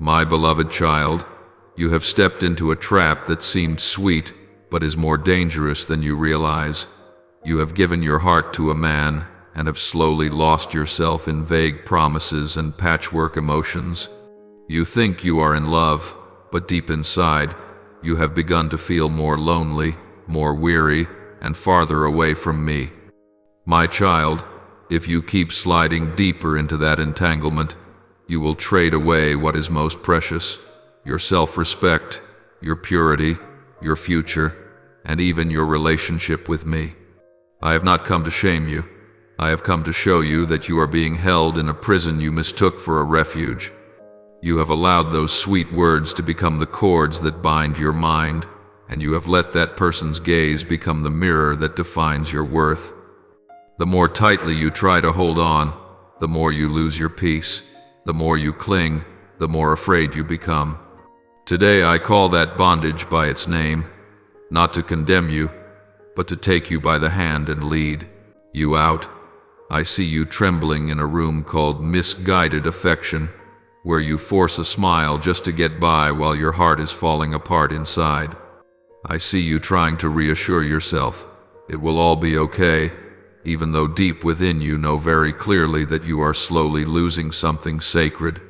My beloved child, you have stepped into a trap that seemed sweet, but is more dangerous than you realize. You have given your heart to a man and have slowly lost yourself in vague promises and patchwork emotions. You think you are in love, but deep inside, you have begun to feel more lonely, more weary, and farther away from me. My child, if you keep sliding deeper into that entanglement, you will trade away what is most precious: your self-respect, your purity, your future, and even your relationship with me. I have not come to shame you. I have come to show you that you are being held in a prison you mistook for a refuge. You have allowed those sweet words to become the cords that bind your mind, and you have let that person's gaze become the mirror that defines your worth. The more tightly you try to hold on, the more you lose your peace. The more you cling, the more afraid you become. Today I call that bondage by its name, not to condemn you, but to take you by the hand and lead you out. I see you trembling in a room called misguided affection, where you force a smile just to get by while your heart is falling apart inside. I see you trying to reassure yourself it will all be okay, even though deep within you know very clearly that you are slowly losing something sacred.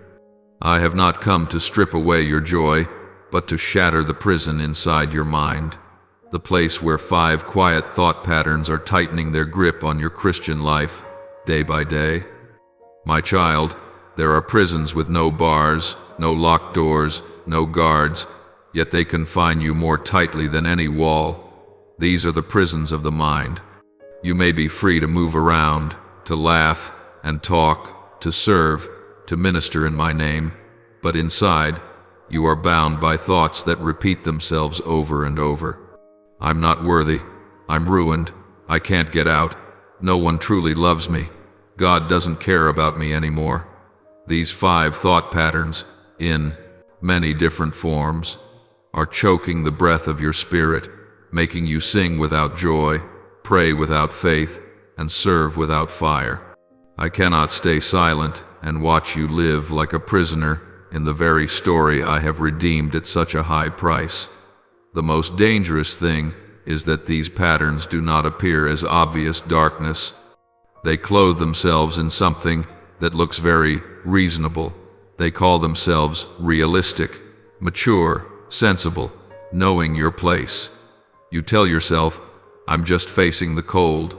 I have not come to strip away your joy, but to shatter the prison inside your mind, the place where 5 quiet thought patterns are tightening their grip on your Christian life, day by day. My child, there are prisons with no bars, no locked doors, no guards, yet they confine you more tightly than any wall. These are the prisons of the mind. You may be free to move around, to laugh and talk, to serve, to minister in my name, but inside, you are bound by thoughts that repeat themselves over and over. I'm not worthy. I'm ruined. I can't get out. No one truly loves me. God doesn't care about me anymore. These 5 thought patterns, in many different forms, are choking the breath of your spirit, making you sing without joy, pray without faith, and serve without fire. I cannot stay silent and watch you live like a prisoner in the very story I have redeemed at such a high price. The most dangerous thing is that these patterns do not appear as obvious darkness. They clothe themselves in something that looks very reasonable. They call themselves realistic, mature, sensible, knowing your place. You tell yourself, I'm just facing the cold,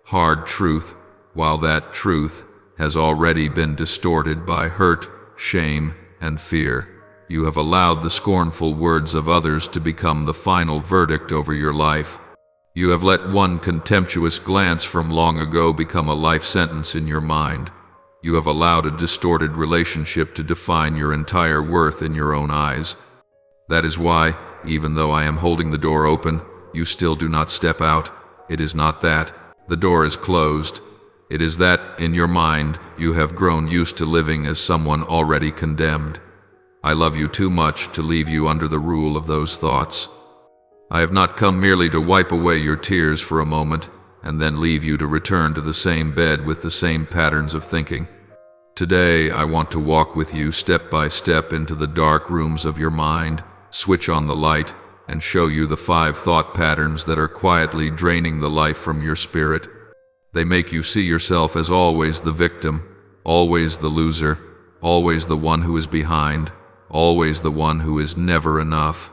hard truth, while that truth has already been distorted by hurt, shame, and fear. You have allowed the scornful words of others to become the final verdict over your life. You have let one contemptuous glance from long ago become a life sentence in your mind. You have allowed a distorted relationship to define your entire worth in your own eyes. That is why, even though I am holding the door open, you still do not step out. It is not that the door is closed. It is that, in your mind, you have grown used to living as someone already condemned. I love you too much to leave you under the rule of those thoughts. I have not come merely to wipe away your tears for a moment and then leave you to return to the same bed with the same patterns of thinking. Today, I want to walk with you step by step into the dark rooms of your mind, switch on the light, and show you the 5 thought patterns that are quietly draining the life from your spirit. They make you see yourself as always the victim, always the loser, always the one who is behind, always the one who is never enough.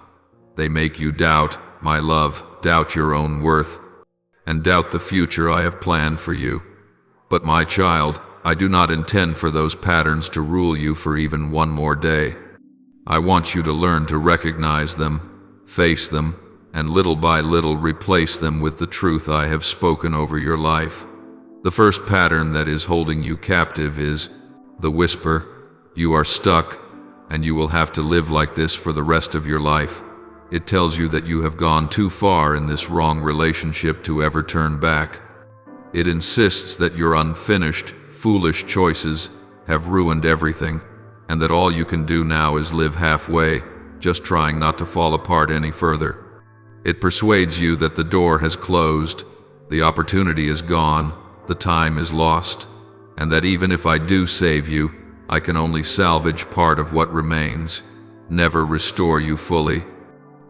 They make you doubt, my love, doubt your own worth, and doubt the future I have planned for you. But my child, I do not intend for those patterns to rule you for even one more day. I want you to learn to recognize them, face them, and little by little replace them with the truth I have spoken over your life. The first pattern that is holding you captive is the whisper, you are stuck, and you will have to live like this for the rest of your life. It tells you that you have gone too far in this wrong relationship to ever turn back. It insists that your unfinished, foolish choices have ruined everything, and that all you can do now is live halfway, just trying not to fall apart any further. It persuades you that the door has closed, the opportunity is gone, the time is lost, and that even if I do save you, I can only salvage part of what remains, never restore you fully.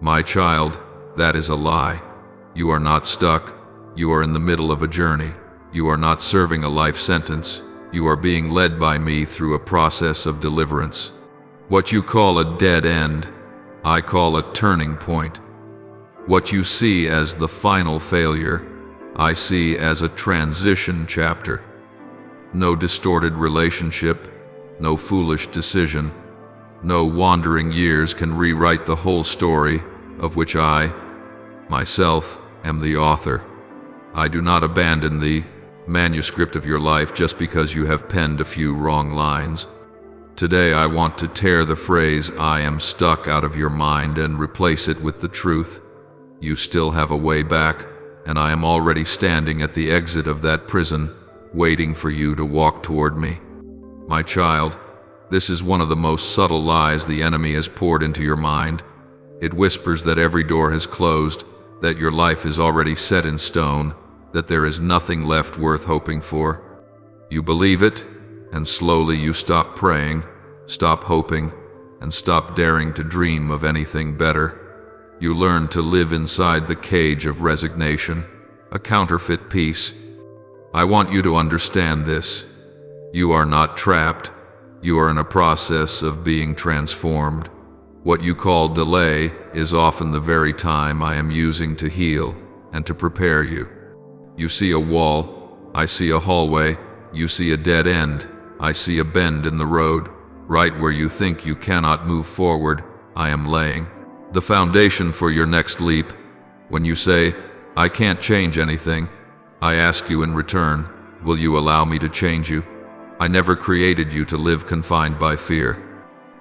My child, that is a lie. You are not stuck. You are in the middle of a journey. You are not serving a life sentence. You are being led by me through a process of deliverance. What you call a dead end, I call a turning point. What you see as the final failure, I see as a transition chapter. No distorted relationship, no foolish decision, no wandering years can rewrite the whole story of which I, myself, am the author. I do not abandon the manuscript of your life just because you have penned a few wrong lines. Today I want to tear the phrase "I am stuck" out of your mind and replace it with the truth. You still have a way back, and I am already standing at the exit of that prison, waiting for you to walk toward me. My child, this is one of the most subtle lies the enemy has poured into your mind. It whispers that every door has closed, that your life is already set in stone, that there is nothing left worth hoping for. You believe it, and slowly you stop praying, stop hoping, and stop daring to dream of anything better. You learn to live inside the cage of resignation, a counterfeit peace. I want you to understand this. You are not trapped. You are in a process of being transformed. What you call delay is often the very time I am using to heal and to prepare you. You see a wall, I see a hallway. You see a dead end, I see a bend in the road. Right where you think you cannot move forward, I am laying the foundation for your next leap. When you say, "I can't change anything," I ask you in return, will you allow me to change you? I never created you to live confined by fear.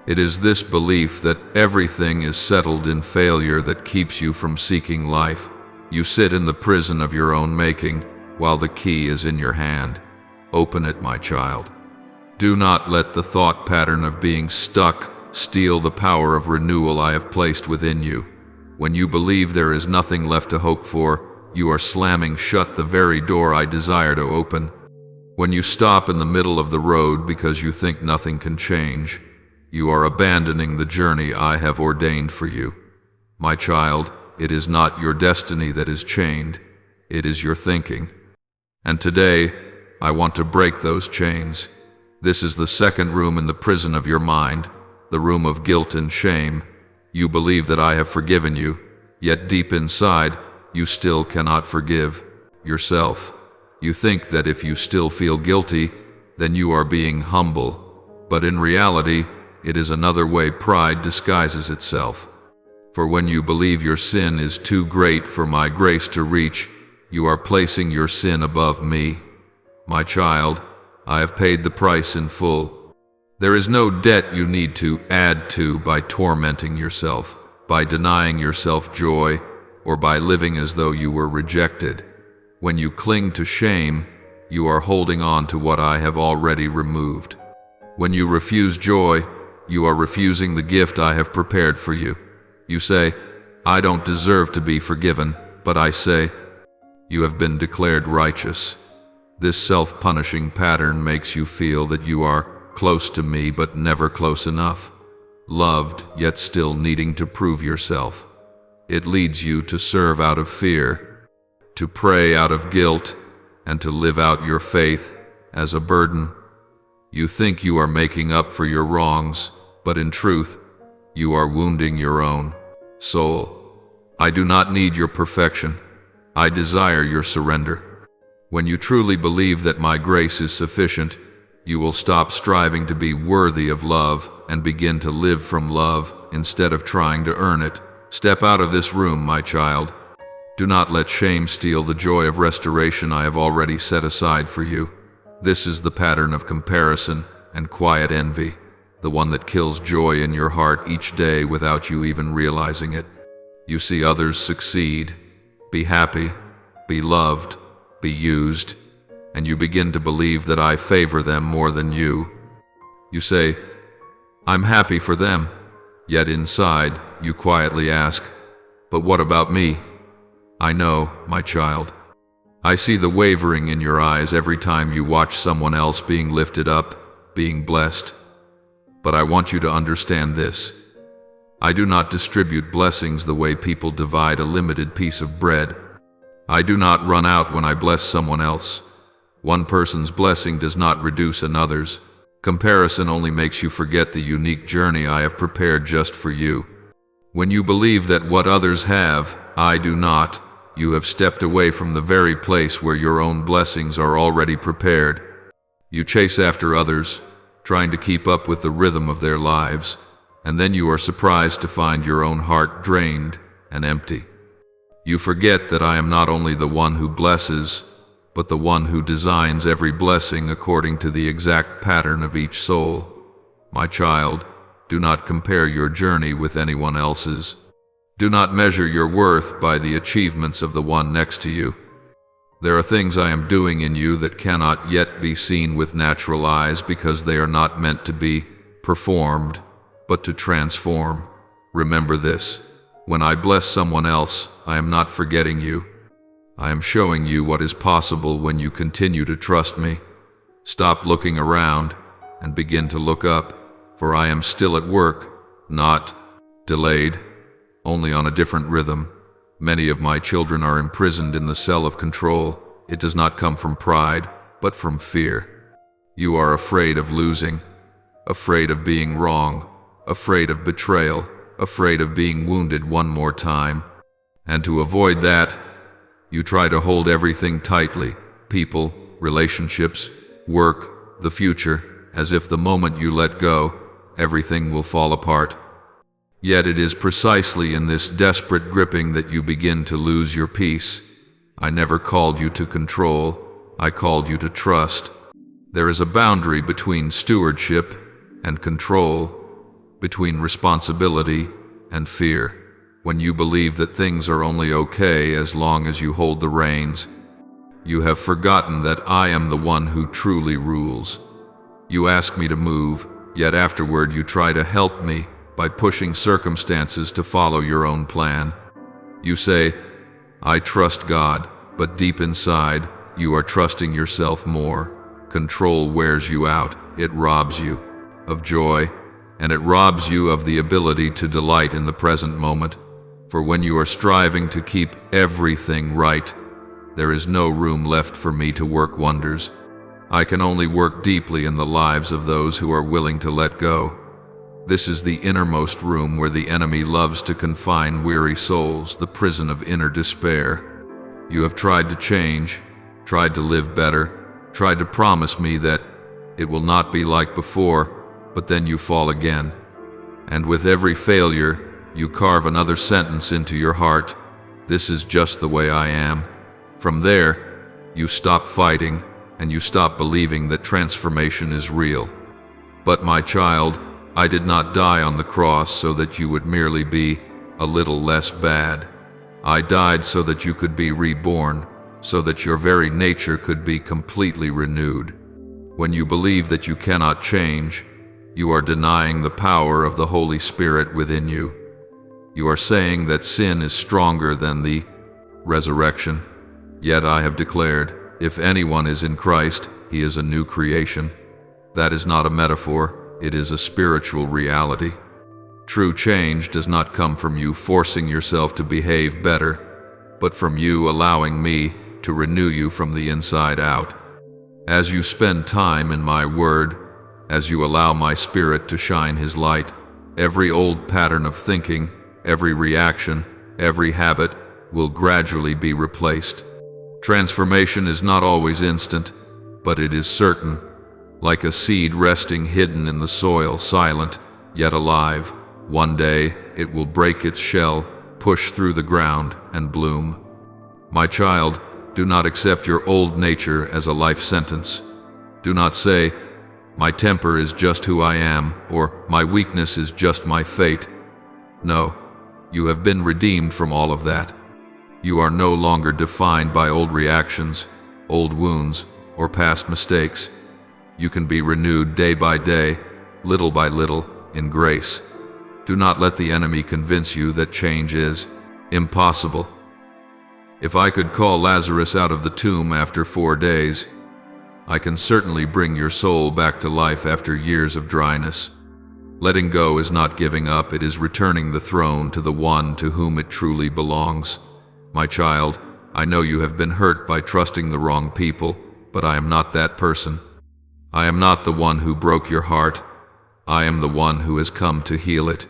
It is this belief that everything is settled in failure that keeps you from seeking life. You sit in the prison of your own making, while the key is in your hand. Open it, my child. Do not let the thought pattern of being stuck steal the power of renewal I have placed within you. When you believe there is nothing left to hope for, you are slamming shut the very door I desire to open. When you stop in the middle of the road because you think nothing can change, you are abandoning the journey I have ordained for you. My child, it is not your destiny that is chained, it is your thinking. And today, I want to break those chains. This is the second room in the prison of your mind, the room of guilt and shame. You believe that I have forgiven you, yet deep inside, you still cannot forgive yourself. You think that if you still feel guilty, then you are being humble. But in reality, it is another way pride disguises itself. For when you believe your sin is too great for my grace to reach, you are placing your sin above me. My child, I have paid the price in full. There is no debt you need to add to by tormenting yourself, by denying yourself joy, or by living as though you were rejected. When you cling to shame, you are holding on to what I have already removed. When you refuse joy, you are refusing the gift I have prepared for you. You say, "I don't deserve to be forgiven," but I say, "You have been declared righteous." This self-punishing pattern makes you feel that you are close to me but never close enough, loved yet still needing to prove yourself. It leads you to serve out of fear, to pray out of guilt, and to live out your faith as a burden. You think you are making up for your wrongs, but in truth, you are wounding your own soul. I do not need your perfection. I desire your surrender. When you truly believe that my grace is sufficient, you will stop striving to be worthy of love and begin to live from love instead of trying to earn it. Step out of this room, my child. Do not let shame steal the joy of restoration I have already set aside for you. This is the pattern of comparison and quiet envy, the one that kills joy in your heart each day without you even realizing it. You see others succeed, be happy, be loved, be used, and you begin to believe that I favor them more than you. You say, "I'm happy for them," yet inside you quietly ask, "But what about me?" I know, my child. I see the wavering in your eyes every time you watch someone else being lifted up, being blessed, But I want you to understand this. I do not distribute blessings the way people divide a limited piece of bread. I do not run out when I bless someone else. One person's blessing does not reduce another's. Comparison only makes you forget the unique journey I have prepared just for you. When you believe that what others have, I do not, you have stepped away from the very place where your own blessings are already prepared. You chase after others, trying to keep up with the rhythm of their lives, and then you are surprised to find your own heart drained and empty. You forget that I am not only the one who blesses, but the one who designs every blessing according to the exact pattern of each soul. My child, do not compare your journey with anyone else's. Do not measure your worth by the achievements of the one next to you. There are things I am doing in you that cannot yet be seen with natural eyes because they are not meant to be performed, but to transform. Remember this. When I bless someone else, I am not forgetting you. I am showing you what is possible when you continue to trust me. Stop looking around and begin to look up, for I am still at work, not delayed, only on a different rhythm. Many of my children are imprisoned in the cell of control. It does not come from pride, but from fear. You are afraid of losing, afraid of being wrong, afraid of betrayal, afraid of being wounded one more time. And to avoid that, you try to hold everything tightly, people, relationships, work, the future, as if the moment you let go, everything will fall apart. Yet it is precisely in this desperate gripping that you begin to lose your peace. I never called you to control, I called you to trust. There is a boundary between stewardship and control, between responsibility and fear. When you believe that things are only okay as long as you hold the reins, you have forgotten that I am the one who truly rules. You ask me to move, yet afterward you try to help me by pushing circumstances to follow your own plan. You say, I trust God, but deep inside, you are trusting yourself more. Control wears you out, it robs you of joy, and it robs you of the ability to delight in the present moment. For when you are striving to keep everything right, there is no room left for me to work wonders. I can only work deeply in the lives of those who are willing to let go. This is the innermost room where the enemy loves to confine weary souls, the prison of inner despair. You have tried to change, tried to live better, tried to promise me that it will not be like before, but then you fall again. And with every failure, you carve another sentence into your heart. This is just the way I am. From there, you stop fighting and you stop believing that transformation is real. But my child, I did not die on the cross so that you would merely be a little less bad. I died so that you could be reborn, so that your very nature could be completely renewed. When you believe that you cannot change, you are denying the power of the Holy Spirit within you. You are saying that sin is stronger than the resurrection. Yet I have declared, if anyone is in Christ, he is a new creation. That is not a metaphor, it is a spiritual reality. True change does not come from you forcing yourself to behave better, but from you allowing me to renew you from the inside out. As you spend time in my word, as you allow my Spirit to shine his light, every old pattern of thinking, every reaction, every habit will gradually be replaced. Transformation is not always instant, but it is certain. Like a seed resting hidden in the soil, silent, yet alive, one day it will break its shell, push through the ground, and bloom. My child, do not accept your old nature as a life sentence. Do not say, my temper is just who I am, or my weakness is just my fate. No. You have been redeemed from all of that. You are no longer defined by old reactions, old wounds, or past mistakes. You can be renewed day by day, little by little, in grace. Do not let the enemy convince you that change is impossible. If I could call Lazarus out of the tomb after 4 days, I can certainly bring your soul back to life after years of dryness. Letting go is not giving up, it is returning the throne to the one to whom it truly belongs. My child, I know you have been hurt by trusting the wrong people, but I am not that person. I am not the one who broke your heart. I am the one who has come to heal it.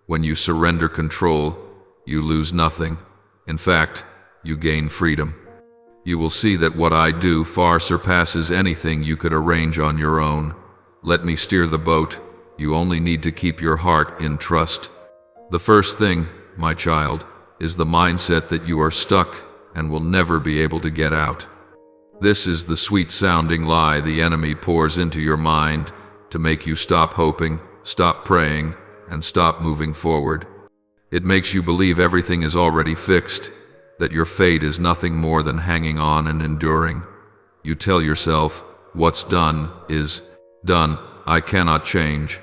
When you surrender control, you lose nothing. In fact, you gain freedom. You will see that what I do far surpasses anything you could arrange on your own. Let me steer the boat. You only need to keep your heart in trust. The first thing, my child, is the mindset that you are stuck and will never be able to get out. This is the sweet-sounding lie the enemy pours into your mind to make you stop hoping, stop praying, and stop moving forward. It makes you believe everything is already fixed, that your fate is nothing more than hanging on and enduring. You tell yourself, what's done is done, I cannot change.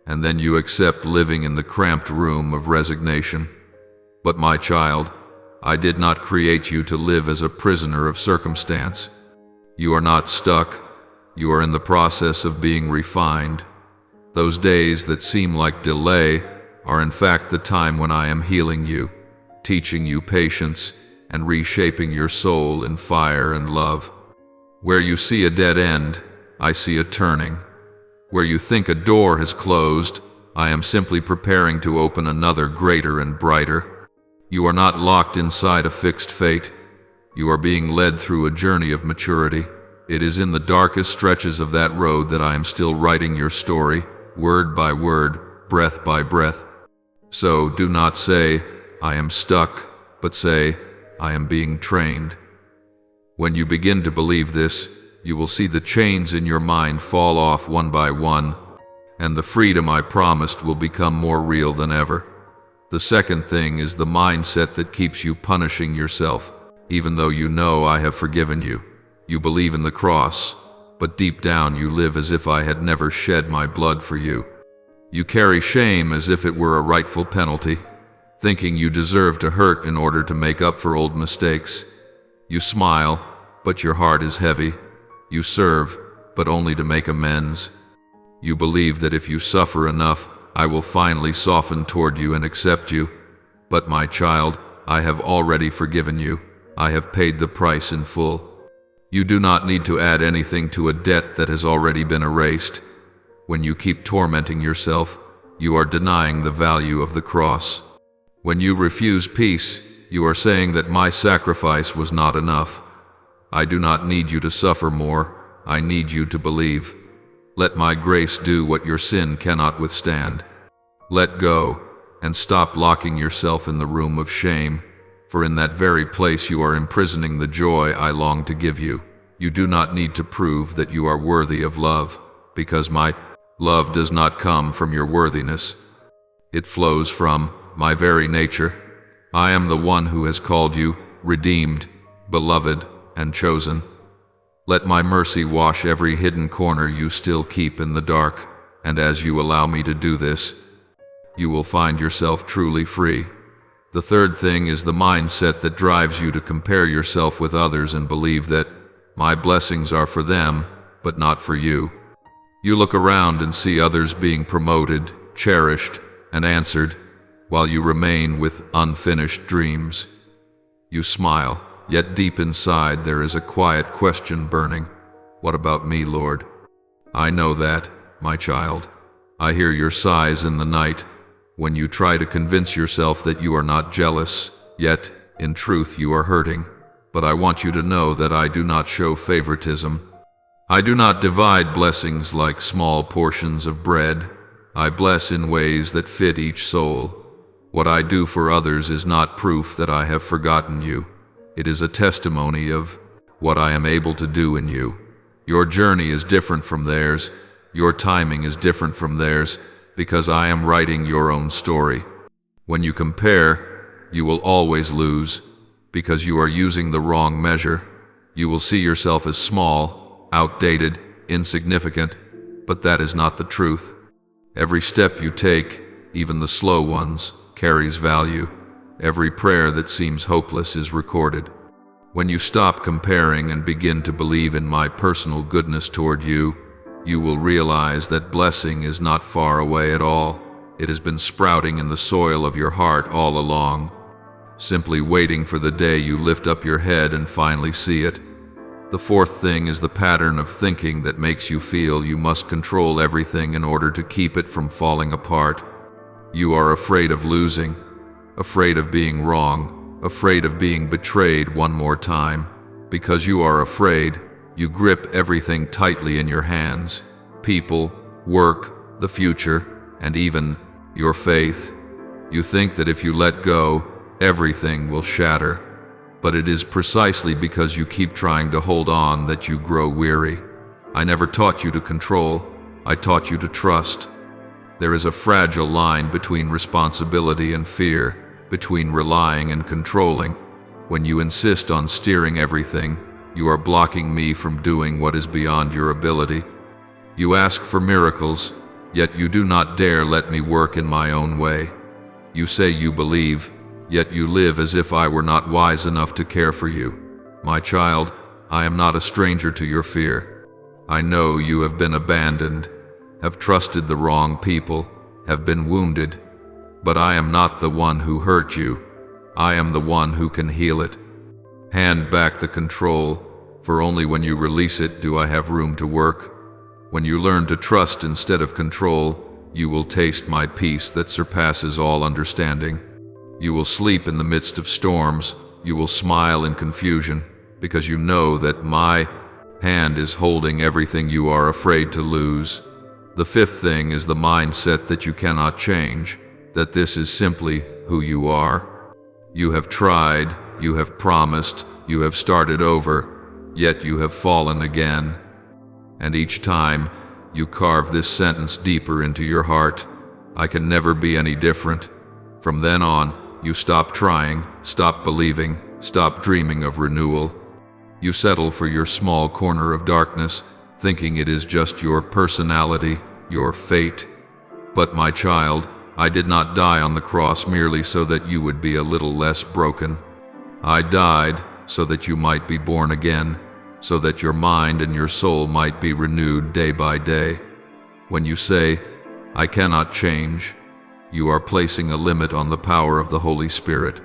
And then you accept living in the cramped room of resignation. But my child, I did not create you to live as a prisoner of circumstance. You are not stuck. You are in the process of being refined. Those days that seem like delay are in fact the time when I am healing you, teaching you patience, and reshaping your soul in fire and love. Where you see a dead end, I see a turning. Where you think a door has closed, I am simply preparing to open another greater and brighter. You are not locked inside a fixed fate. You are being led through a journey of maturity. It is in the darkest stretches of that road that I am still writing your story, word by word, breath by breath. So do not say, I am stuck, but say, I am being trained. When you begin to believe this, you will see the chains in your mind fall off one by one, and the freedom I promised will become more real than ever. The second thing is the mindset that keeps you punishing yourself, even though you know I have forgiven you. You believe in the cross, but deep down you live as if I had never shed my blood for you. You carry shame as if it were a rightful penalty, thinking you deserve to hurt in order to make up for old mistakes. You smile, but your heart is heavy. You serve, but only to make amends. You believe that if you suffer enough, I will finally soften toward you and accept you. But my child, I have already forgiven you. I have paid the price in full. You do not need to add anything to a debt that has already been erased. When you keep tormenting yourself, you are denying the value of the cross. When you refuse peace, you are saying that my sacrifice was not enough. I do not need you to suffer more. I need you to believe. Let my grace do what your sin cannot withstand. Let go, and stop locking yourself in the room of shame, for in that very place you are imprisoning the joy I long to give you. You do not need to prove that you are worthy of love, because my love does not come from your worthiness. It flows from my very nature. I am the one who has called you, redeemed, beloved, and chosen. Let my mercy wash every hidden corner you still keep in the dark, and as you allow me to do this, you will find yourself truly free. The third thing is the mindset that drives you to compare yourself with others and believe that my blessings are for them, but not for you. You look around and see others being promoted, cherished, and answered, while you remain with unfinished dreams. You smile. Yet deep inside there is a quiet question burning. What about me, Lord? I know that, my child. I hear your sighs in the night when you try to convince yourself that you are not jealous, yet, in truth, you are hurting. But I want you to know that I do not show favoritism. I do not divide blessings like small portions of bread. I bless in ways that fit each soul. What I do for others is not proof that I have forgotten you. It is a testimony of what I am able to do in you. Your journey is different from theirs. Your timing is different from theirs, because I am writing your own story. When you compare, you will always lose, because you are using the wrong measure. You will see yourself as small, outdated, insignificant, but that is not the truth. Every step you take, even the slow ones, carries value. Every prayer that seems hopeless is recorded. When you stop comparing and begin to believe in my personal goodness toward you, you will realize that blessing is not far away at all. It has been sprouting in the soil of your heart all along, simply waiting for the day you lift up your head and finally see it. The fourth thing is the pattern of thinking that makes you feel you must control everything in order to keep it from falling apart. You are afraid of losing, afraid of being wrong, afraid of being betrayed one more time. Because you are afraid, you grip everything tightly in your hands: people, work, the future, and even your faith. You think that if you let go, everything will shatter. But it is precisely because you keep trying to hold on that you grow weary. I never taught you to control, I taught you to trust. There is a fragile line between responsibility and fear, between relying and controlling. When you insist on steering everything, you are blocking me from doing what is beyond your ability. You ask for miracles, yet you do not dare let me work in my own way. You say you believe, yet you live as if I were not wise enough to care for you. My child, I am not a stranger to your fear. I know you have been abandoned, have trusted the wrong people, have been wounded. But I am not the one who hurt you. I am the one who can heal it. Hand back the control, for only when you release it do I have room to work. When you learn to trust instead of control, you will taste my peace that surpasses all understanding. You will sleep in the midst of storms, you will smile in confusion, because you know that my hand is holding everything you are afraid to lose. The fifth thing is the mindset that you cannot change, that this is simply who you are. You have tried, you have promised, you have started over, yet you have fallen again. And each time, you carve this sentence deeper into your heart: I can never be any different. From then on, you stop trying, stop believing, stop dreaming of renewal. You settle for your small corner of darkness, thinking it is just your personality, your fate. But my child, I did not die on the cross merely so that you would be a little less broken. I died so that you might be born again, so that your mind and your soul might be renewed day by day. When you say, I cannot change, you are placing a limit on the power of the Holy Spirit.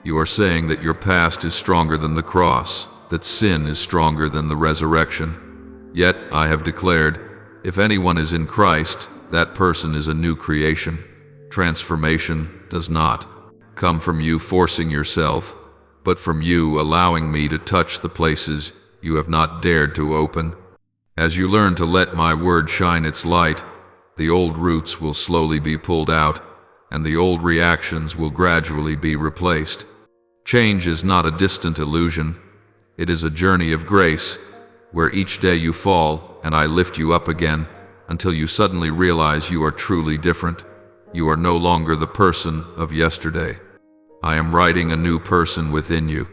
You are saying that your past is stronger than the cross, that sin is stronger than the resurrection. Yet I have declared, if anyone is in Christ, that person is a new creation. Transformation does not come from you forcing yourself, but from you allowing me to touch the places you have not dared to open. As you learn to let my word shine its light, the old roots will slowly be pulled out, and the old reactions will gradually be replaced. Change is not a distant illusion. It is a journey of grace, where each day you fall and I lift you up again, until you suddenly realize you are truly different. You are no longer the person of yesterday. I am writing a new person within you.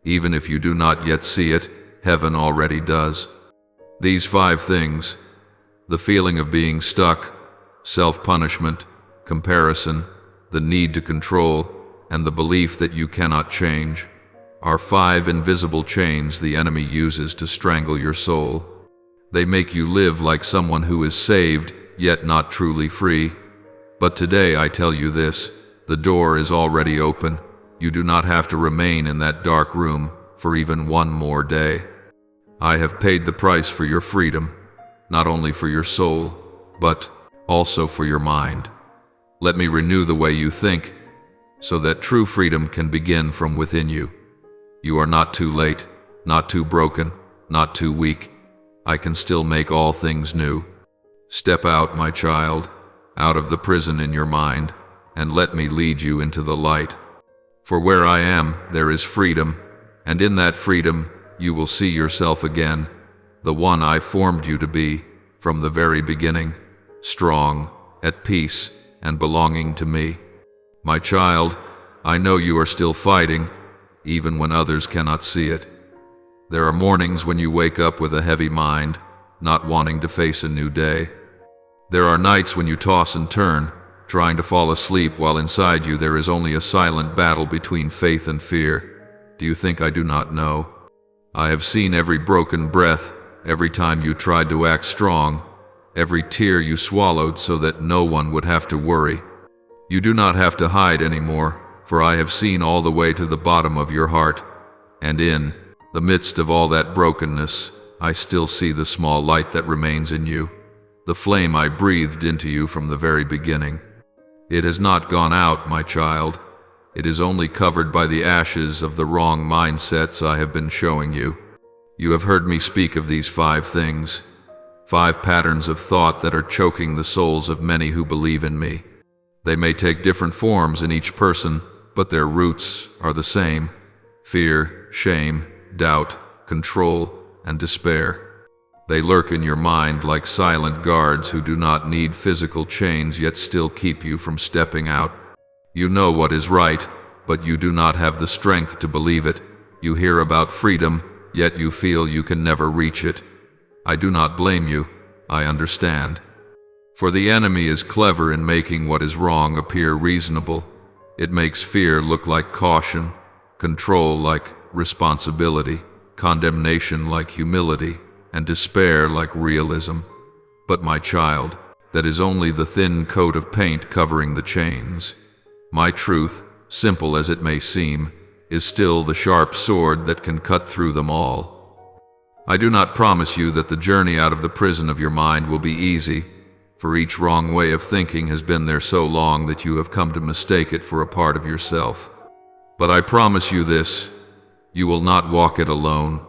Even if you do not yet see it, heaven already does. These 5 things, the feeling of being stuck, self-punishment, comparison, the need to control, and the belief that you cannot change, are 5 invisible chains the enemy uses to strangle your soul. They make you live like someone who is saved, yet not truly free. But today I tell you this, the door is already open. You do not have to remain in that dark room for even one more day. I have paid the price for your freedom, not only for your soul, but also for your mind. Let me renew the way you think, so that true freedom can begin from within you. You are not too late, not too broken, not too weak. I can still make all things new. Step out, my child, out of the prison in your mind, and let me lead you into the light. For where I am, there is freedom, and in that freedom, you will see yourself again, the one I formed you to be from the very beginning, strong, at peace, and belonging to me. My child, I know you are still fighting, even when others cannot see it. There are mornings when you wake up with a heavy mind, not wanting to face a new day. There are nights when you toss and turn, trying to fall asleep while inside you there is only a silent battle between faith and fear. Do you think I do not know? I have seen every broken breath, every time you tried to act strong, every tear you swallowed so that no one would have to worry. You do not have to hide anymore, for I have seen all the way to the bottom of your heart, and in the midst of all that brokenness, I still see the small light that remains in you, the flame I breathed into you from the very beginning. It has not gone out, my child. It is only covered by the ashes of the wrong mindsets I have been showing you. You have heard me speak of these 5 things, 5 patterns of thought that are choking the souls of many who believe in me. They may take different forms in each person, but their roots are the same: fear, shame, doubt, control, and despair. They lurk in your mind like silent guards who do not need physical chains yet still keep you from stepping out. You know what is right, but you do not have the strength to believe it. You hear about freedom, yet you feel you can never reach it. I do not blame you. I understand. For the enemy is clever in making what is wrong appear reasonable. It makes fear look like caution, control like responsibility, condemnation like humility, and despair like realism. But my child, that is only the thin coat of paint covering the chains. My truth, simple as it may seem, is still the sharp sword that can cut through them all. I do not promise you that the journey out of the prison of your mind will be easy, for each wrong way of thinking has been there so long that you have come to mistake it for a part of yourself. But I promise you this: you will not walk it alone.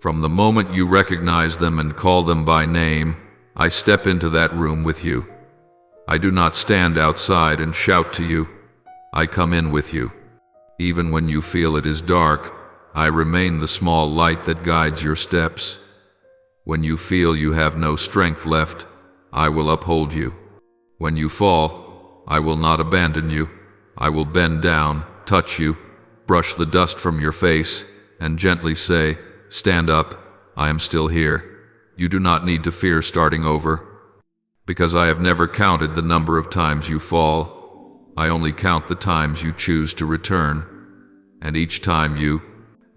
From the moment you recognize them and call them by name, I step into that room with you. I do not stand outside and shout to you. I come in with you. Even when you feel it is dark, I remain the small light that guides your steps. When you feel you have no strength left, I will uphold you. When you fall, I will not abandon you. I will bend down, touch you, brush the dust from your face, and gently say, "Stand up, I am still here." You do not need to fear starting over, because I have never counted the number of times you fall. I only count the times you choose to return. And each time you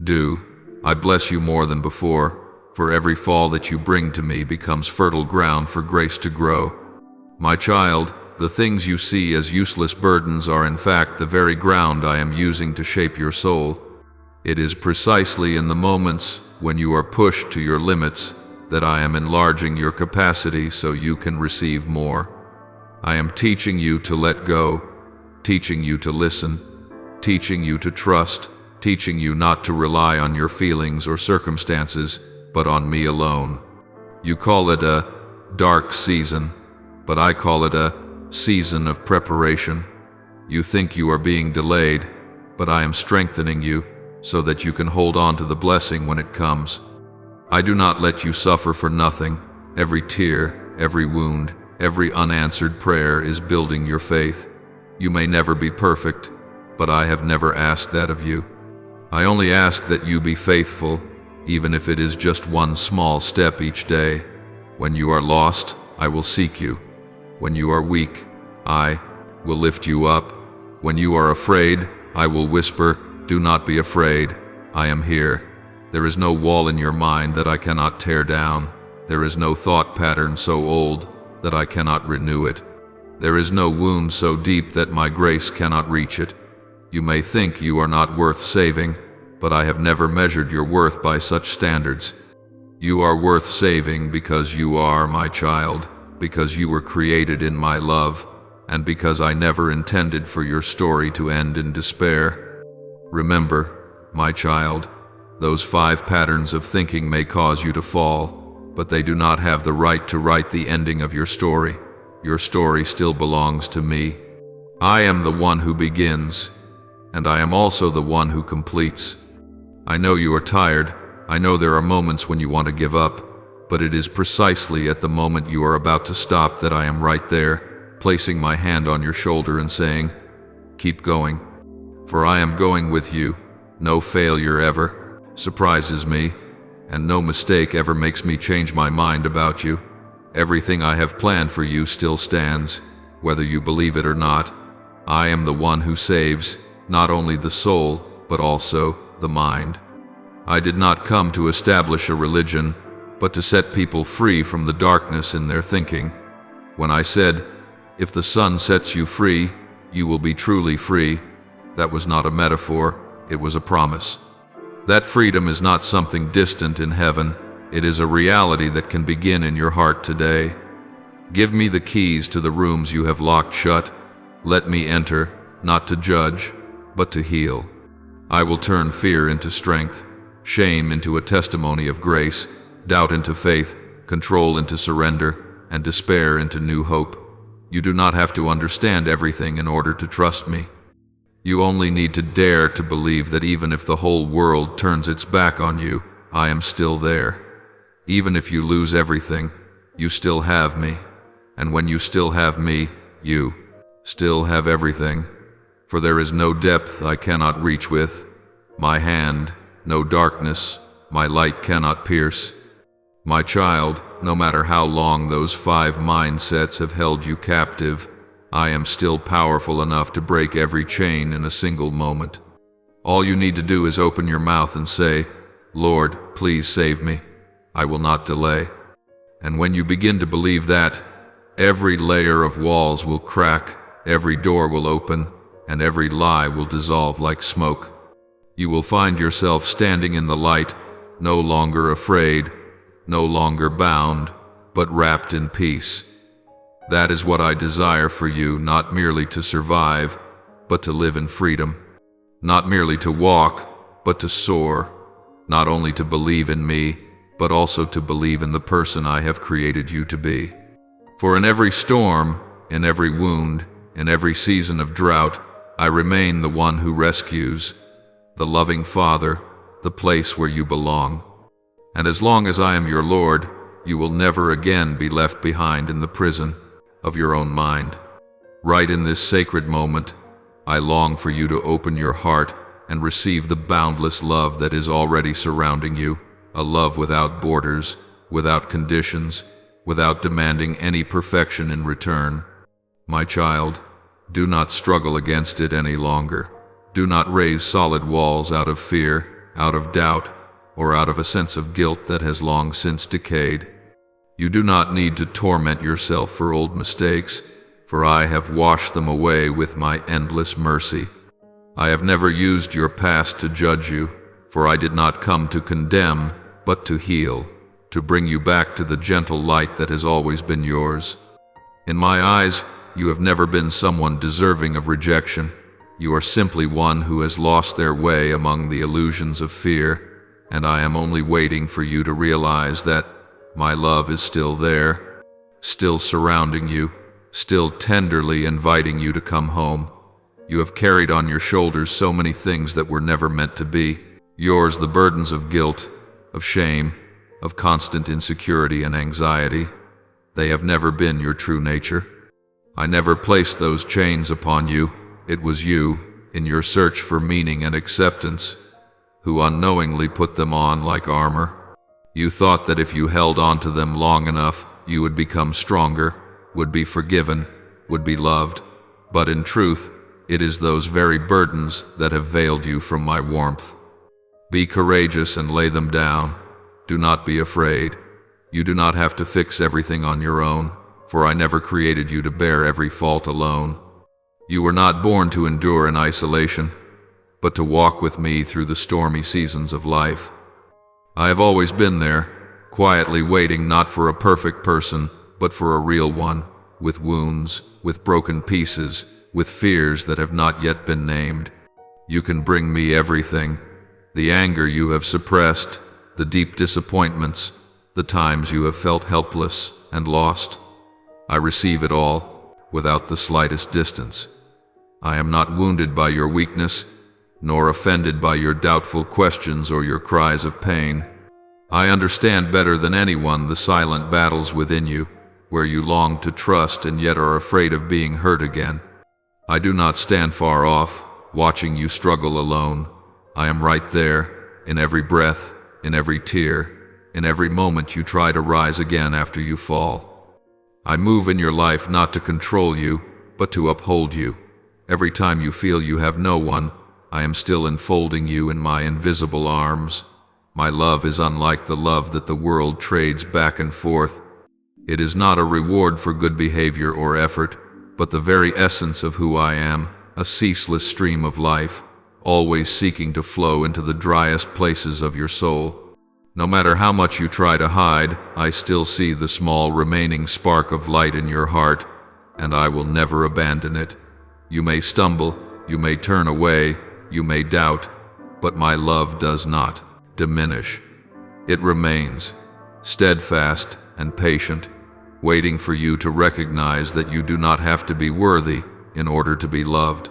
do, I bless you more than before, for every fall that you bring to me becomes fertile ground for grace to grow. My child, the things you see as useless burdens are in fact the very ground I am using to shape your soul. It is precisely in the moments when you are pushed to your limits that I am enlarging your capacity so you can receive more. I am teaching you to let go, teaching you to listen, teaching you to trust, teaching you not to rely on your feelings or circumstances, but on me alone. You call it a dark season, but I call it a season of preparation. You think you are being delayed, but I am strengthening you so that you can hold on to the blessing when it comes. I do not let you suffer for nothing. Every tear, every wound, every unanswered prayer is building your faith. You may never be perfect, but I have never asked that of you. I only ask that you be faithful, even if it is just one small step each day. When you are lost, I will seek you. When you are weak, I will lift you up. When you are afraid, I will whisper, "Do not be afraid. I am here." There is no wall in your mind that I cannot tear down. There is no thought pattern so old that I cannot renew it. There is no wound so deep that my grace cannot reach it. You may think you are not worth saving, but I have never measured your worth by such standards. You are worth saving because you are my child, because you were created in my love, and because I never intended for your story to end in despair. Remember, my child, those 5 patterns of thinking may cause you to fall, but they do not have the right to write the ending of your story. Your story still belongs to me. I am the one who begins, and I am also the one who completes. I know you are tired. I know there are moments when you want to give up, but it is precisely at the moment you are about to stop that I am right there, placing my hand on your shoulder and saying, "Keep going." For I am going with you. No failure ever surprises me, and no mistake ever makes me change my mind about you. Everything I have planned for you still stands, whether you believe it or not. I am the one who saves, not only the soul, but also the mind. I did not come to establish a religion, but to set people free from the darkness in their thinking. When I said, "If the sun sets you free, you will be truly free," that was not a metaphor, it was a promise. That freedom is not something distant in heaven, it is a reality that can begin in your heart today. Give me the keys to the rooms you have locked shut. Let me enter, not to judge, but to heal. I will turn fear into strength, shame into a testimony of grace, doubt into faith, control into surrender, and despair into new hope. You do not have to understand everything in order to trust me. You only need to dare to believe that even if the whole world turns its back on you, I am still there. Even if you lose everything, you still have me. And when you still have me, you still have everything. For there is no depth I cannot reach with, my hand, no darkness, my light cannot pierce. My child, no matter how long those 5 mindsets have held you captive, I am still powerful enough to break every chain in a single moment. All you need to do is open your mouth and say, "Lord, please save me. I will not delay." And when you begin to believe that, every layer of walls will crack, every door will open, and every lie will dissolve like smoke. You will find yourself standing in the light, no longer afraid, no longer bound, but wrapped in peace. That is what I desire for you, not merely to survive, but to live in freedom. Not merely to walk, but to soar. Not only to believe in me, but also to believe in the person I have created you to be. For in every storm, in every wound, in every season of drought, I remain the one who rescues, the loving Father, the place where you belong. And as long as I am your Lord, you will never again be left behind in the prison of your own mind. Right in this sacred moment, I long for you to open your heart and receive the boundless love that is already surrounding you, a love without borders, without conditions, without demanding any perfection in return. My child, do not struggle against it any longer. Do not raise solid walls out of fear, out of doubt, or out of a sense of guilt that has long since decayed. You do not need to torment yourself for old mistakes, for I have washed them away with my endless mercy. I have never used your past to judge you, for I did not come to condemn, but to heal, to bring you back to the gentle light that has always been yours. In my eyes, you have never been someone deserving of rejection. You are simply one who has lost their way among the illusions of fear, and I am only waiting for you to realize that my love is still there, still surrounding you, still tenderly inviting you to come home. You have carried on your shoulders so many things that were never meant to be. Yours the burdens of guilt, of shame, of constant insecurity and anxiety. They have never been your true nature. I never placed those chains upon you. It was you, in your search for meaning and acceptance, who unknowingly put them on like armor. You thought that if you held on to them long enough, you would become stronger, would be forgiven, would be loved. But in truth, it is those very burdens that have veiled you from my warmth. Be courageous and lay them down. Do not be afraid. You do not have to fix everything on your own, for I never created you to bear every fault alone. You were not born to endure in isolation, but to walk with me through the stormy seasons of life. I have always been there, quietly waiting not for a perfect person, but for a real one, with wounds, with broken pieces, with fears that have not yet been named. You can bring me everything. The anger you have suppressed, the deep disappointments, the times you have felt helpless and lost. I receive it all, without the slightest distance. I am not wounded by your weakness, nor offended by your doubtful questions or your cries of pain. I understand better than anyone the silent battles within you, where you long to trust and yet are afraid of being hurt again. I do not stand far off, watching you struggle alone. I am right there, in every breath, in every tear, in every moment you try to rise again after you fall. I move in your life not to control you, but to uphold you. Every time you feel you have no one, I am still enfolding you in my invisible arms. My love is unlike the love that the world trades back and forth. It is not a reward for good behavior or effort, but the very essence of who I am, a ceaseless stream of life, always seeking to flow into the driest places of your soul. No matter how much you try to hide, I still see the small remaining spark of light in your heart, and I will never abandon it. You may stumble, you may turn away, you may doubt, but my love does not diminish. It remains, steadfast and patient, waiting for you to recognize that you do not have to be worthy in order to be loved.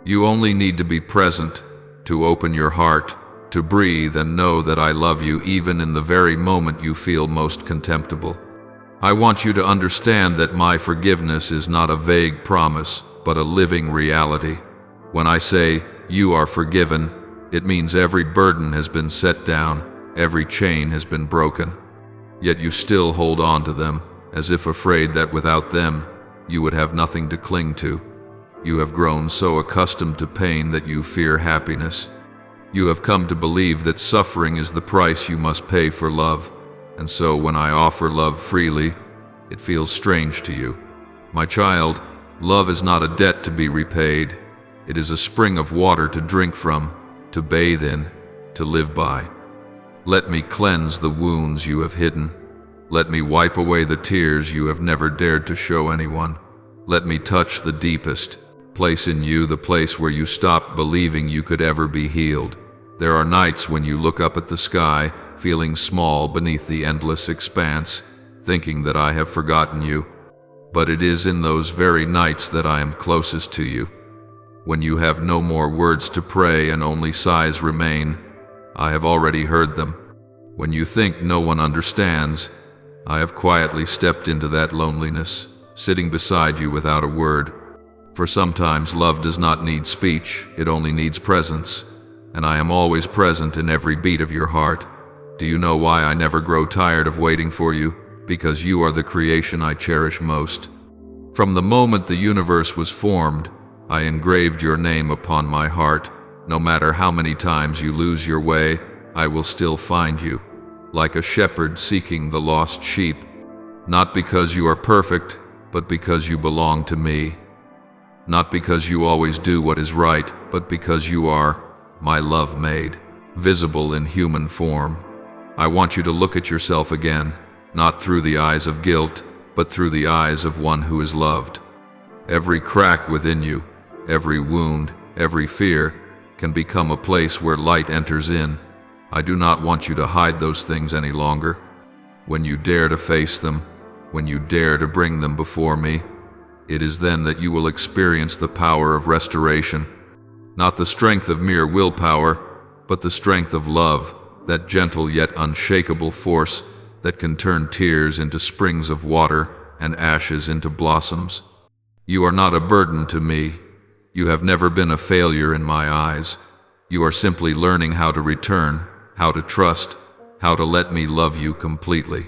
You only need to be present, to open your heart, to breathe and know that I love you even in the very moment you feel most contemptible. I want you to understand that my forgiveness is not a vague promise, but a living reality. When I say, you are forgiven, it means every burden has been set down, every chain has been broken. Yet you still hold on to them, as if afraid that without them, you would have nothing to cling to. You have grown so accustomed to pain that you fear happiness. You have come to believe that suffering is the price you must pay for love, and so when I offer love freely, it feels strange to you. My child, love is not a debt to be repaid. It is a spring of water to drink from, to bathe in, to live by. Let me cleanse the wounds you have hidden. Let me wipe away the tears you have never dared to show anyone. Let me touch the deepest place in you, the place where you stopped believing you could ever be healed. There are nights when you look up at the sky, feeling small beneath the endless expanse, thinking that I have forgotten you. But it is in those very nights that I am closest to you. When you have no more words to pray and only sighs remain, I have already heard them. When you think no one understands, I have quietly stepped into that loneliness, sitting beside you without a word. For sometimes love does not need speech, it only needs presence, and I am always present in every beat of your heart. Do you know why I never grow tired of waiting for you? Because you are the creation I cherish most. From the moment the universe was formed, I engraved your name upon my heart. No matter how many times you lose your way, I will still find you, like a shepherd seeking the lost sheep. Not because you are perfect, but because you belong to me. Not because you always do what is right, but because you are my love made, visible in human form. I want you to look at yourself again, not through the eyes of guilt, but through the eyes of one who is loved. Every crack within you, every wound, every fear, can become a place where light enters in. I do not want you to hide those things any longer. When you dare to face them, when you dare to bring them before me, it is then that you will experience the power of restoration. Not the strength of mere willpower, but the strength of love, that gentle yet unshakable force that can turn tears into springs of water and ashes into blossoms. You are not a burden to me. You have never been a failure in my eyes. You are simply learning how to return, how to trust, how to let me love you completely.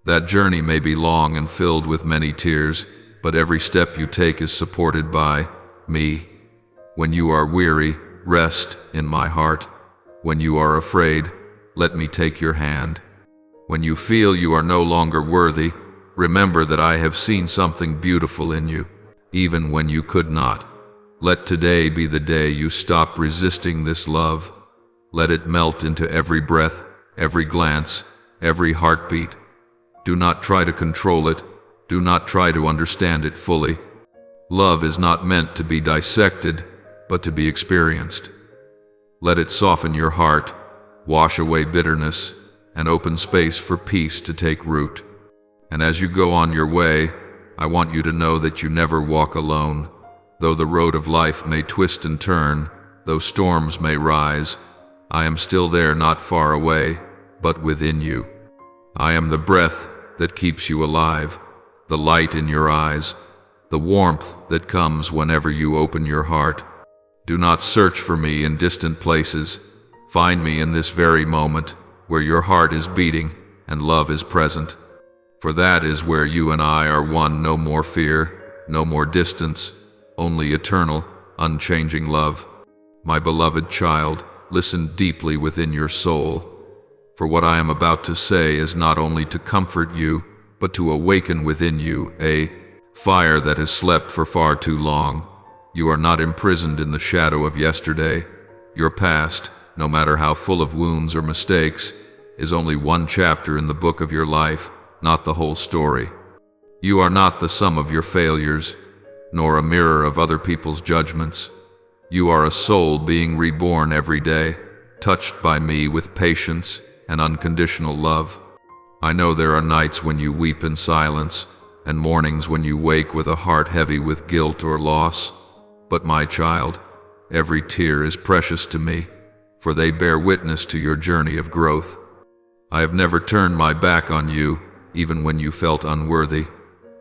That journey may be long and filled with many tears, but every step you take is supported by me. When you are weary, rest in my heart. When you are afraid, let me take your hand. When you feel you are no longer worthy, remember that I have seen something beautiful in you, even when you could not. Let today be the day you stop resisting this love. Let it melt into every breath, every glance, every heartbeat. Do not try to control it. Do not try to understand it fully. Love is not meant to be dissected, but to be experienced. Let it soften your heart, wash away bitterness, and open space for peace to take root. And as you go on your way, I want you to know that you never walk alone. Though the road of life may twist and turn, though storms may rise, I am still there, not far away, but within you. I am the breath that keeps you alive, the light in your eyes, the warmth that comes whenever you open your heart. Do not search for me in distant places. Find me in this very moment, where your heart is beating and love is present. For that is where you and I are one. No more fear, no more distance, only eternal, unchanging love. My beloved child, listen deeply within your soul. For what I am about to say is not only to comfort you, but to awaken within you a fire that has slept for far too long. You are not imprisoned in the shadow of yesterday. Your past, no matter how full of wounds or mistakes, is only one chapter in the book of your life, not the whole story. You are not the sum of your failures, nor a mirror of other people's judgments. You are a soul being reborn every day, touched by me with patience and unconditional love. I know there are nights when you weep in silence, and mornings when you wake with a heart heavy with guilt or loss. But my child, every tear is precious to me, for they bear witness to your journey of growth. I have never turned my back on you, even when you felt unworthy.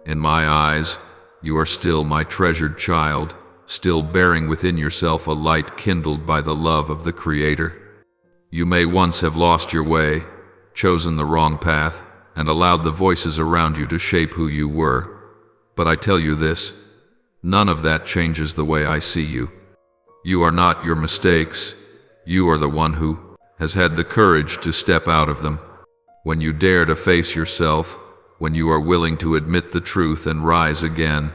In my eyes, you are still my treasured child, still bearing within yourself a light kindled by the love of the Creator. You may once have lost your way, chosen the wrong path, and allowed the voices around you to shape who you were. But I tell you this, none of that changes the way I see you. You are not your mistakes. You are the one who has had the courage to step out of them. When you dare to face yourself, when you are willing to admit the truth and rise again,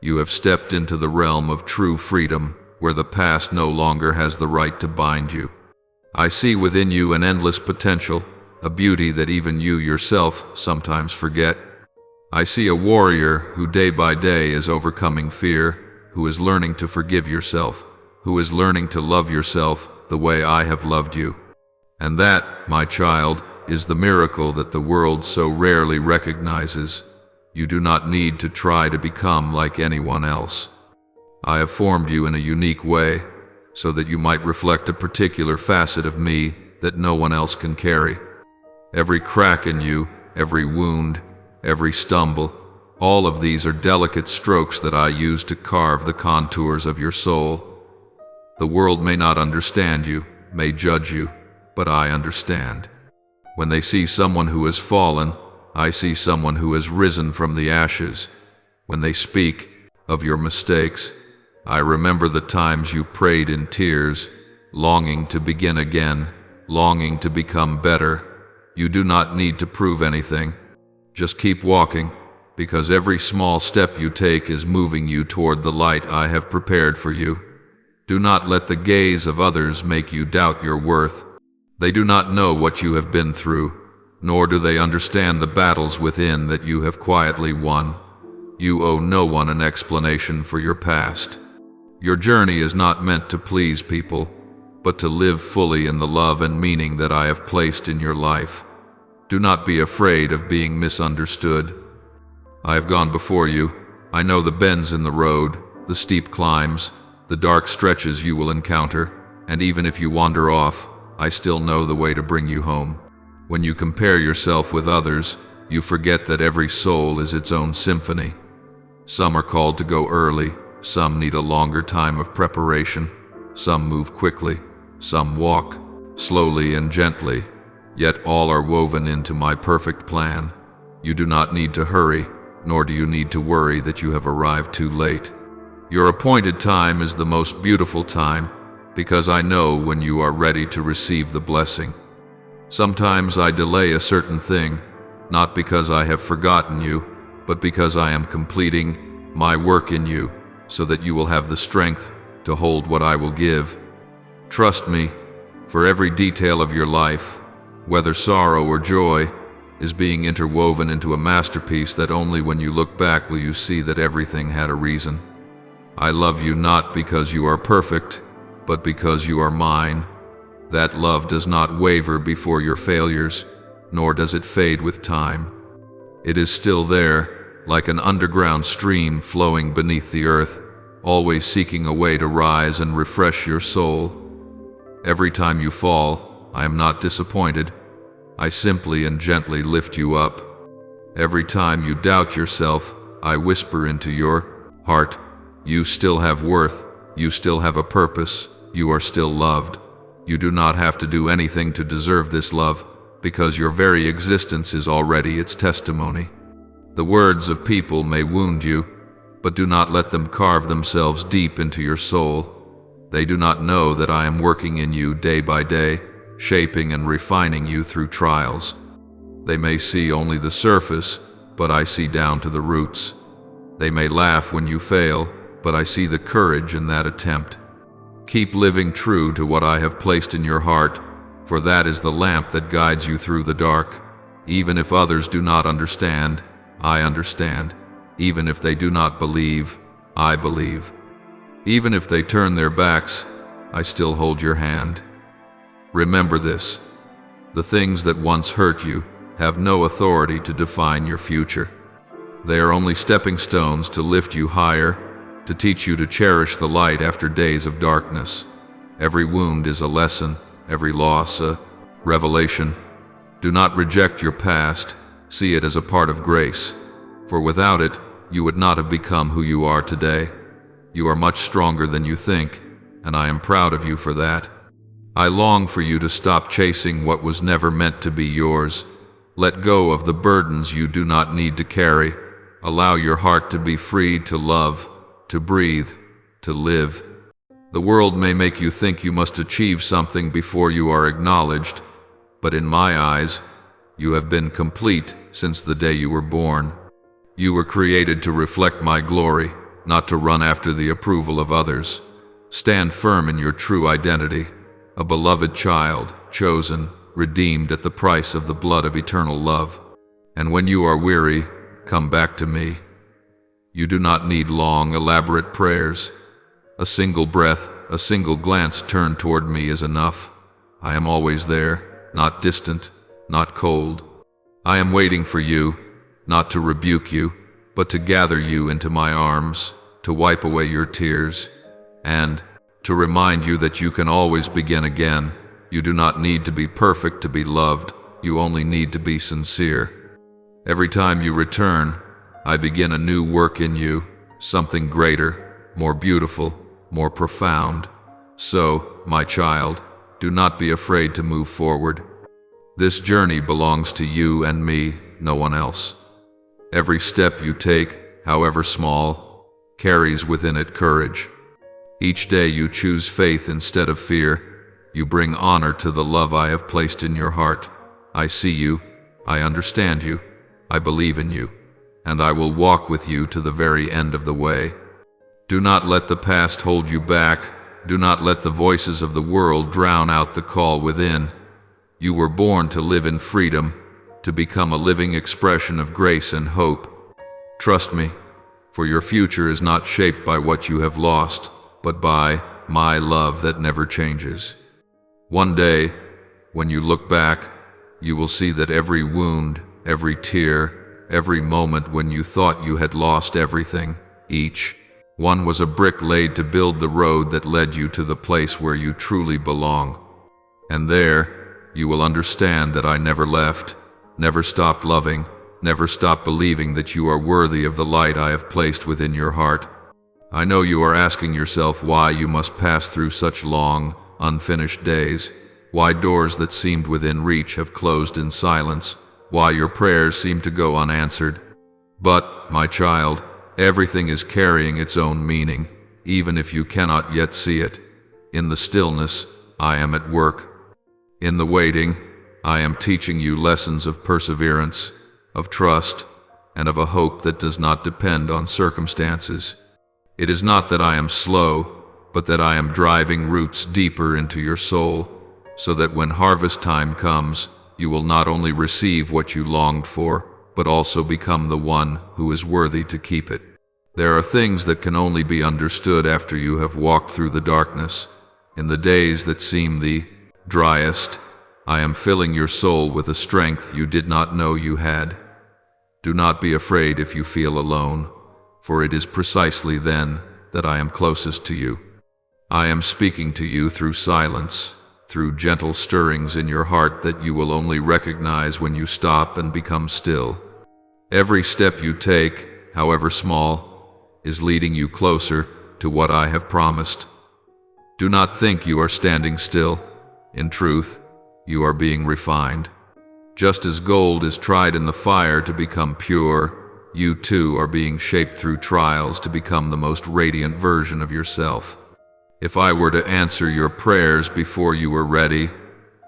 you have stepped into the realm of true freedom, where the past no longer has the right to bind you. I see within you an endless potential, a beauty that even you yourself sometimes forget. I see a warrior who day by day is overcoming fear, who is learning to forgive yourself, who is learning to love yourself the way I have loved you. And that, my child, is the miracle that the world so rarely recognizes. You do not need to try to become like anyone else. I have formed you in a unique way, so that you might reflect a particular facet of me that no one else can carry. Every crack in you, every wound, every stumble, all of these are delicate strokes that I use to carve the contours of your soul. The world may not understand you, may judge you, but I understand. When they see someone who has fallen, I see someone who has risen from the ashes. When they speak of your mistakes, I remember the times you prayed in tears, longing to begin again, longing to become better. You do not need to prove anything. Just keep walking, because every small step you take is moving you toward the light I have prepared for you. Do not let the gaze of others make you doubt your worth. They do not know what you have been through, nor do they understand the battles within that you have quietly won. You owe no one an explanation for your past. Your journey is not meant to please people, but to live fully in the love and meaning that I have placed in your life. Do not be afraid of being misunderstood. I have gone before you. I know the bends in the road, the steep climbs, the dark stretches you will encounter, and even if you wander off, I still know the way to bring you home. When you compare yourself with others, you forget that every soul is its own symphony. Some are called to go early, some need a longer time of preparation, some move quickly, some walk slowly and gently, yet all are woven into my perfect plan. You do not need to hurry, nor do you need to worry that you have arrived too late. Your appointed time is the most beautiful time, because I know when you are ready to receive the blessing. Sometimes I delay a certain thing, not because I have forgotten you, but because I am completing my work in you, so that you will have the strength to hold what I will give. Trust me, for every detail of your life, whether sorrow or joy, is being interwoven into a masterpiece that only when you look back will you see that everything had a reason. I love you not because you are perfect, but because you are mine. That love does not waver before your failures, nor does it fade with time. It is still there, like an underground stream flowing beneath the earth, always seeking a way to rise and refresh your soul. Every time you fall, I am not disappointed. I simply and gently lift you up. Every time you doubt yourself, I whisper into your heart, you still have worth, you still have a purpose, you are still loved. You do not have to do anything to deserve this love, because your very existence is already its testimony. The words of people may wound you, but do not let them carve themselves deep into your soul. They do not know that I am working in you day by day, shaping and refining you through trials. They may see only the surface, but I see down to the roots. They may laugh when you fail, but I see the courage in that attempt. Keep living true to what I have placed in your heart, for that is the lamp that guides you through the dark. Even if others do not understand, I understand. Even if they do not believe, I believe. Even if they turn their backs, I still hold your hand. Remember this: the things that once hurt you have no authority to define your future. They are only stepping stones to lift you higher, to teach you to cherish the light after days of darkness. Every wound is a lesson, every loss a revelation. Do not reject your past, see it as a part of grace, for without it, you would not have become who you are today. You are much stronger than you think, and I am proud of you for that. I long for you to stop chasing what was never meant to be yours. Let go of the burdens you do not need to carry. Allow your heart to be free to love, to breathe, to live. The world may make you think you must achieve something before you are acknowledged, but in my eyes, you have been complete since the day you were born. You were created to reflect my glory, not to run after the approval of others. Stand firm in your true identity, a beloved child, chosen, redeemed at the price of the blood of eternal love. And when you are weary, come back to me. You do not need long, elaborate prayers. A single breath, a single glance turned toward me is enough. I am always there, not distant, not cold. I am waiting for you, not to rebuke you, but to gather you into my arms, to wipe away your tears, and to remind you that you can always begin again. You do not need to be perfect to be loved, you only need to be sincere. Every time you return, I begin a new work in you, something greater, more beautiful, more profound. So, my child, do not be afraid to move forward. This journey belongs to you and me, no one else. Every step you take, however small, carries within it courage. Each day you choose faith instead of fear. You bring honor to the love I have placed in your heart. I see you, I understand you, I believe in you, and I will walk with you to the very end of the way. Do not let the past hold you back. Do not let the voices of the world drown out the call within. You were born to live in freedom, to become a living expression of grace and hope. Trust me, for your future is not shaped by what you have lost, but by my love that never changes. One day, when you look back, you will see that every wound, every tear, every moment when you thought you had lost everything, each one was a brick laid to build the road that led you to the place where you truly belong. And there, you will understand that I never left, never stopped loving, never stopped believing that you are worthy of the light I have placed within your heart. I know you are asking yourself why you must pass through such long, unfinished days, why doors that seemed within reach have closed in silence, why your prayers seem to go unanswered. But, my child, everything is carrying its own meaning, even if you cannot yet see it. In the stillness, I am at work. In the waiting, I am teaching you lessons of perseverance, of trust, and of a hope that does not depend on circumstances. It is not that I am slow, but that I am driving roots deeper into your soul, so that when harvest time comes, you will not only receive what you longed for, but also become the one who is worthy to keep it. There are things that can only be understood after you have walked through the darkness. In the days that seem the driest, I am filling your soul with a strength you did not know you had. Do not be afraid if you feel alone, for it is precisely then that I am closest to you. I am speaking to you through silence, through gentle stirrings in your heart that you will only recognize when you stop and become still. Every step you take, however small, is leading you closer to what I have promised. Do not think you are standing still. In truth, you are being refined. Just as gold is tried in the fire to become pure, you too are being shaped through trials to become the most radiant version of yourself. If I were to answer your prayers before you were ready,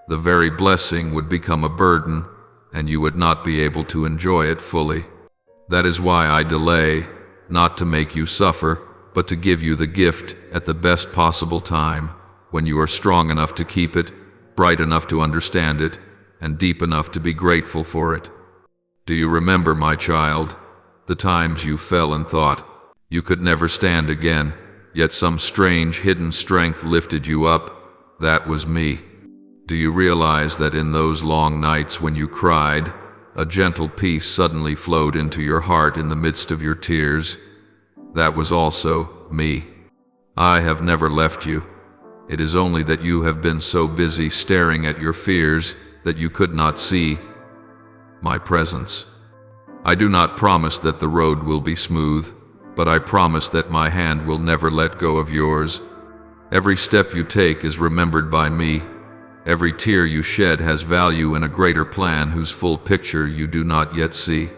The very blessing would become a burden, and you would not be able to enjoy it fully. That is why I delay, not to make you suffer, but to give you the gift at the best possible time, when you are strong enough to keep it, bright enough to understand it, and deep enough to be grateful for it. Do you remember, my child, the times you fell and thought you could never stand again, yet some strange hidden strength lifted you up? That was me. Do you realize that in those long nights when you cried, a gentle peace suddenly flowed into your heart in the midst of your tears? That was also me. I have never left you. It is only that you have been so busy staring at your fears that you could not see my presence. I do not promise that the road will be smooth, but I promise that my hand will never let go of yours. Every step you take is remembered by me. Every tear you shed has value in a greater plan whose full picture you do not yet see.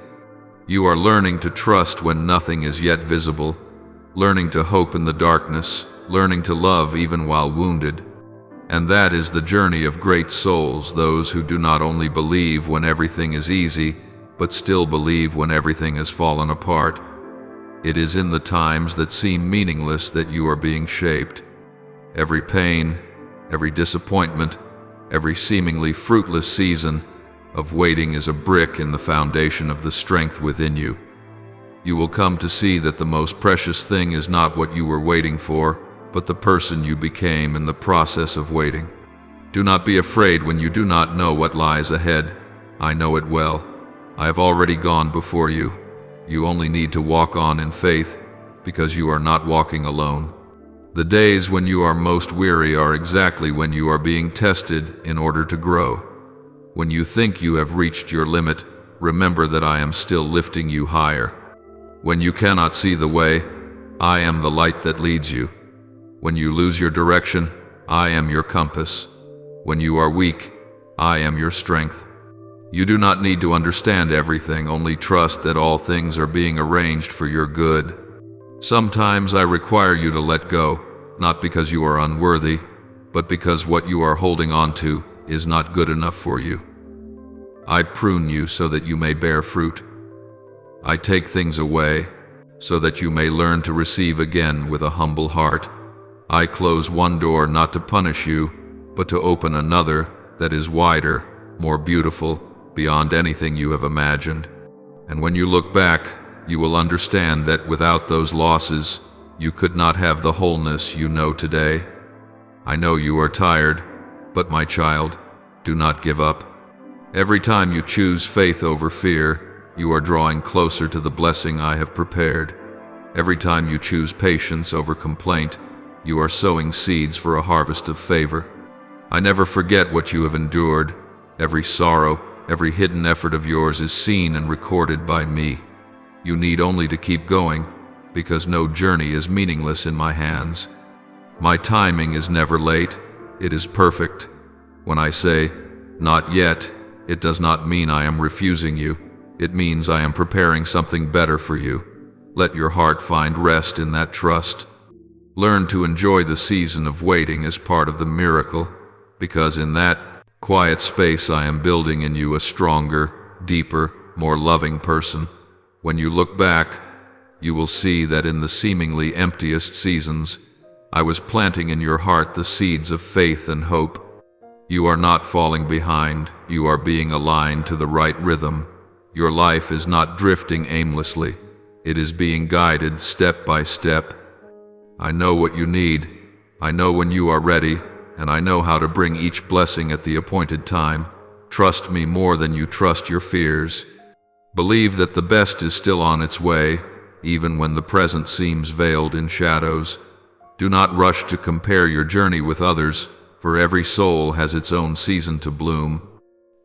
You are learning to trust when nothing is yet visible, learning to hope in the darkness, learning to love even while wounded. And that is the journey of great souls, those who do not only believe when everything is easy, but still believe when everything has fallen apart. It is in the times that seem meaningless that you are being shaped. Every pain, every disappointment, every seemingly fruitless season of waiting is a brick in the foundation of the strength within you. You will come to see that the most precious thing is not what you were waiting for, but the person you became in the process of waiting. Do not be afraid when you do not know what lies ahead. I know it well. I have already gone before you. You only need to walk on in faith, because you are not walking alone. The days when you are most weary are exactly when you are being tested in order to grow. When you think you have reached your limit, remember that I am still lifting you higher. When you cannot see the way, I am the light that leads you. When you lose your direction, I am your compass. When you are weak, I am your strength. You do not need to understand everything, only trust that all things are being arranged for your good. Sometimes I require you to let go, not because you are unworthy, but because what you are holding on to is not good enough for you. I prune you so that you may bear fruit. I take things away so that you may learn to receive again with a humble heart. I close one door not to punish you, but to open another that is wider, more beautiful, beyond anything you have imagined. And when you look back, you will understand that without those losses, you could not have the wholeness you know today. I know you are tired, but my child, do not give up. Every time you choose faith over fear, you are drawing closer to the blessing I have prepared. Every time you choose patience over complaint, you are sowing seeds for a harvest of favor. I never forget what you have endured. Every sorrow, every hidden effort of yours is seen and recorded by me. You need only to keep going, because no journey is meaningless in my hands. My timing is never late, it is perfect. When I say, "Not yet," it does not mean I am refusing you. It means I am preparing something better for you. Let your heart find rest in that trust. Learn to enjoy the season of waiting as part of the miracle, because in that quiet space I am building in you a stronger, deeper, more loving person. When you look back, you will see that in the seemingly emptiest seasons, I was planting in your heart the seeds of faith and hope. You are not falling behind, you are being aligned to the right rhythm. Your life is not drifting aimlessly, it is being guided step by step. I know what you need, I know when you are ready, and I know how to bring each blessing at the appointed time. Trust me more than you trust your fears. Believe that the best is still on its way, even when the present seems veiled in shadows. Do not rush to compare your journey with others, for every soul has its own season to bloom.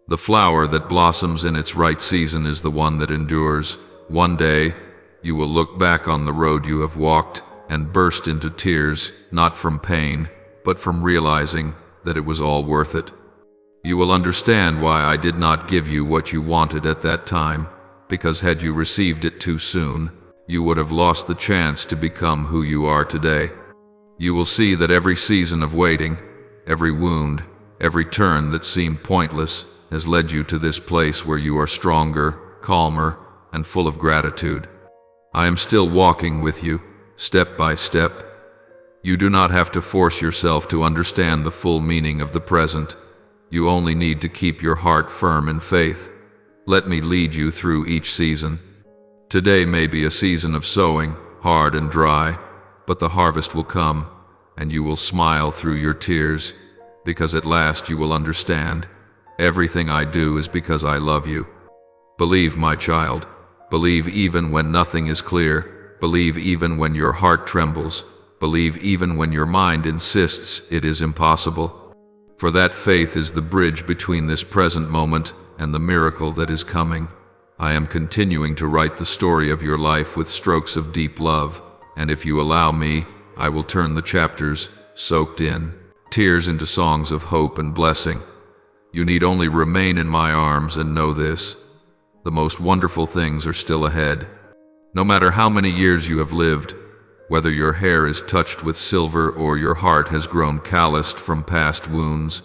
The flower that blossoms in its right season is the one that endures. One day, you will look back on the road you have walked and burst into tears, not from pain, but from realizing that it was all worth it. You will understand why I did not give you what you wanted at that time, because had you received it too soon, you would have lost the chance to become who you are today. You will see that every season of waiting, every wound, Every turn that seemed pointless has led you to this place where you are stronger, calmer, and full of gratitude. I am still walking with you, step by step. You do not have to force yourself to understand the full meaning of the present. You only need to keep your heart firm in faith. Let me lead you through each season. Today may be a season of sowing, hard and dry, but the harvest will come, and you will smile through your tears, because at last you will understand. Everything I do is because I love you. Believe, my child. Believe even when nothing is clear. Believe even when your heart trembles. Believe even when your mind insists it is impossible. For that faith is the bridge between this present moment and the miracle that is coming. I am continuing to write the story of your life with strokes of deep love, and if you allow me, I will turn the chapters, soaked in tears, into songs of hope and blessing. You need only remain in my arms and know this: the most wonderful things are still ahead. No matter how many years you have lived, whether your hair is touched with silver or your heart has grown calloused from past wounds,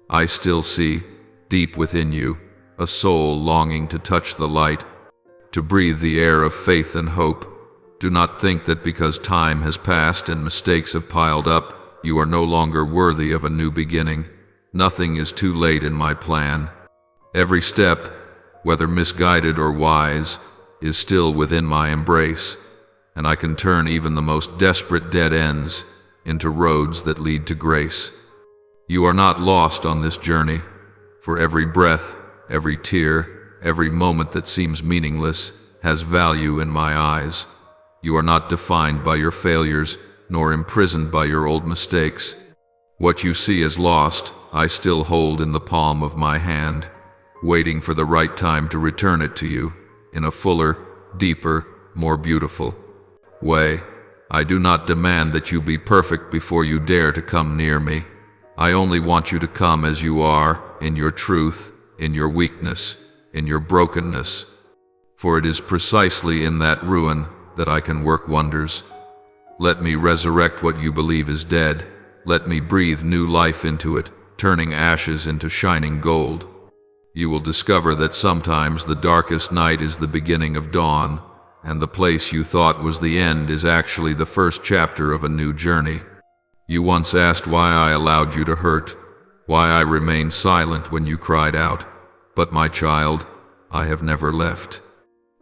I still see, deep within you, a soul longing to touch the light, to breathe the air of faith and hope. Do not think that because time has passed and mistakes have piled up, you are no longer worthy of a new beginning. Nothing is too late in my plan. Every step, whether misguided or wise, is still within my embrace, and I can turn even the most desperate dead ends into roads that lead to grace. You are not lost on this journey, for every breath, every tear, every moment that seems meaningless has value in my eyes. You are not defined by your failures, nor imprisoned by your old mistakes. What you see as lost, I still hold in the palm of my hand, waiting for the right time to return it to you, in a fuller, deeper, more beautiful way. I do not demand that you be perfect before you dare to come near me. I only want you to come as you are, in your truth, in your weakness, in your brokenness. For it is precisely in that ruin that I can work wonders. Let me resurrect what you believe is dead. Let me breathe new life into it, turning ashes into shining gold. You will discover that sometimes the darkest night is the beginning of dawn, and the place you thought was the end is actually the first chapter of a new journey. You once asked why I allowed you to hurt, why I remained silent when you cried out. But my child, I have never left.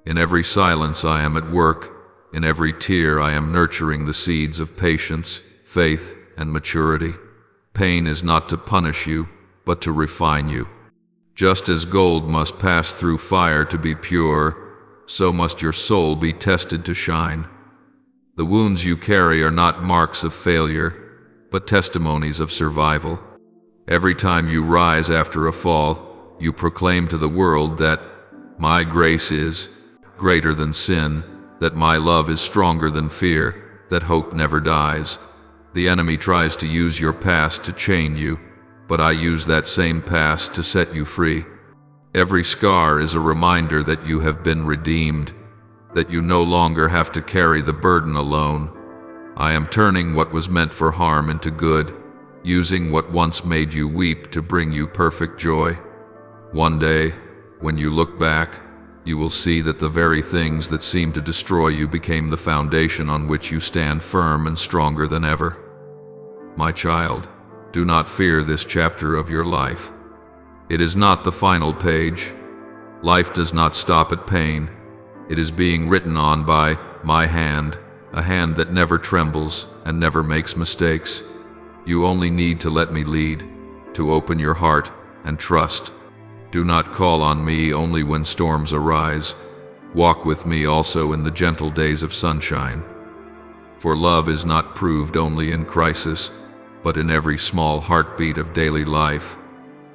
In every silence I am at work. In every tear I am nurturing the seeds of patience, faith, and maturity. Pain is not to punish you, but to refine you. Just as gold must pass through fire to be pure, so must your soul be tested to shine. The wounds you carry are not marks of failure, but testimonies of survival. Every time you rise after a fall, you proclaim to the world that my grace is greater than sin, that my love is stronger than fear, that hope never dies. The enemy tries to use your past to chain you, but I use that same past to set you free. Every scar is a reminder that you have been redeemed, that you no longer have to carry the burden alone. I am turning what was meant for harm into good, using what once made you weep to bring you perfect joy. One day, when you look back, you will see that the very things that seemed to destroy you became the foundation on which you stand firm and stronger than ever. My child, do not fear this chapter of your life. It is not the final page. Life does not stop at pain. It is being written on by my hand, a hand that never trembles and never makes mistakes. You only need to let me lead, to open your heart and trust. Do not call on me only when storms arise. Walk with me also in the gentle days of sunshine. For love is not proved only in crisis, but in every small heartbeat of daily life.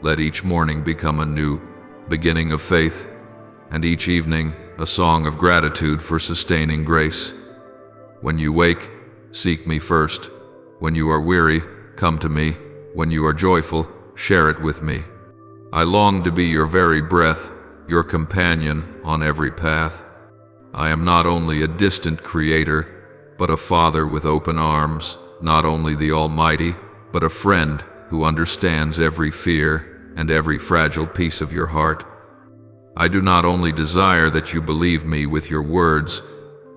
Let each morning become a new beginning of faith, and each evening a song of gratitude for sustaining grace. When you wake, seek me first. When you are weary, come to me. When you are joyful, share it with me. I long to be your very breath, your companion on every path. I am not only a distant creator, but a father with open arms, not only the Almighty, but a friend who understands every fear and every fragile piece of your heart. I do not only desire that you believe me with your words,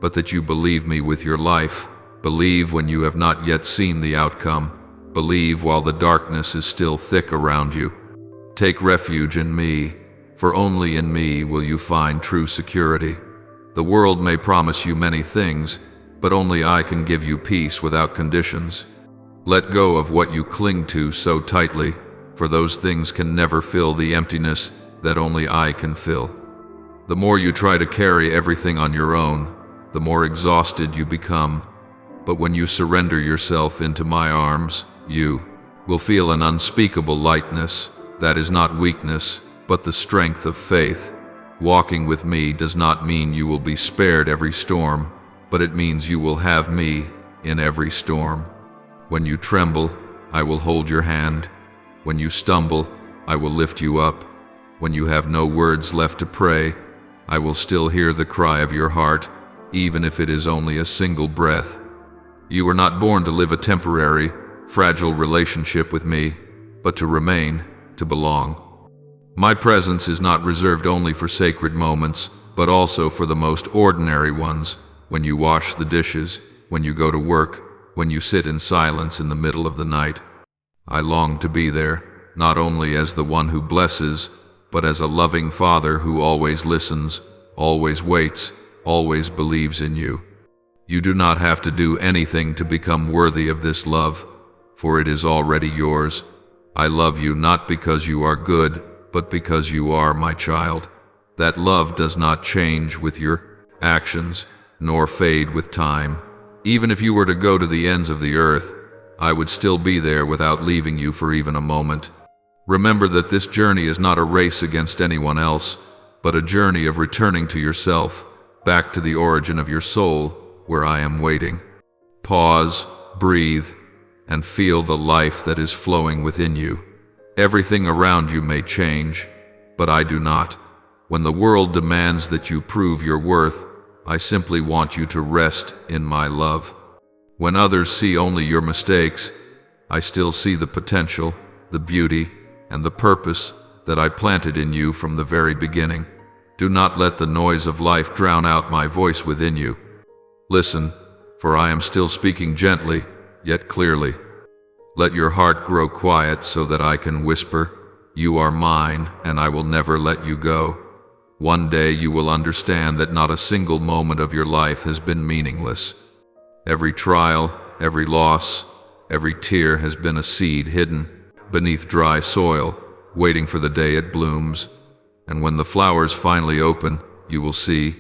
but that you believe me with your life. Believe when you have not yet seen the outcome. Believe while the darkness is still thick around you. Take refuge in me, for only in me will you find true security. The world may promise you many things, but only I can give you peace without conditions. Let go of what you cling to so tightly, for those things can never fill the emptiness that only I can fill. The more you try to carry everything on your own, the more exhausted you become. But when you surrender yourself into my arms, you will feel an unspeakable lightness. That is not weakness, but the strength of faith. Walking with me does not mean you will be spared every storm, but it means you will have me in every storm. When you tremble, I will hold your hand. When you stumble, I will lift you up. When you have no words left to pray, I will still hear the cry of your heart, even if it is only a single breath. You were not born to live a temporary, fragile relationship with me, but to remain, to belong. My presence is not reserved only for sacred moments, but also for the most ordinary ones, when you wash the dishes, when you go to work, when you sit in silence in the middle of the night. I long to be there, not only as the one who blesses, but as a loving father who always listens, always waits, always believes in you. You do not have to do anything to become worthy of this love, for it is already yours. I love you not because you are good, but because you are my child. That love does not change with your actions, nor fade with time. Even if you were to go to the ends of the earth, I would still be there without leaving you for even a moment. Remember that this journey is not a race against anyone else, but a journey of returning to yourself, back to the origin of your soul, where I am waiting. Pause, breathe, and feel the life that is flowing within you. Everything around you may change, but I do not. When the world demands that you prove your worth, I simply want you to rest in my love. When others see only your mistakes, I still see the potential, the beauty, and the purpose that I planted in you from the very beginning. Do not let the noise of life drown out my voice within you. Listen, for I am still speaking gently, yet clearly. Let your heart grow quiet so that I can whisper, "You are mine, and I will never let you go." One day you will understand that not a single moment of your life has been meaningless. Every trial, every loss, every tear has been a seed hidden beneath dry soil, waiting for the day it blooms. And when the flowers finally open, you will see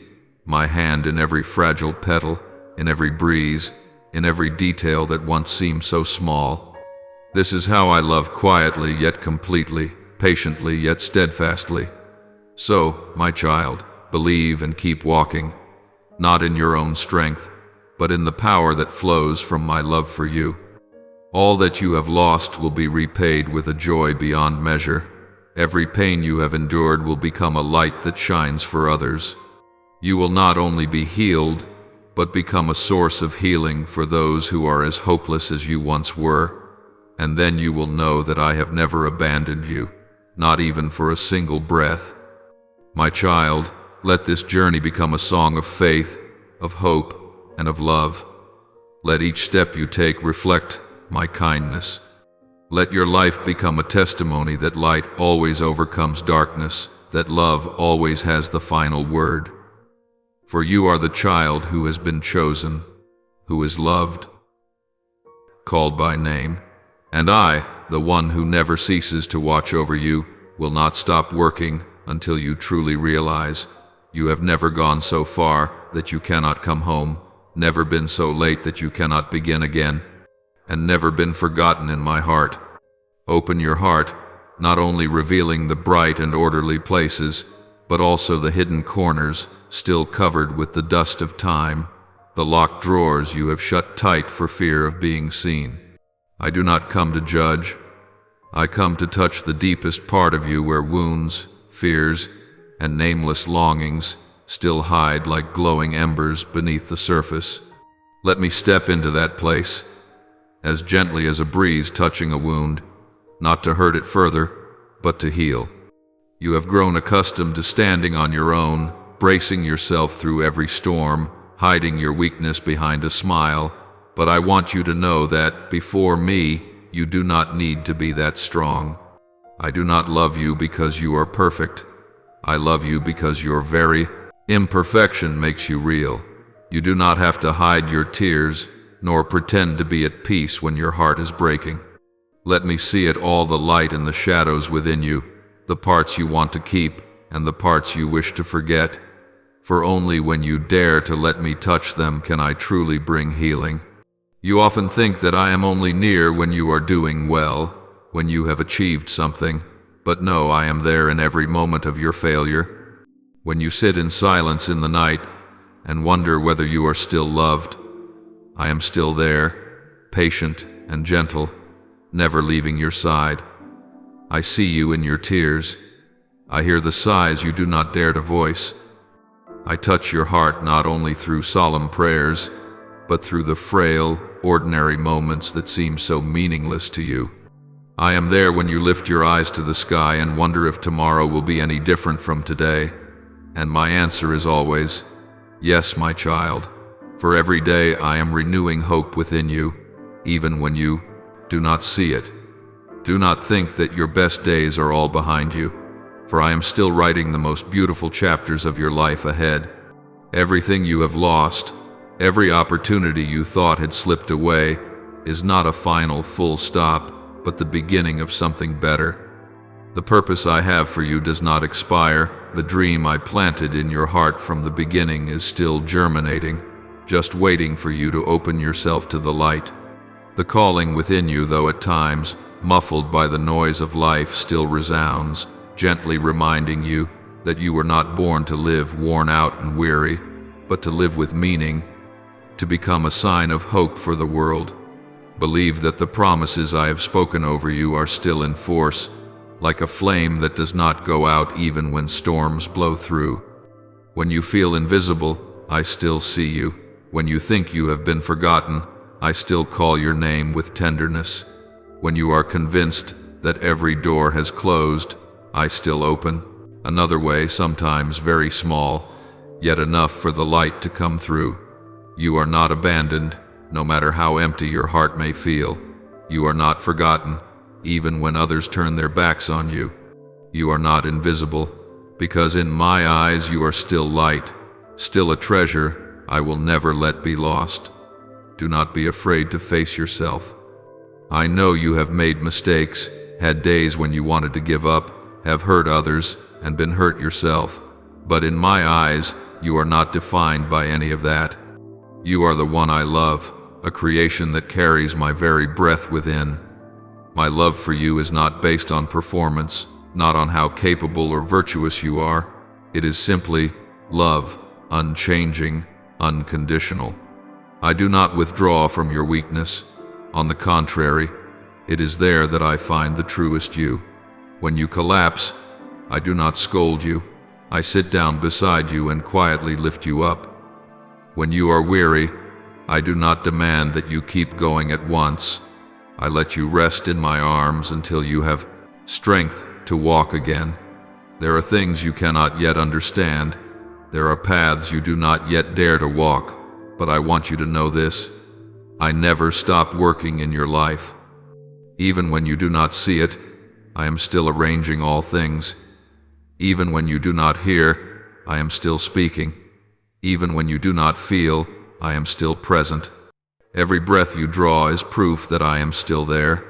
my hand in every fragile petal, in every breeze, in every detail that once seemed so small. This is how I love quietly yet completely, patiently yet steadfastly. So, my child, believe and keep walking, not in your own strength, but in the power that flows from my love for you. All that you have lost will be repaid with a joy beyond measure. Every pain you have endured will become a light that shines for others. You will not only be healed, but become a source of healing for those who are as hopeless as you once were. And then you will know that I have never abandoned you, not even for a single breath. My child, let this journey become a song of faith, of hope, and of love. Let each step you take reflect my kindness. Let your life become a testimony that light always overcomes darkness, that love always has the final word. For you are the child who has been chosen, who is loved, called by name. And I, the one who never ceases to watch over you, will not stop working until you truly realize you have never gone so far that you cannot come home, never been so late that you cannot begin again, and never been forgotten in my heart. Open your heart, not only revealing the bright and orderly places, but also the hidden corners, still covered with the dust of time, the locked drawers you have shut tight for fear of being seen. I do not come to judge. I come to touch the deepest part of you where wounds, fears, and nameless longings still hide like glowing embers beneath the surface. Let me step into that place, as gently as a breeze touching a wound, not to hurt it further, but to heal. You have grown accustomed to standing on your own, bracing yourself through every storm, hiding your weakness behind a smile. But I want you to know that, before me, you do not need to be that strong. I do not love you because you are perfect. I love you because your very imperfection makes you real. You do not have to hide your tears, nor pretend to be at peace when your heart is breaking. Let me see it all, the light and the shadows within you, the parts you want to keep and the parts you wish to forget. For only when you dare to let me touch them can I truly bring healing. You often think that I am only near when you are doing well, when you have achieved something, but no, I am there in every moment of your failure. When you sit in silence in the night and wonder whether you are still loved, I am still there, patient and gentle, never leaving your side. I see you in your tears. I hear the sighs you do not dare to voice. I touch your heart not only through solemn prayers, but through the frail, ordinary moments that seem so meaningless to you. I am there when you lift your eyes to the sky and wonder if tomorrow will be any different from today. And my answer is always, yes, my child. For every day I am renewing hope within you, even when you do not see it. Do not think that your best days are all behind you, for I am still writing the most beautiful chapters of your life ahead. Everything you have lost, every opportunity you thought had slipped away, is not a final full stop, but the beginning of something better. The purpose I have for you does not expire. The dream I planted in your heart from the beginning is still germinating, just waiting for you to open yourself to the light. The calling within you, though at times muffled by the noise of life, still resounds, gently reminding you that you were not born to live worn out and weary, but to live with meaning, to become a sign of hope for the world. Believe that the promises I have spoken over you are still in force, like a flame that does not go out even when storms blow through. When you feel invisible, I still see you. When you think you have been forgotten, I still call your name with tenderness. When you are convinced that every door has closed, I still open another way, sometimes very small, yet enough for the light to come through. You are not abandoned, no matter how empty your heart may feel. You are not forgotten, even when others turn their backs on you. You are not invisible, because in my eyes you are still light, still a treasure I will never let be lost. Do not be afraid to face yourself. I know you have made mistakes, had days when you wanted to give up, have hurt others, and been hurt yourself. But in my eyes, you are not defined by any of that. You are the one I love, a creation that carries my very breath within. My love for you is not based on performance, not on how capable or virtuous you are. It is simply love, unchanging, unconditional. I do not withdraw from your weakness. On the contrary, it is there that I find the truest you. When you collapse, I do not scold you. I sit down beside you and quietly lift you up. When you are weary, I do not demand that you keep going at once. I let you rest in my arms until you have strength to walk again. There are things you cannot yet understand. There are paths you do not yet dare to walk. But I want you to know this: I never stop working in your life. Even when you do not see it, I am still arranging all things. Even when you do not hear, I am still speaking. Even when you do not feel, I am still present. Every breath you draw is proof that I am still there.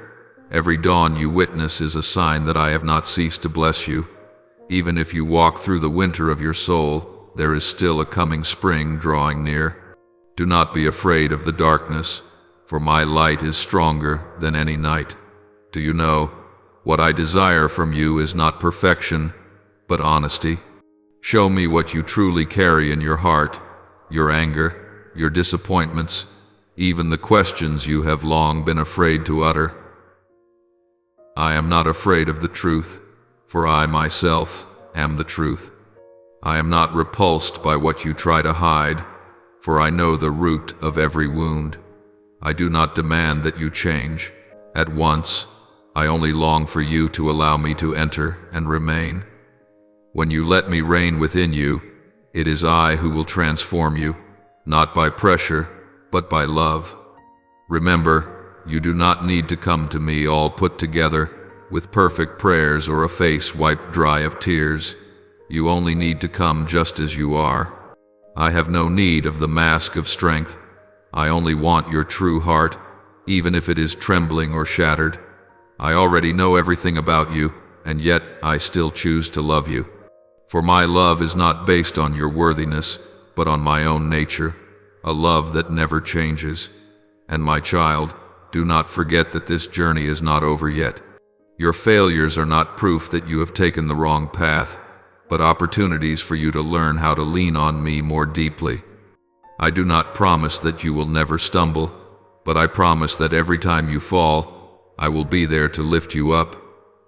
Every dawn you witness is a sign that I have not ceased to bless you. Even if you walk through the winter of your soul, there is still a coming spring drawing near. Do not be afraid of the darkness, for my light is stronger than any night. Do you know, what I desire from you is not perfection, but honesty. Show me what you truly carry in your heart, your anger, your disappointments, even the questions you have long been afraid to utter. I am not afraid of the truth, for I myself am the truth. I am not repulsed by what you try to hide, for I know the root of every wound. I do not demand that you change at once. I only long for you to allow me to enter and remain. When you let me reign within you, it is I who will transform you, not by pressure, but by love. Remember, you do not need to come to me all put together, with perfect prayers or a face wiped dry of tears. You only need to come just as you are. I have no need of the mask of strength. I only want your true heart, even if it is trembling or shattered. I already know everything about you, and yet I still choose to love you. For my love is not based on your worthiness, but on my own nature, a love that never changes. And my child, do not forget that this journey is not over yet. Your failures are not proof that you have taken the wrong path, but opportunities for you to learn how to lean on me more deeply. I do not promise that you will never stumble, but I promise that every time you fall, I will be there to lift you up.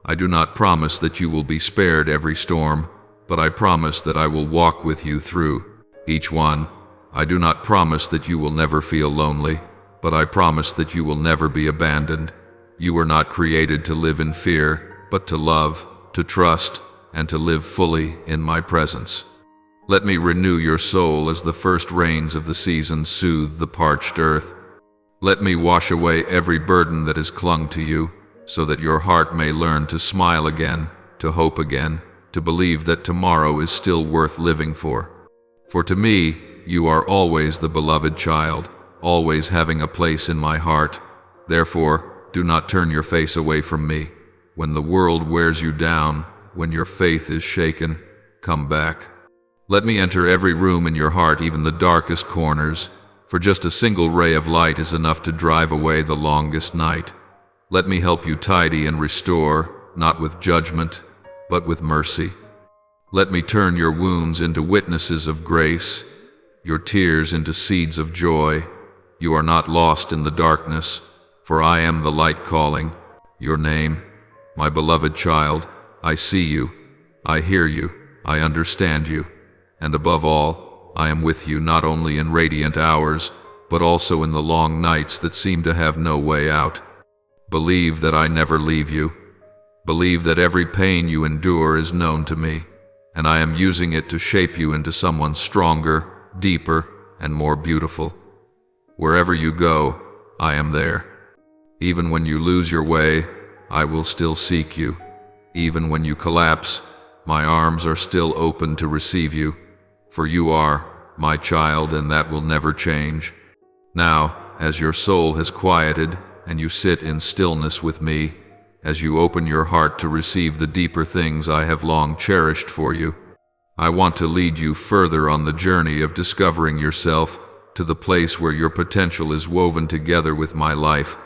I do not promise that you will be spared every storm, but I promise that I will walk with you through each one. I do not promise that you will never feel lonely, but I promise that you will never be abandoned. You were not created to live in fear, but to love, to trust, and to live fully in my presence. Let me renew your soul as the first rains of the season soothe the parched earth. Let me wash away every burden that has clung to you, so that your heart may learn to smile again, to hope again, to believe that tomorrow is still worth living for. For to me, you are always the beloved child, always having a place in my heart. Therefore, do not turn your face away from me. When the world wears you down, when your faith is shaken, come back. Let me enter every room in your heart, even the darkest corners, for just a single ray of light is enough to drive away the longest night. Let me help you tidy and restore, not with judgment, but with mercy. Let me turn your wounds into witnesses of grace, your tears into seeds of joy. You are not lost in the darkness, for I am the light calling your name. My beloved child, I see you, I hear you, I understand you, and above all, I am with you not only in radiant hours, but also in the long nights that seem to have no way out. Believe that I never leave you. Believe that every pain you endure is known to me, and I am using it to shape you into someone stronger, deeper, and more beautiful. Wherever you go, I am there. Even when you lose your way, I will still seek you. Even when you collapse, my arms are still open to receive you, for you are my child, and that will never change. Now, as your soul has quieted, and you sit in stillness with me, as you open your heart to receive the deeper things I have long cherished for you, I want to lead you further on the journey of discovering yourself, to the place where your potential is woven together with my life.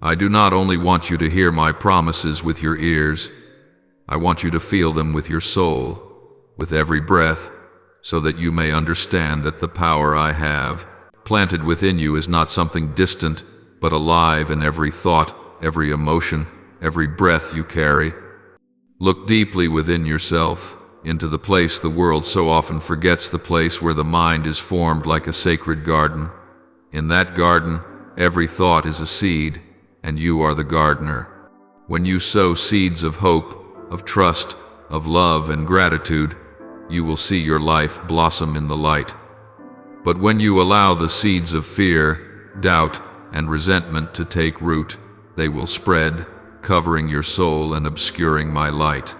I do not only want you to hear my promises with your ears, I want you to feel them with your soul, with every breath, so that you may understand that the power I have planted within you is not something distant, but alive in every thought, every emotion, every breath you carry. Look deeply within yourself, into the place the world so often forgets, the place where the mind is formed like a sacred garden. In that garden, every thought is a seed, and you are the gardener. When you sow seeds of hope, of trust, of love and gratitude, you will see your life blossom in the light. But when you allow the seeds of fear, doubt, and resentment to take root, they will spread, covering your soul and obscuring my light.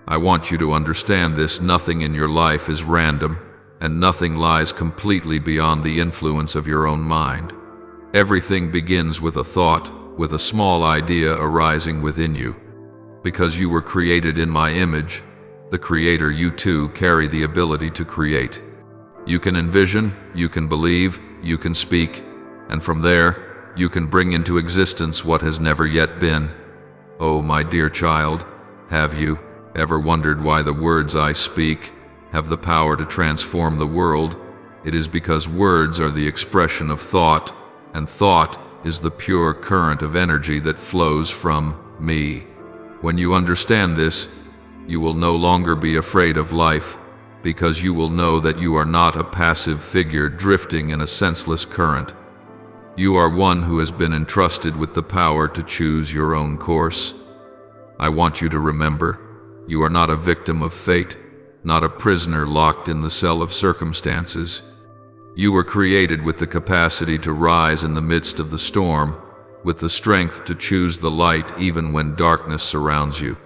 I want you to understand this: nothing in your life is random, and nothing lies completely beyond the influence of your own mind. Everything begins with a thought, with a small idea arising within you. Because you were created in my image, the Creator, you too carry the ability to create. You can envision, you can believe, you can speak, and from there, you can bring into existence what has never yet been. Oh, my dear child, have you ever wondered why the words I speak have the power to transform the world? It is because words are the expression of thought, and thought is the pure current of energy that flows from me. When you understand this, you will no longer be afraid of life, because you will know that you are not a passive figure drifting in a senseless current. You are one who has been entrusted with the power to choose your own course. I want you to remember, you are not a victim of fate, not a prisoner locked in the cell of circumstances. You were created with the capacity to rise in the midst of the storm, with the strength to choose the light even when darkness surrounds you.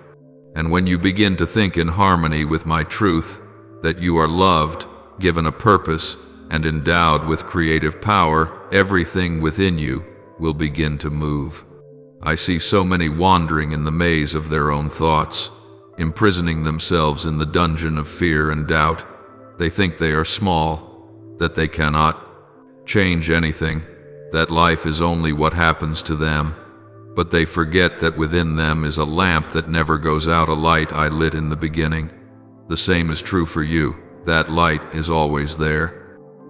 And when you begin to think in harmony with my truth, that you are loved, given a purpose, and endowed with creative power, everything within you will begin to move. I see so many wandering in the maze of their own thoughts, imprisoning themselves in the dungeon of fear and doubt. They think they are small, that they cannot change anything, that life is only what happens to them. But they forget that within them is a lamp that never goes out, a light I lit in the beginning. The same is true for you. That light is always there.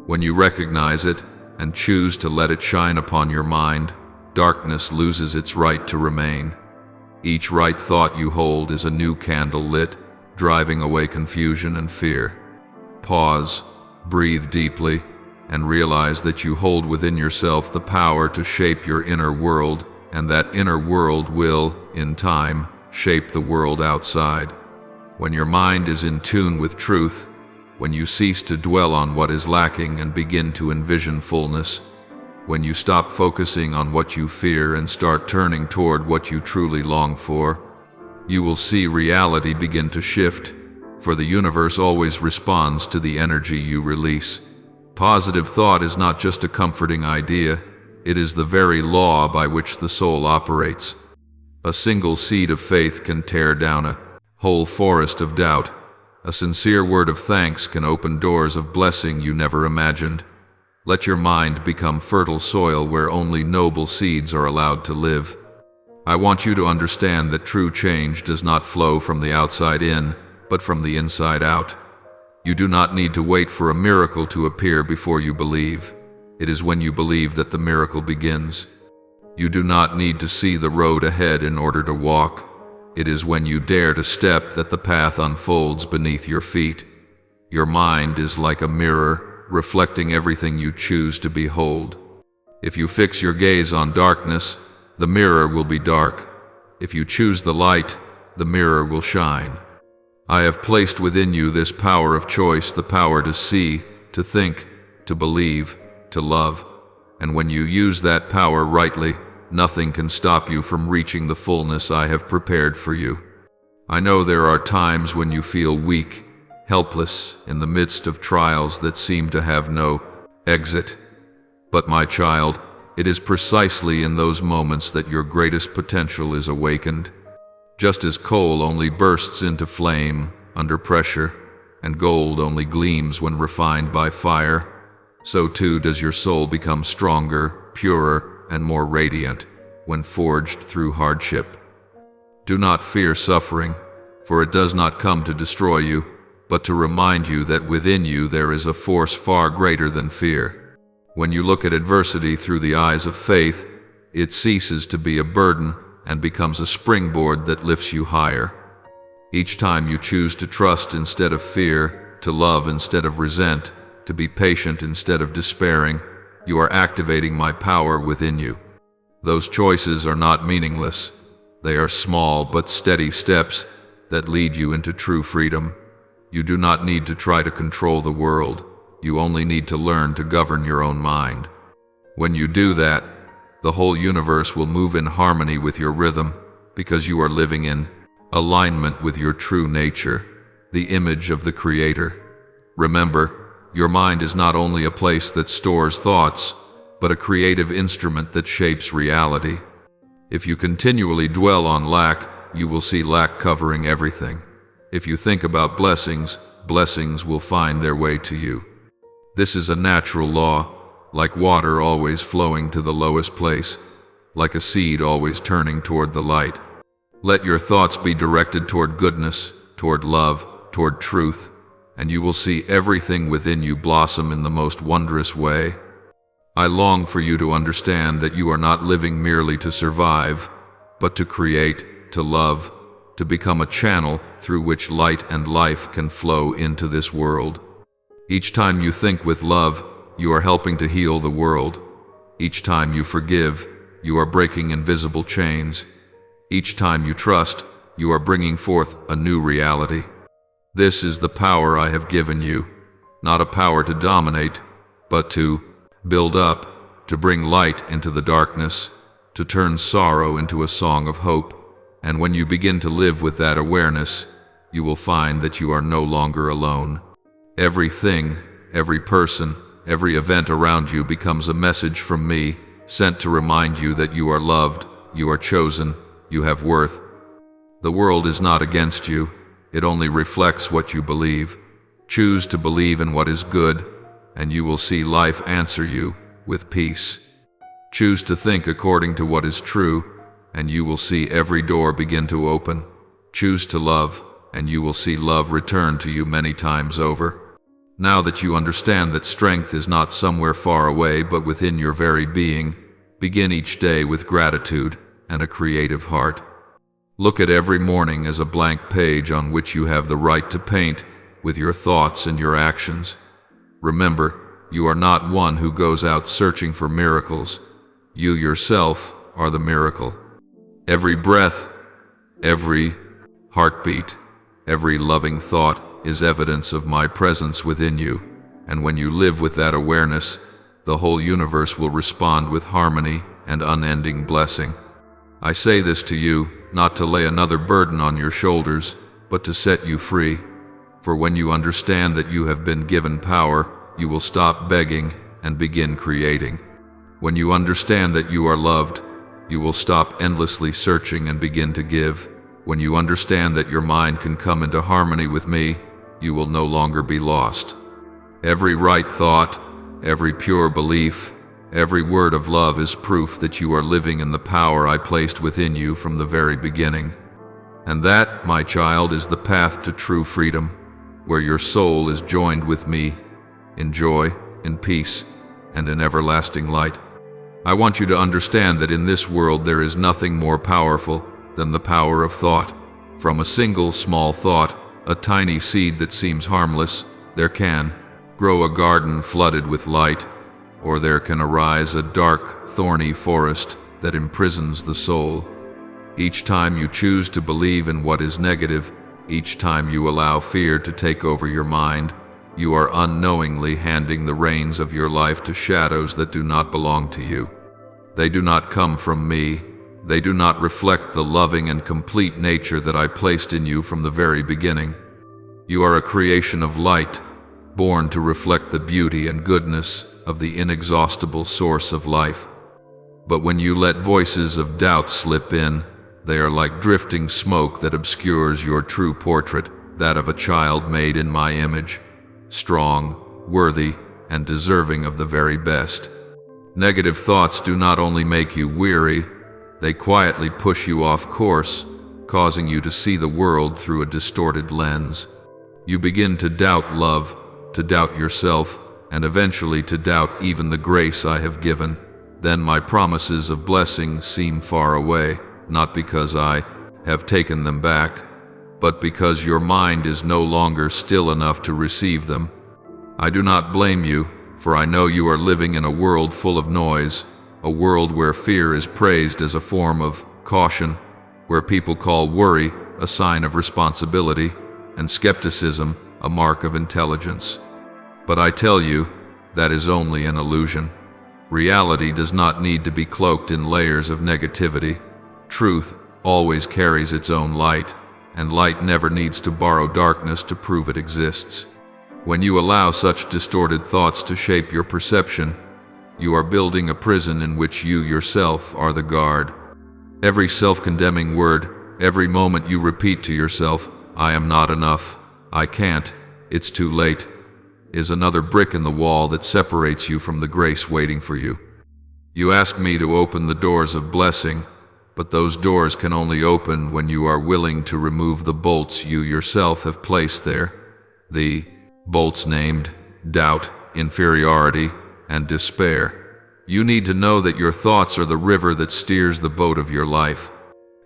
When you recognize it and choose to let it shine upon your mind, darkness loses its right to remain. Each right thought you hold is a new candle lit, driving away confusion and fear. Pause, breathe deeply, and realize that you hold within yourself the power to shape your inner world, and that inner world will, in time, shape the world outside. When your mind is in tune with truth, when you cease to dwell on what is lacking and begin to envision fullness, when you stop focusing on what you fear and start turning toward what you truly long for, you will see reality begin to shift, for the universe always responds to the energy you release. Positive thought is not just a comforting idea, it is the very law by which the soul operates. A single seed of faith can tear down a whole forest of doubt. A sincere word of thanks can open doors of blessing you never imagined. Let your mind become fertile soil where only noble seeds are allowed to live. I want you to understand that true change does not flow from the outside in, but from the inside out. You do not need to wait for a miracle to appear before you believe. It is when you believe that the miracle begins. You do not need to see the road ahead in order to walk. It is when you dare to step that the path unfolds beneath your feet. Your mind is like a mirror, reflecting everything you choose to behold. If you fix your gaze on darkness, the mirror will be dark. If you choose the light, the mirror will shine. I have placed within you this power of choice, the power to see, to think, to believe, to love. And when you use that power rightly, nothing can stop you from reaching the fullness I have prepared for you. I know there are times when you feel weak, helpless, in the midst of trials that seem to have no exit. But my child, it is precisely in those moments that your greatest potential is awakened. Just as coal only bursts into flame under pressure, and gold only gleams when refined by fire, so too does your soul become stronger, purer, and more radiant when forged through hardship. Do not fear suffering, for it does not come to destroy you, but to remind you that within you there is a force far greater than fear. When you look at adversity through the eyes of faith, it ceases to be a burden and becomes a springboard that lifts you higher. Each time you choose to trust instead of fear, to love instead of resent, to be patient instead of despairing, you are activating my power within you. Those choices are not meaningless. They are small but steady steps that lead you into true freedom. You do not need to try to control the world. You only need to learn to govern your own mind. When you do that, the whole universe will move in harmony with your rhythm, because you are living in alignment with your true nature, the image of the Creator. Remember, your mind is not only a place that stores thoughts, but a creative instrument that shapes reality. If you continually dwell on lack, you will see lack covering everything. If you think about blessings, blessings will find their way to you. This is a natural law, like water always flowing to the lowest place, like a seed always turning toward the light. Let your thoughts be directed toward goodness, toward love, toward truth, and you will see everything within you blossom in the most wondrous way. I long for you to understand that you are not living merely to survive, but to create, to love, to become a channel through which light and life can flow into this world. Each time you think with love, you are helping to heal the world. Each time you forgive, you are breaking invisible chains. Each time you trust, you are bringing forth a new reality. This is the power I have given you, not a power to dominate, but to build up, to bring light into the darkness, to turn sorrow into a song of hope. And when you begin to live with that awareness, you will find that you are no longer alone. Everything, every person, every event around you becomes a message from me, sent to remind you that you are loved, you are chosen, you have worth. The world is not against you, it only reflects what you believe. Choose to believe in what is good, and you will see life answer you with peace. Choose to think according to what is true, and you will see every door begin to open. Choose to love, and you will see love return to you many times over. Now that you understand that strength is not somewhere far away but within your very being, begin each day with gratitude and a creative heart. Look at every morning as a blank page on which you have the right to paint with your thoughts and your actions. Remember, you are not one who goes out searching for miracles. You yourself are the miracle. Every breath, every heartbeat, every loving thought is evidence of my presence within you, and when you live with that awareness, the whole universe will respond with harmony and unending blessing. I say this to you, not to lay another burden on your shoulders, but to set you free. For when you understand that you have been given power, you will stop begging and begin creating. When you understand that you are loved, you will stop endlessly searching and begin to give. When you understand that your mind can come into harmony with me, you will no longer be lost. Every right thought, every pure belief, every word of love is proof that you are living in the power I placed within you from the very beginning. And that, my child, is the path to true freedom, where your soul is joined with me in joy, in peace, and in everlasting light. I want you to understand that in this world there is nothing more powerful than the power of thought. From a single small thought, a tiny seed that seems harmless, there can grow a garden flooded with light, or there can arise a dark, thorny forest that imprisons the soul. Each time you choose to believe in what is negative, each time you allow fear to take over your mind, you are unknowingly handing the reins of your life to shadows that do not belong to you. They do not come from me. They do not reflect the loving and complete nature that I placed in you from the very beginning. You are a creation of light, born to reflect the beauty and goodness of the inexhaustible source of life. But when you let voices of doubt slip in, they are like drifting smoke that obscures your true portrait, that of a child made in my image, strong, worthy, and deserving of the very best. Negative thoughts do not only make you weary, they quietly push you off course, causing you to see the world through a distorted lens. You begin to doubt love, to doubt yourself, and eventually to doubt even the grace I have given. Then my promises of blessing seem far away, not because I have taken them back, but because your mind is no longer still enough to receive them. I do not blame you, for I know you are living in a world full of noise, a world where fear is praised as a form of caution, where people call worry a sign of responsibility, and skepticism a mark of intelligence. But I tell you, that is only an illusion. Reality does not need to be cloaked in layers of negativity. Truth always carries its own light, and light never needs to borrow darkness to prove it exists. When you allow such distorted thoughts to shape your perception, you are building a prison in which you yourself are the guard. Every self-condemning word, every moment you repeat to yourself, "I am not enough, I can't, it's too late," is another brick in the wall that separates you from the grace waiting for you. You ask me to open the doors of blessing, but those doors can only open when you are willing to remove the bolts you yourself have placed there. The bolts named doubt, inferiority, and despair. You need to know that your thoughts are the river that steers the boat of your life.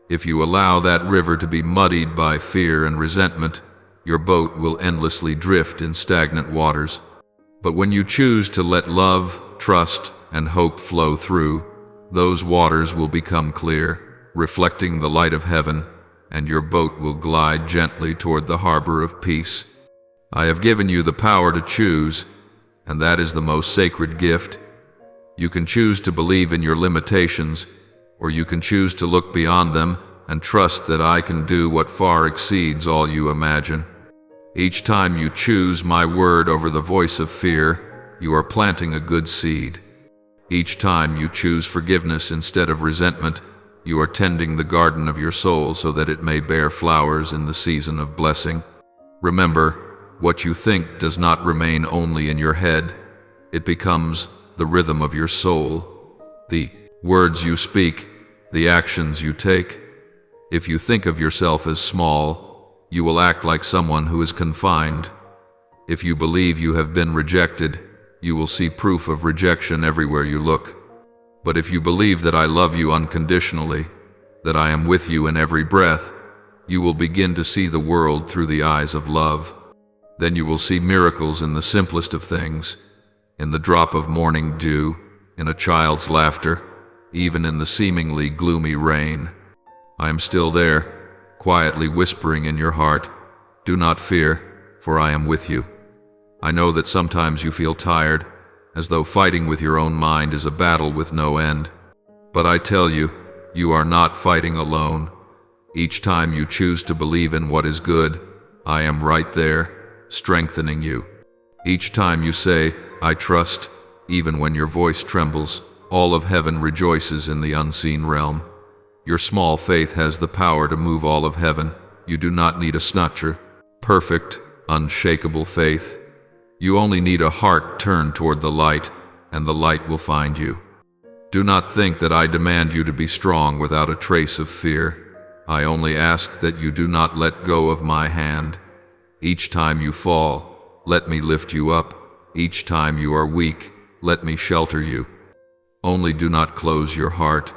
If you allow that river to be muddied by fear and resentment, your boat will endlessly drift in stagnant waters. But when you choose to let love, trust, and hope flow through, those waters will become clear, reflecting the light of heaven, and your boat will glide gently toward the harbor of peace. I have given you the power to choose, and that is the most sacred gift. You can choose to believe in your limitations, or you can choose to look beyond them and trust that I can do what far exceeds all you imagine. Each time you choose my word over the voice of fear, you are planting a good seed. Each time you choose forgiveness instead of resentment, you are tending the garden of your soul so that it may bear flowers in the season of blessing. Remember, what you think does not remain only in your head. It becomes the rhythm of your soul, the words you speak, the actions you take. If you think of yourself as small, you will act like someone who is confined. If you believe you have been rejected, you will see proof of rejection everywhere you look. But if you believe that I love you unconditionally, that I am with you in every breath, you will begin to see the world through the eyes of love. Then you will see miracles in the simplest of things, in the drop of morning dew, in a child's laughter, even in the seemingly gloomy rain. I am still there, quietly whispering in your heart, "Do not fear, for I am with you." I know that sometimes you feel tired, as though fighting with your own mind is a battle with no end. But I tell you, you are not fighting alone. Each time you choose to believe in what is good, I am right there, strengthening you. Each time you say, "I trust," even when your voice trembles, all of heaven rejoices in the unseen realm. Your small faith has the power to move all of heaven. You do not need a snatcher, perfect, unshakable faith. You only need a heart turned toward the light, and the light will find you. Do not think that I demand you to be strong without a trace of fear. I only ask that you do not let go of my hand. Each time you fall, let me lift you up. Each time you are weak, let me shelter you. Only do not close your heart.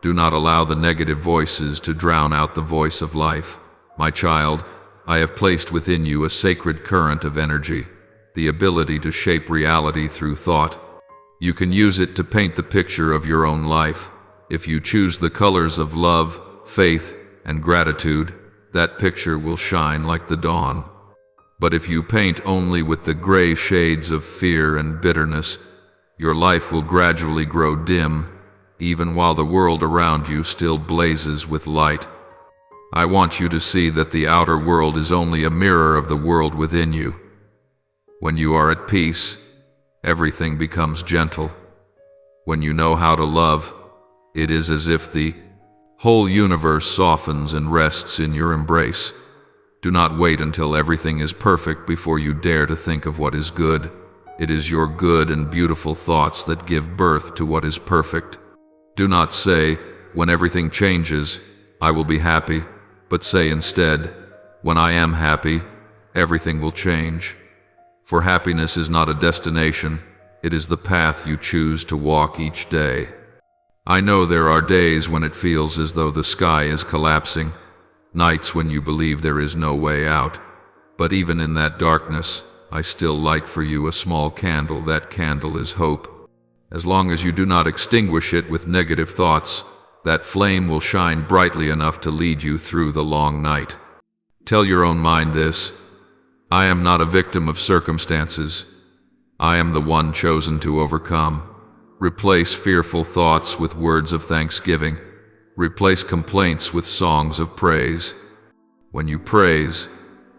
Do not allow the negative voices to drown out the voice of life. My child, I have placed within you a sacred current of energy, the ability to shape reality through thought. You can use it to paint the picture of your own life. If you choose the colors of love, faith, and gratitude, that picture will shine like the dawn. But if you paint only with the gray shades of fear and bitterness, your life will gradually grow dim, even while the world around you still blazes with light. I want you to see that the outer world is only a mirror of the world within you. When you are at peace, everything becomes gentle. When you know how to love, it is as if the whole universe softens and rests in your embrace. Do not wait until everything is perfect before you dare to think of what is good. It is your good and beautiful thoughts that give birth to what is perfect. Do not say, "When everything changes, I will be happy," but say instead, "When I am happy, everything will change." For happiness is not a destination, it is the path you choose to walk each day. I know there are days when it feels as though the sky is collapsing, nights when you believe there is no way out. But even in that darkness, I still light for you a small candle. That candle is hope. As long as you do not extinguish it with negative thoughts, that flame will shine brightly enough to lead you through the long night. Tell your own mind this: I am not a victim of circumstances. I am the one chosen to overcome. Replace fearful thoughts with words of thanksgiving. Replace complaints with songs of praise. When you praise,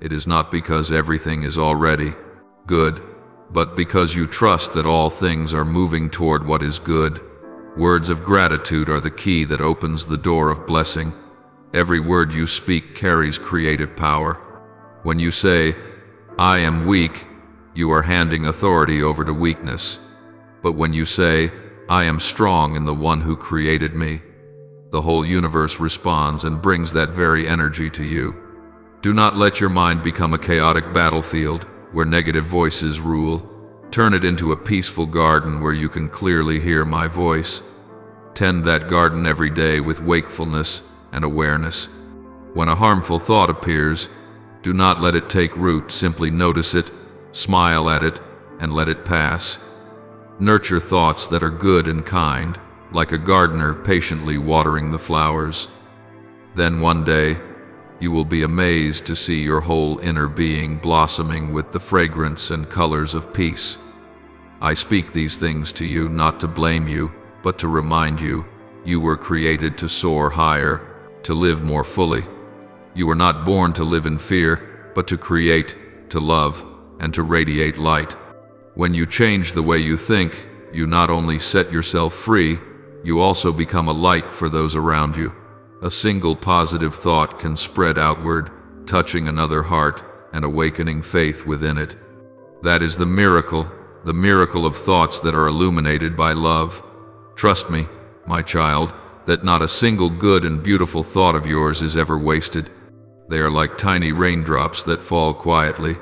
it is not because everything is already good, but because you trust that all things are moving toward what is good. Words of gratitude are the key that opens the door of blessing. Every word you speak carries creative power. When you say, "I am weak," you are handing authority over to weakness. But when you say, "I am strong in the one who created me," the whole universe responds and brings that very energy to you. Do not let your mind become a chaotic battlefield where negative voices rule. Turn it into a peaceful garden where you can clearly hear my voice. Tend that garden every day with wakefulness and awareness. When a harmful thought appears, do not let it take root. Simply notice it, smile at it, and let it pass. Nurture thoughts that are good and kind, like a gardener patiently watering the flowers. Then one day, you will be amazed to see your whole inner being blossoming with the fragrance and colors of peace. I speak these things to you not to blame you, but to remind you, you were created to soar higher, to live more fully. You were not born to live in fear, but to create, to love, and to radiate light. When you change the way you think, you not only set yourself free, you also become a light for those around you. A single positive thought can spread outward, touching another heart and awakening faith within it. That is the miracle of thoughts that are illuminated by love. Trust me, my child, that not a single good and beautiful thought of yours is ever wasted. They are like tiny raindrops that fall quietly,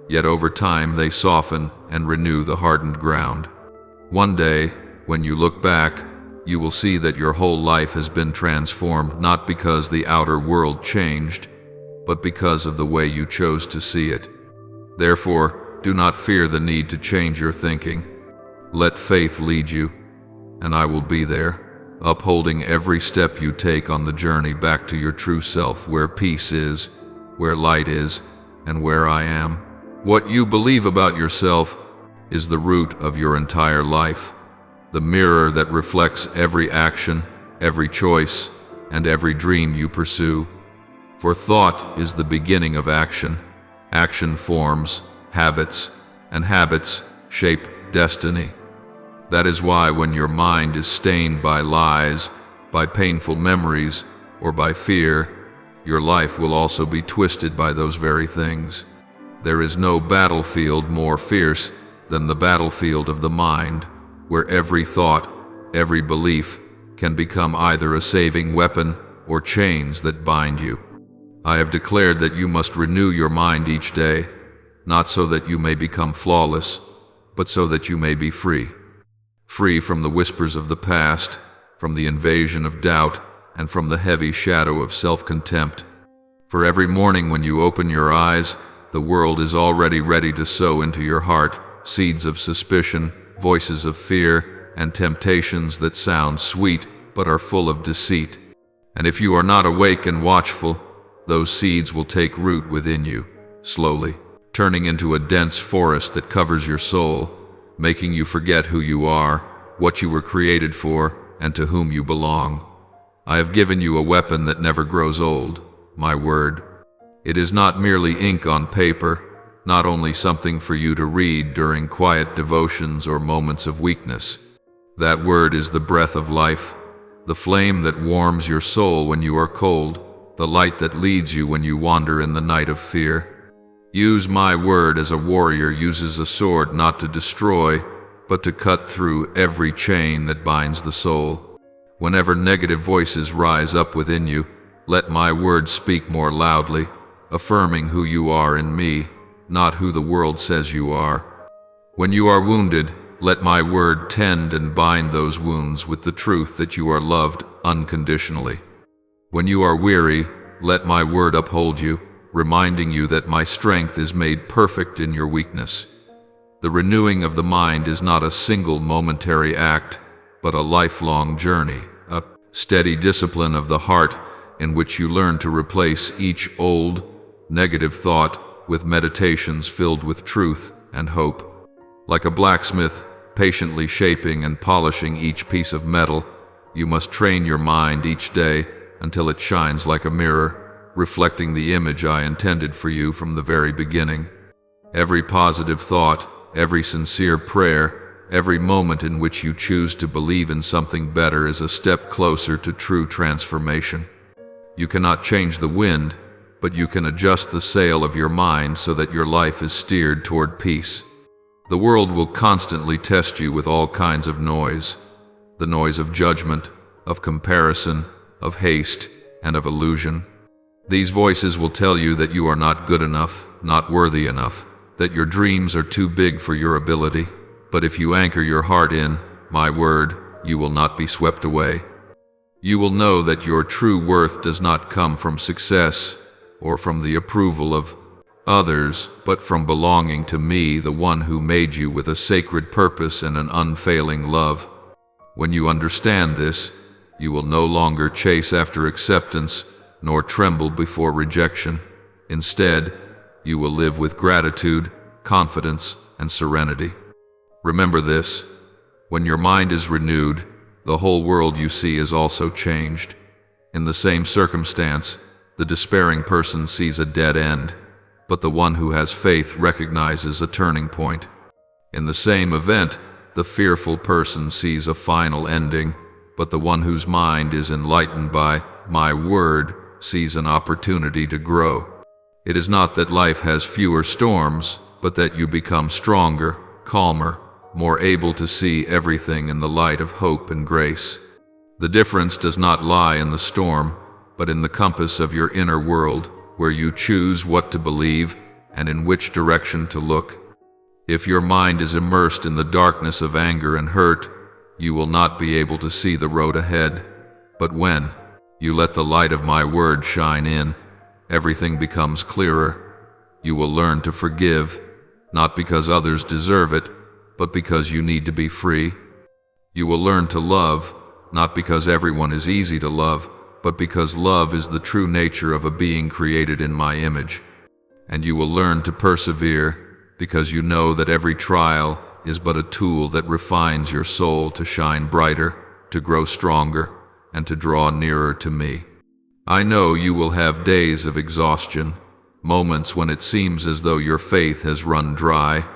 yet over time they soften and renew the hardened ground. One day, when you look back, you will see that your whole life has been transformed not because the outer world changed, but because of the way you chose to see it. Therefore, do not fear the need to change your thinking. Let faith lead you, and I will be there, upholding every step you take on the journey back to your true self, where peace is, where light is, and where I am. What you believe about yourself is the root of your entire life, the mirror that reflects every action, every choice, and every dream you pursue. For thought is the beginning of action. Action forms habits, and habits shape destiny. That is why when your mind is stained by lies, by painful memories, or by fear, your life will also be twisted by those very things. There is no battlefield more fierce than the battlefield of the mind, where every thought, every belief can become either a saving weapon or chains that bind you. I have declared that you must renew your mind each day, not so that you may become flawless, but so that you may be free. Free from the whispers of the past, from the invasion of doubt, and from the heavy shadow of self-contempt. For every morning when you open your eyes, the world is already ready to sow into your heart seeds of suspicion, voices of fear, and temptations that sound sweet but are full of deceit. And if you are not awake and watchful, those seeds will take root within you, slowly, turning into a dense forest that covers your soul, making you forget who you are, what you were created for, and to whom you belong. I have given you a weapon that never grows old, my word. It is not merely ink on paper, not only something for you to read during quiet devotions or moments of weakness. That word is the breath of life, the flame that warms your soul when you are cold, the light that leads you when you wander in the night of fear. Use my word as a warrior uses a sword not to destroy, but to cut through every chain that binds the soul. Whenever negative voices rise up within you, let my word speak more loudly, affirming who you are in me, not who the world says you are. When you are wounded, let my word tend and bind those wounds with the truth that you are loved unconditionally. When you are weary, let my word uphold you, reminding you that my strength is made perfect in your weakness. The renewing of the mind is not a single momentary act, but a lifelong journey, a steady discipline of the heart in which you learn to replace each old, negative thought with meditations filled with truth and hope. Like a blacksmith, patiently shaping and polishing each piece of metal, you must train your mind each day until it shines like a mirror, reflecting the image I intended for you from the very beginning. Every positive thought, every sincere prayer, every moment in which you choose to believe in something better is a step closer to true transformation. You cannot change the wind, but you can adjust the sail of your mind so that your life is steered toward peace. The world will constantly test you with all kinds of noise, the noise of judgment, of comparison, of haste, and of illusion. These voices will tell you that you are not good enough, not worthy enough, that your dreams are too big for your ability. But if you anchor your heart in my word, you will not be swept away. You will know that your true worth does not come from success or from the approval of others, but from belonging to me, the one who made you with a sacred purpose and an unfailing love. When you understand this, you will no longer chase after acceptance, nor tremble before rejection. Instead, you will live with gratitude, confidence, and serenity. Remember this: when your mind is renewed, the whole world you see is also changed. In the same circumstance, the despairing person sees a dead end, but the one who has faith recognizes a turning point. In the same event, the fearful person sees a final ending, but the one whose mind is enlightened by my word sees an opportunity to grow. It is not that life has fewer storms, but that you become stronger, calmer, more able to see everything in the light of hope and grace. The difference does not lie in the storm, but in the compass of your inner world, where you choose what to believe and in which direction to look. If your mind is immersed in the darkness of anger and hurt, you will not be able to see the road ahead. But when you let the light of my word shine in, everything becomes clearer. You will learn to forgive, not because others deserve it, but because you need to be free. You will learn to love, not because everyone is easy to love, but because love is the true nature of a being created in my image. And you will learn to persevere, because you know that every trial is but a tool that refines your soul to shine brighter, to grow stronger, and to draw nearer to me. I know you will have days of exhaustion, moments when it seems as though your faith has run dry,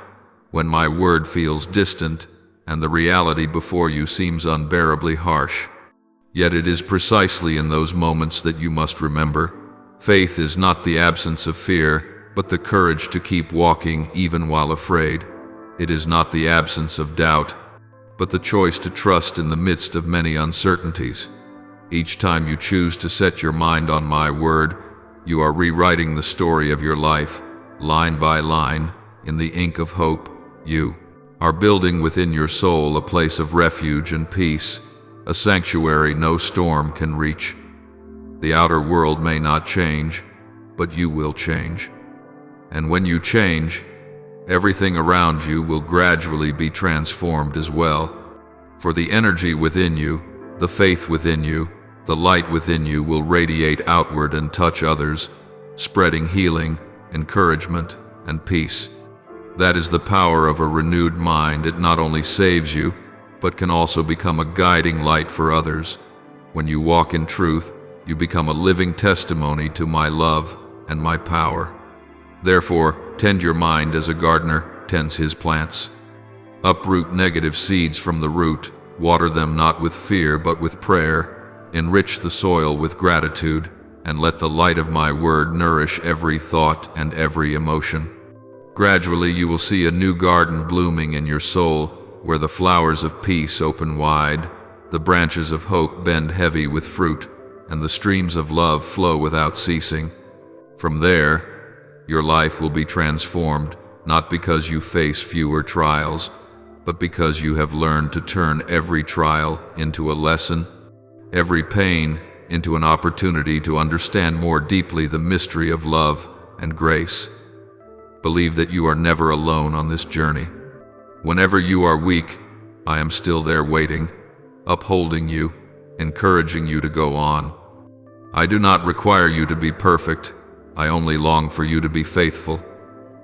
when my word feels distant and the reality before you seems unbearably harsh. Yet it is precisely in those moments that you must remember, faith is not the absence of fear, but the courage to keep walking even while afraid. It is not the absence of doubt, but the choice to trust in the midst of many uncertainties. Each time you choose to set your mind on my word, you are rewriting the story of your life, line by line, in the ink of hope. You are building within your soul a place of refuge and peace, a sanctuary no storm can reach. The outer world may not change, but you will change. And when you change, everything around you will gradually be transformed as well. For the energy within you, the faith within you, the light within you will radiate outward and touch others, spreading healing, encouragement, and peace. That is the power of a renewed mind. It not only saves you, but can also become a guiding light for others. When you walk in truth, you become a living testimony to my love and my power. Therefore, tend your mind as a gardener tends his plants. Uproot negative seeds from the root, water them not with fear but with prayer, enrich the soil with gratitude, and let the light of my word nourish every thought and every emotion. Gradually you will see a new garden blooming in your soul, where the flowers of peace open wide, the branches of hope bend heavy with fruit, and the streams of love flow without ceasing. From there, your life will be transformed, not because you face fewer trials, but because you have learned to turn every trial into a lesson, every pain into an opportunity to understand more deeply the mystery of love and grace. Believe that you are never alone on this journey. Whenever you are weak, I am still there waiting, upholding you, encouraging you to go on. I do not require you to be perfect. I only long for you to be faithful,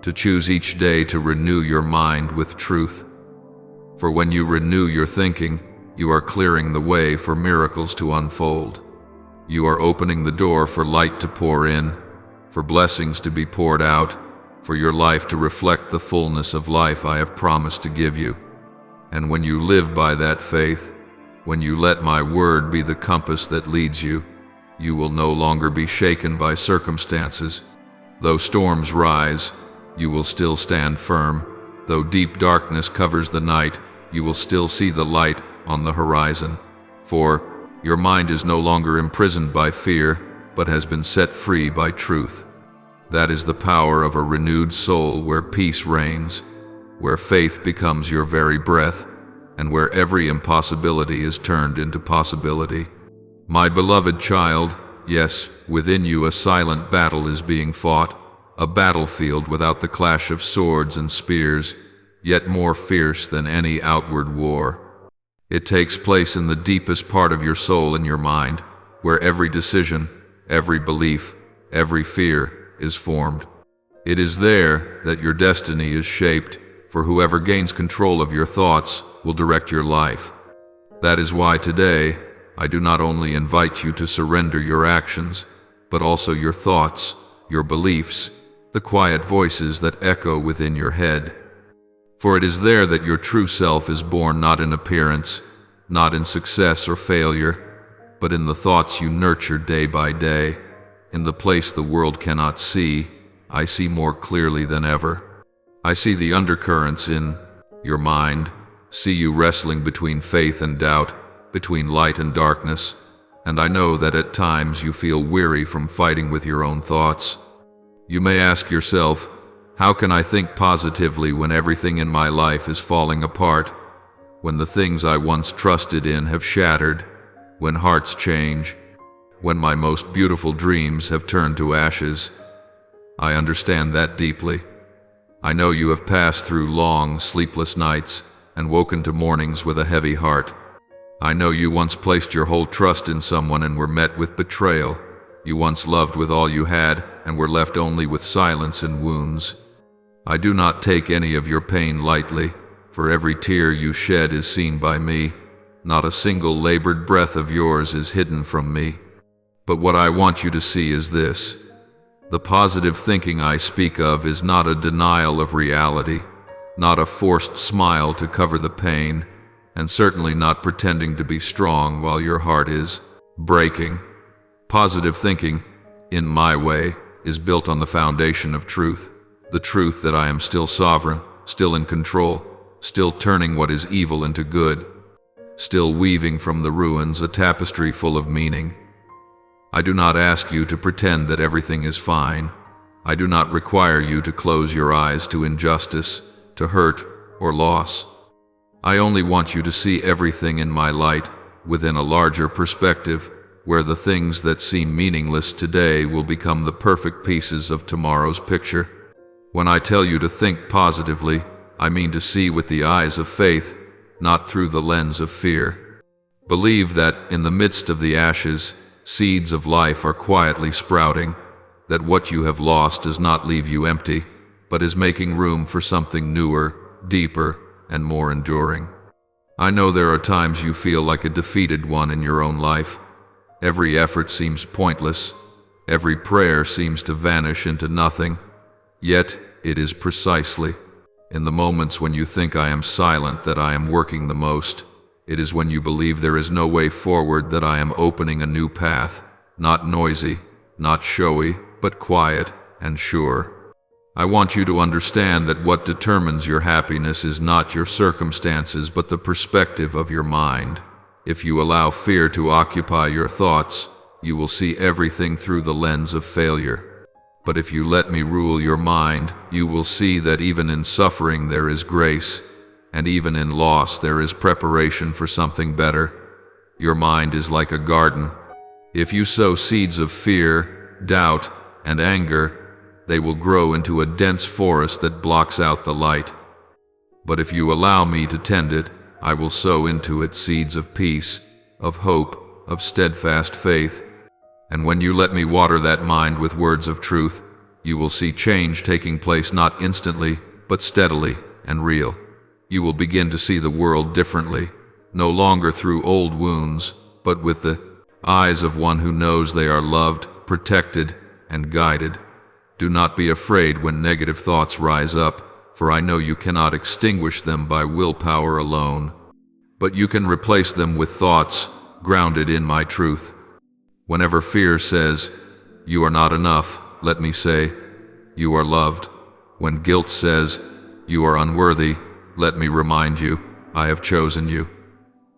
to choose each day to renew your mind with truth. For when you renew your thinking, you are clearing the way for miracles to unfold. You are opening the door for light to pour in, for blessings to be poured out, for your life to reflect the fullness of life I have promised to give you. And when you live by that faith, when you let my word be the compass that leads you, you will no longer be shaken by circumstances. Though storms rise, you will still stand firm. Though deep darkness covers the night, you will still see the light on the horizon. For your mind is no longer imprisoned by fear, but has been set free by truth. That is the power of a renewed soul, where peace reigns, where faith becomes your very breath, and where every impossibility is turned into possibility. My beloved child, yes, within you a silent battle is being fought, a battlefield without the clash of swords and spears, yet more fierce than any outward war. It takes place in the deepest part of your soul and your mind, where every decision, every belief, every fear is formed. It is there that your destiny is shaped, for whoever gains control of your thoughts will direct your life. That is why today, I do not only invite you to surrender your actions, but also your thoughts, your beliefs, the quiet voices that echo within your head. For it is there that your true self is born, not in appearance, not in success or failure, but in the thoughts you nurture day by day. In the place the world cannot see, I see more clearly than ever. I see the undercurrents in your mind, see you wrestling between faith and doubt, between light and darkness, and I know that at times you feel weary from fighting with your own thoughts. You may ask yourself, how can I think positively when everything in my life is falling apart, when the things I once trusted in have shattered, when hearts change, when my most beautiful dreams have turned to ashes? I understand that deeply. I know you have passed through long, sleepless nights and woken to mornings with a heavy heart. I know you once placed your whole trust in someone and were met with betrayal. You once loved with all you had and were left only with silence and wounds. I do not take any of your pain lightly, for every tear you shed is seen by me. Not a single labored breath of yours is hidden from me. But what I want you to see is this. The positive thinking I speak of is not a denial of reality, not a forced smile to cover the pain, and certainly not pretending to be strong while your heart is breaking. Positive thinking, in my way, is built on the foundation of truth. The truth that I am still sovereign, still in control, still turning what is evil into good, still weaving from the ruins a tapestry full of meaning. I do not ask you to pretend that everything is fine. I do not require you to close your eyes to injustice, to hurt, or loss. I only want you to see everything in my light within a larger perspective, where the things that seem meaningless today will become the perfect pieces of tomorrow's picture. When I tell you to think positively, I mean to see with the eyes of faith, not through the lens of fear. Believe that in the midst of the ashes, seeds of life are quietly sprouting, that what you have lost does not leave you empty, but is making room for something newer, deeper, and more enduring. I know there are times you feel like a defeated one in your own life. Every effort seems pointless. Every prayer seems to vanish into nothing. Yet, it is precisely in the moments when you think I am silent that I am working the most. It is when you believe there is no way forward that I am opening a new path, not noisy, not showy, but quiet and sure. I want you to understand that what determines your happiness is not your circumstances, but the perspective of your mind. If you allow fear to occupy your thoughts, you will see everything through the lens of failure. But if you let me rule your mind, you will see that even in suffering there is grace, and even in loss there is preparation for something better. Your mind is like a garden. If you sow seeds of fear, doubt, and anger, they will grow into a dense forest that blocks out the light. But if you allow me to tend it, I will sow into it seeds of peace, of hope, of steadfast faith. And when you let me water that mind with words of truth, you will see change taking place not instantly, but steadily and real. You will begin to see the world differently, no longer through old wounds, but with the eyes of one who knows they are loved, protected, and guided. Do not be afraid when negative thoughts rise up, for I know you cannot extinguish them by willpower alone. But you can replace them with thoughts grounded in my truth. Whenever fear says, "You are not enough," let me say, "You are loved." When guilt says, "You are unworthy," let me remind you, "I have chosen you."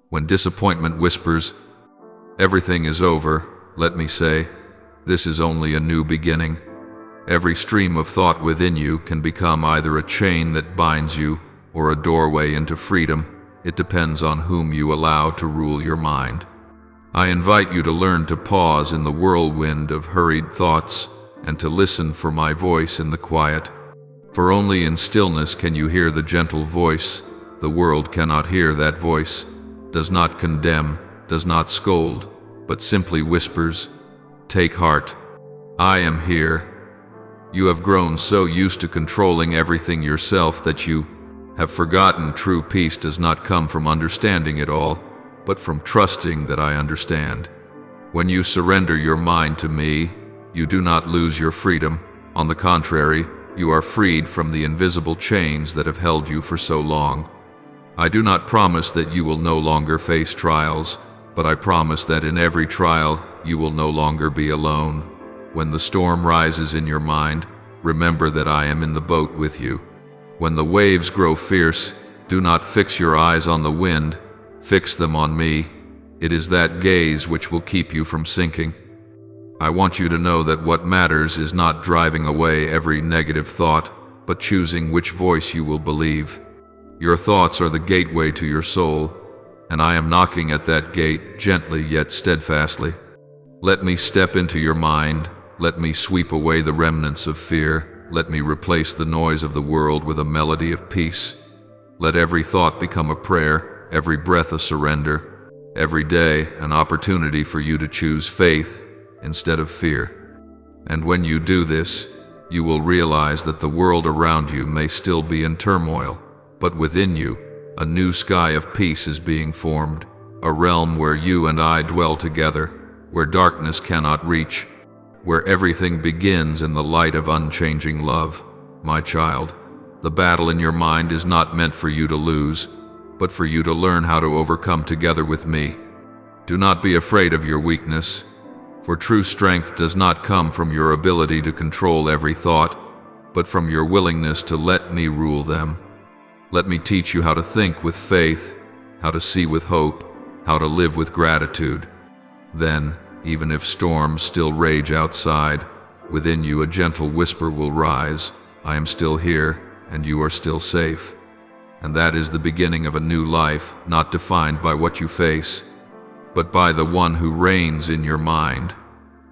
When disappointment whispers, "Everything is over," let me say, "This is only a new beginning." Every stream of thought within you can become either a chain that binds you or a doorway into freedom. It depends on whom you allow to rule your mind. I invite you to learn to pause in the whirlwind of hurried thoughts and to listen for my voice in the quiet. For only in stillness can you hear the gentle voice. The world cannot hear that voice, does not condemn, does not scold, but simply whispers, "Take heart. I am here." You have grown so used to controlling everything yourself that you have forgotten true peace does not come from understanding it all, but from trusting that I understand. When you surrender your mind to me, you do not lose your freedom. On the contrary, you are freed from the invisible chains that have held you for so long. I do not promise that you will no longer face trials, but I promise that in every trial you will no longer be alone. When the storm rises in your mind, remember that I am in the boat with you. When the waves grow fierce, do not fix your eyes on the wind, fix them on me. It is that gaze which will keep you from sinking. I want you to know that what matters is not driving away every negative thought, but choosing which voice you will believe. Your thoughts are the gateway to your soul, and I am knocking at that gate gently yet steadfastly. Let me step into your mind. Let me sweep away the remnants of fear. Let me replace the noise of the world with a melody of peace. Let every thought become a prayer, every breath a surrender, every day an opportunity for you to choose faith instead of fear. And when you do this, you will realize that the world around you may still be in turmoil, but within you, a new sky of peace is being formed, a realm where you and I dwell together, where darkness cannot reach, where everything begins in the light of unchanging love. My child, the battle in your mind is not meant for you to lose, but for you to learn how to overcome together with me. Do not be afraid of your weakness, for true strength does not come from your ability to control every thought, but from your willingness to let me rule them. Let me teach you how to think with faith, how to see with hope, how to live with gratitude. Then, even if storms still rage outside, within you a gentle whisper will rise, "I am still here, and you are still safe." And that is the beginning of a new life, not defined by what you face, but by the one who reigns in your mind.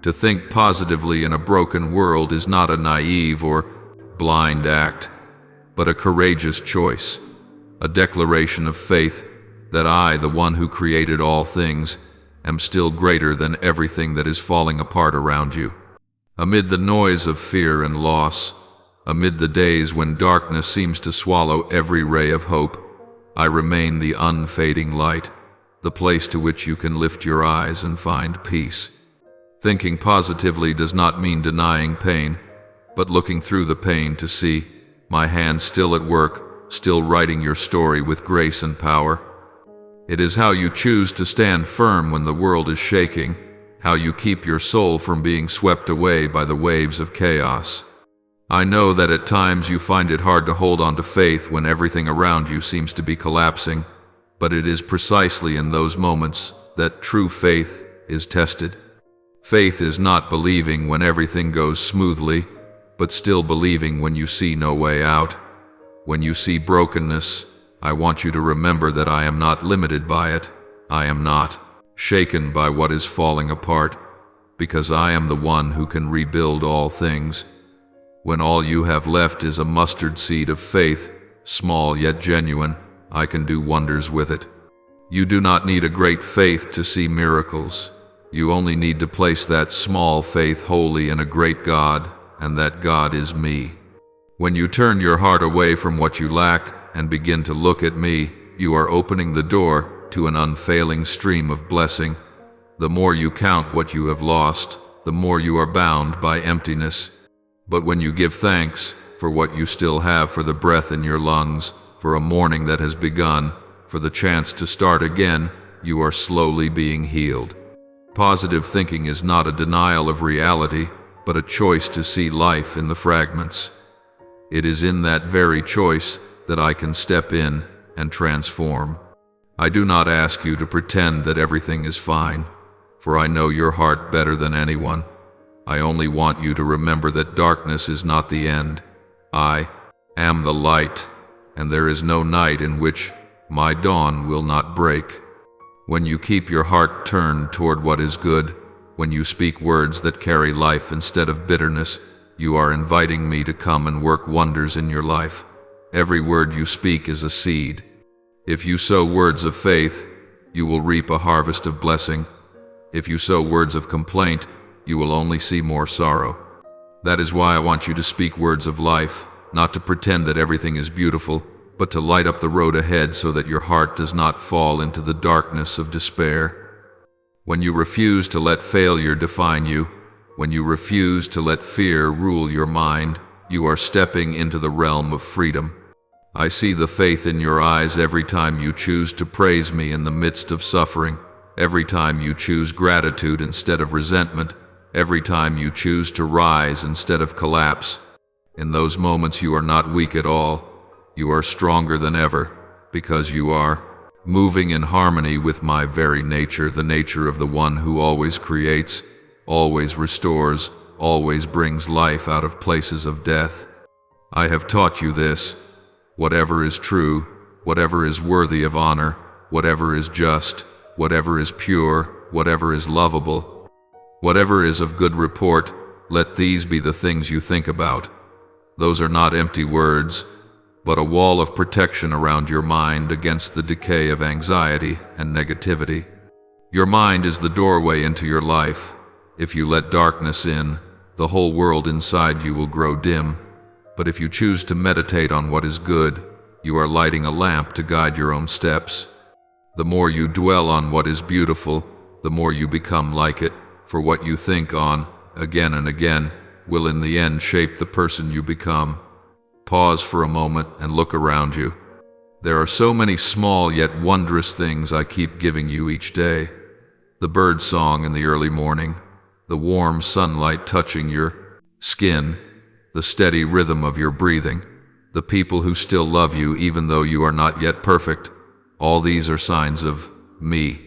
To think positively in a broken world is not a naive or blind act, but a courageous choice, a declaration of faith that I, the one who created all things, am still greater than everything that is falling apart around you. Amid the noise of fear and loss, amid the days when darkness seems to swallow every ray of hope, I remain the unfading light, the place to which you can lift your eyes and find peace. Thinking positively does not mean denying pain, but looking through the pain to see my hand still at work, still writing your story with grace and power. It is how you choose to stand firm when the world is shaking, how you keep your soul from being swept away by the waves of chaos. I know that at times you find it hard to hold on to faith when everything around you seems to be collapsing, but it is precisely in those moments that true faith is tested. Faith is not believing when everything goes smoothly, but still believing when you see no way out. When you see brokenness, I want you to remember that I am not limited by it. I am not shaken by what is falling apart, because I am the one who can rebuild all things. When all you have left is a mustard seed of faith, small yet genuine, I can do wonders with it. You do not need a great faith to see miracles. You only need to place that small faith wholly in a great God, and that God is me. When you turn your heart away from what you lack and begin to look at me, you are opening the door to an unfailing stream of blessing. The more you count what you have lost, the more you are bound by emptiness. But when you give thanks for what you still have, for the breath in your lungs, for a morning that has begun, for the chance to start again, you are slowly being healed. Positive thinking is not a denial of reality, but a choice to see life in the fragments. It is in that very choice that I can step in and transform. I do not ask you to pretend that everything is fine, for I know your heart better than anyone. I only want you to remember that darkness is not the end. I am the light, and there is no night in which my dawn will not break. When you keep your heart turned toward what is good, When you speak words that carry life instead of bitterness, you are inviting me to come and work wonders in your life. Every word you speak is a seed. If you sow words of faith, you will reap a harvest of blessing. If you sow words of complaint, you will only see more sorrow. That is why I want you to speak words of life, not to pretend that everything is beautiful, but to light up the road ahead so that your heart does not fall into the darkness of despair. When you refuse to let failure define you, when you refuse to let fear rule your mind, you are stepping into the realm of freedom. I see the faith in your eyes every time you choose to praise me in the midst of suffering, every time you choose gratitude instead of resentment, every time you choose to rise instead of collapse. In those moments you are not weak at all. You are stronger than ever, because you are moving in harmony with my very nature, the nature of the one who always creates, always restores, always brings life out of places of death. I have taught you this. Whatever is true, whatever is worthy of honor, whatever is just, whatever is pure, whatever is lovable, whatever is of good report, let these be the things you think about. Those are not empty words, but a wall of protection around your mind against the decay of anxiety and negativity. Your mind is the doorway into your life. If you let darkness in, the whole world inside you will grow dim. But if you choose to meditate on what is good, you are lighting a lamp to guide your own steps. The more you dwell on what is beautiful, the more you become like it, for what you think on, again and again, will in the end shape the person you become. Pause for a moment and look around you. There are so many small yet wondrous things I keep giving you each day. The bird song in the early morning, the warm sunlight touching your skin, the steady rhythm of your breathing, the people who still love you even though you are not yet perfect. All these are signs of me,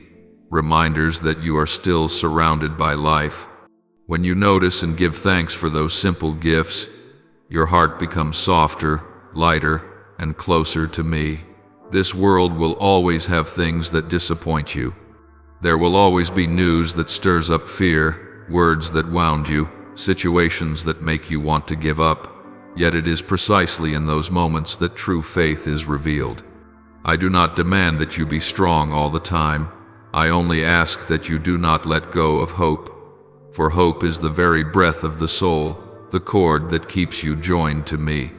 reminders that you are still surrounded by life. When you notice and give thanks for those simple gifts, your heart becomes softer, lighter, and closer to me. This world will always have things that disappoint you. There will always be news that stirs up fear, words that wound you, situations that make you want to give up. Yet it is precisely in those moments that true faith is revealed. I do not demand that you be strong all the time. I only ask that you do not let go of hope. For hope is the very breath of the soul, the cord that keeps you joined to me.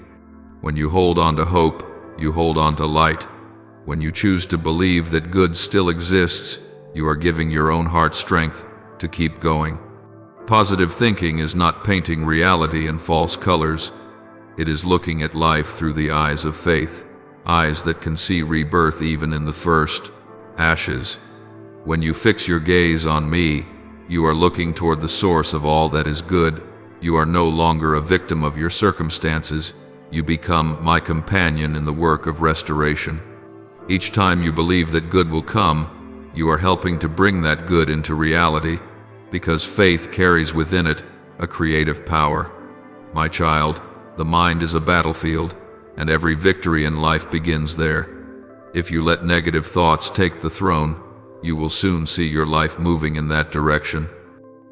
When you hold on to hope, you hold on to light. When you choose to believe that good still exists, you are giving your own heart strength to keep going. Positive thinking is not painting reality in false colors. It is looking at life through the eyes of faith, eyes that can see rebirth even in the first ashes. When you fix your gaze on me, you are looking toward the source of all that is good. You are no longer a victim of your circumstances. You become my companion in the work of restoration. Each time you believe that good will come, you are helping to bring that good into reality, because faith carries within it a creative power. My child, the mind is a battlefield, and every victory in life begins there. If you let negative thoughts take the throne, you will soon see your life moving in that direction.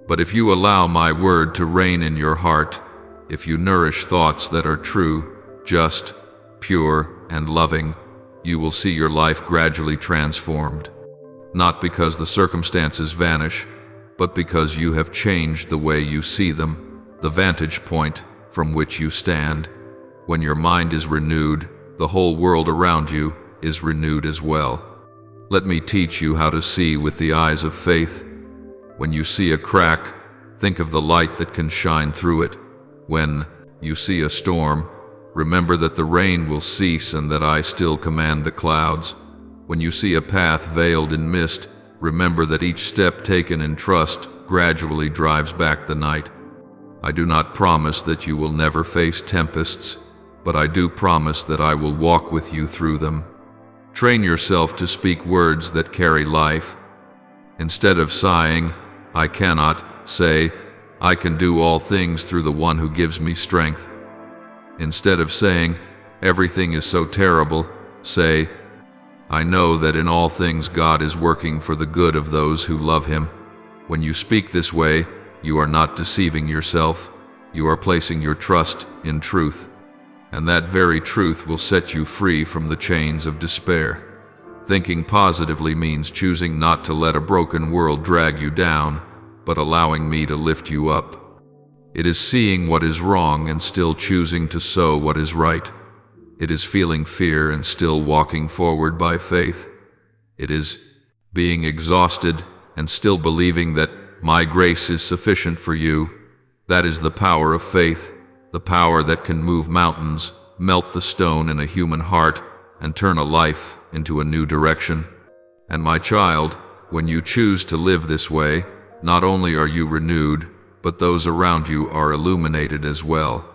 But if you allow my word to reign in your heart, if you nourish thoughts that are true, just, pure, and loving, you will see your life gradually transformed. Not because the circumstances vanish, but because you have changed the way you see them, the vantage point from which you stand. When your mind is renewed, the whole world around you is renewed as well. Let me teach you how to see with the eyes of faith. When you see a crack, think of the light that can shine through it. When you see a storm, remember that the rain will cease and that I still command the clouds. When you see a path veiled in mist, remember that each step taken in trust gradually drives back the night. I do not promise that you will never face tempests, but I do promise that I will walk with you through them. Train yourself to speak words that carry life. Instead of sighing, I cannot, say, I can do all things through the one who gives me strength. Instead of saying, everything is so terrible, say, I know that in all things God is working for the good of those who love Him. When you speak this way, you are not deceiving yourself. You are placing your trust in truth. And that very truth will set you free from the chains of despair. Thinking positively means choosing not to let a broken world drag you down, but allowing me to lift you up. It is seeing what is wrong and still choosing to sow what is right. It is feeling fear and still walking forward by faith. It is being exhausted and still believing that my grace is sufficient for you. That is the power of faith, the power that can move mountains, melt the stone in a human heart, and turn a life into a new direction. And my child, when you choose to live this way, not only are you renewed, but those around you are illuminated as well.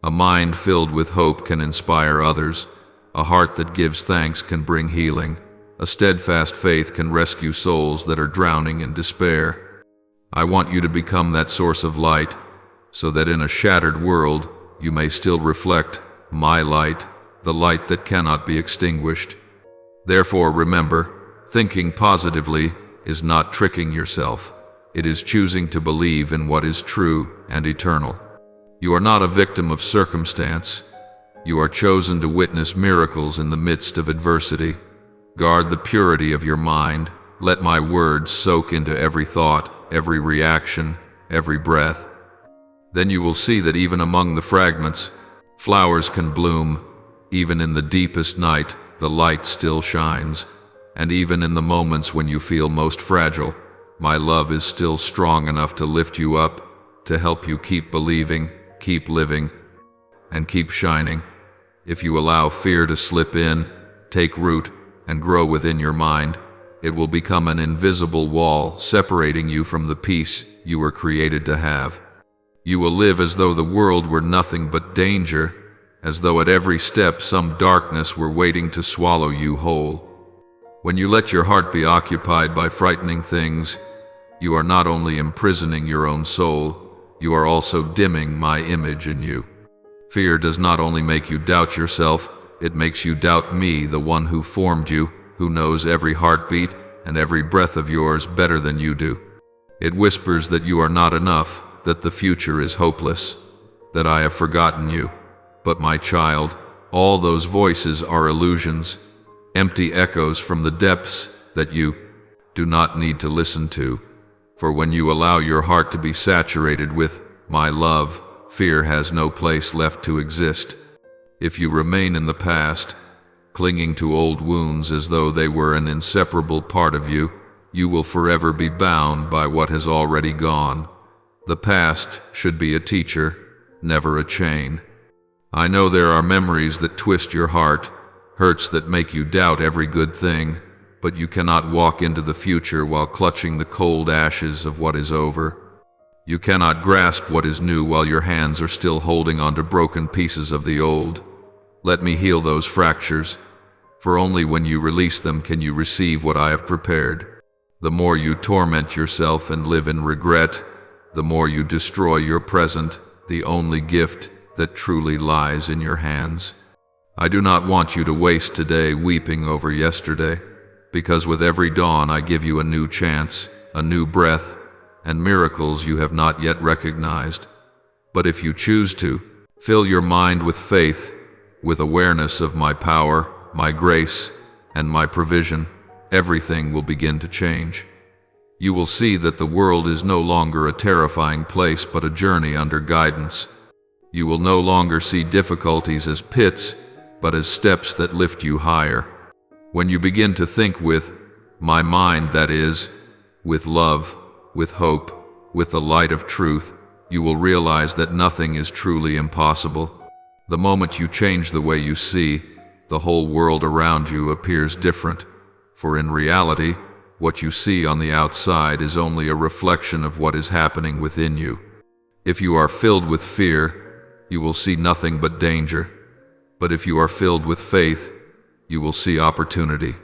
A mind filled with hope can inspire others. A heart that gives thanks can bring healing. A steadfast faith can rescue souls that are drowning in despair. I want you to become that source of light, so that in a shattered world, you may still reflect my light, the light that cannot be extinguished. Therefore, remember, thinking positively is not tricking yourself. It is choosing to believe in what is true and eternal. You are not a victim of circumstance. You are chosen to witness miracles in the midst of adversity. Guard the purity of your mind. Let my words soak into every thought, every reaction, every breath. Then you will see that even among the fragments, flowers can bloom. Even in the deepest night, the light still shines. And even in the moments when you feel most fragile, my love is still strong enough to lift you up, to help you keep believing, keep living, and keep shining. If you allow fear to slip in, take root, and grow within your mind, it will become an invisible wall separating you from the peace you were created to have. You will live as though the world were nothing but danger, as though at every step some darkness were waiting to swallow you whole. When you let your heart be occupied by frightening things, you are not only imprisoning your own soul, you are also dimming my image in you. Fear does not only make you doubt yourself, it makes you doubt me, the one who formed you, who knows every heartbeat and every breath of yours better than you do. It whispers that you are not enough, that the future is hopeless, that I have forgotten you. But my child, all those voices are illusions, empty echoes from the depths that you do not need to listen to. For when you allow your heart to be saturated with my love, fear has no place left to exist. If you remain in the past, clinging to old wounds as though they were an inseparable part of you, you will forever be bound by what has already gone. The past should be a teacher, never a chain. I know there are memories that twist your heart, hurts that make you doubt every good thing, but you cannot walk into the future while clutching the cold ashes of what is over. You cannot grasp what is new while your hands are still holding onto broken pieces of the old. Let me heal those fractures, for only when you release them can you receive what I have prepared. The more you torment yourself and live in regret, the more you destroy your present, the only gift that truly lies in your hands. I do not want you to waste today weeping over yesterday, because with every dawn I give you a new chance, a new breath, and miracles you have not yet recognized. But if you choose to, fill your mind with faith, with awareness of my power, my grace, and my provision, everything will begin to change. You will see that the world is no longer a terrifying place but a journey under guidance. You will no longer see difficulties as pits, but as steps that lift you higher. When you begin to think with my mind, that is, with love, with hope, with the light of truth, you will realize that nothing is truly impossible. The moment you change the way you see, the whole world around you appears different, for in reality, what you see on the outside is only a reflection of what is happening within you. If you are filled with fear, you will see nothing but danger. But if you are filled with faith, you will see opportunity.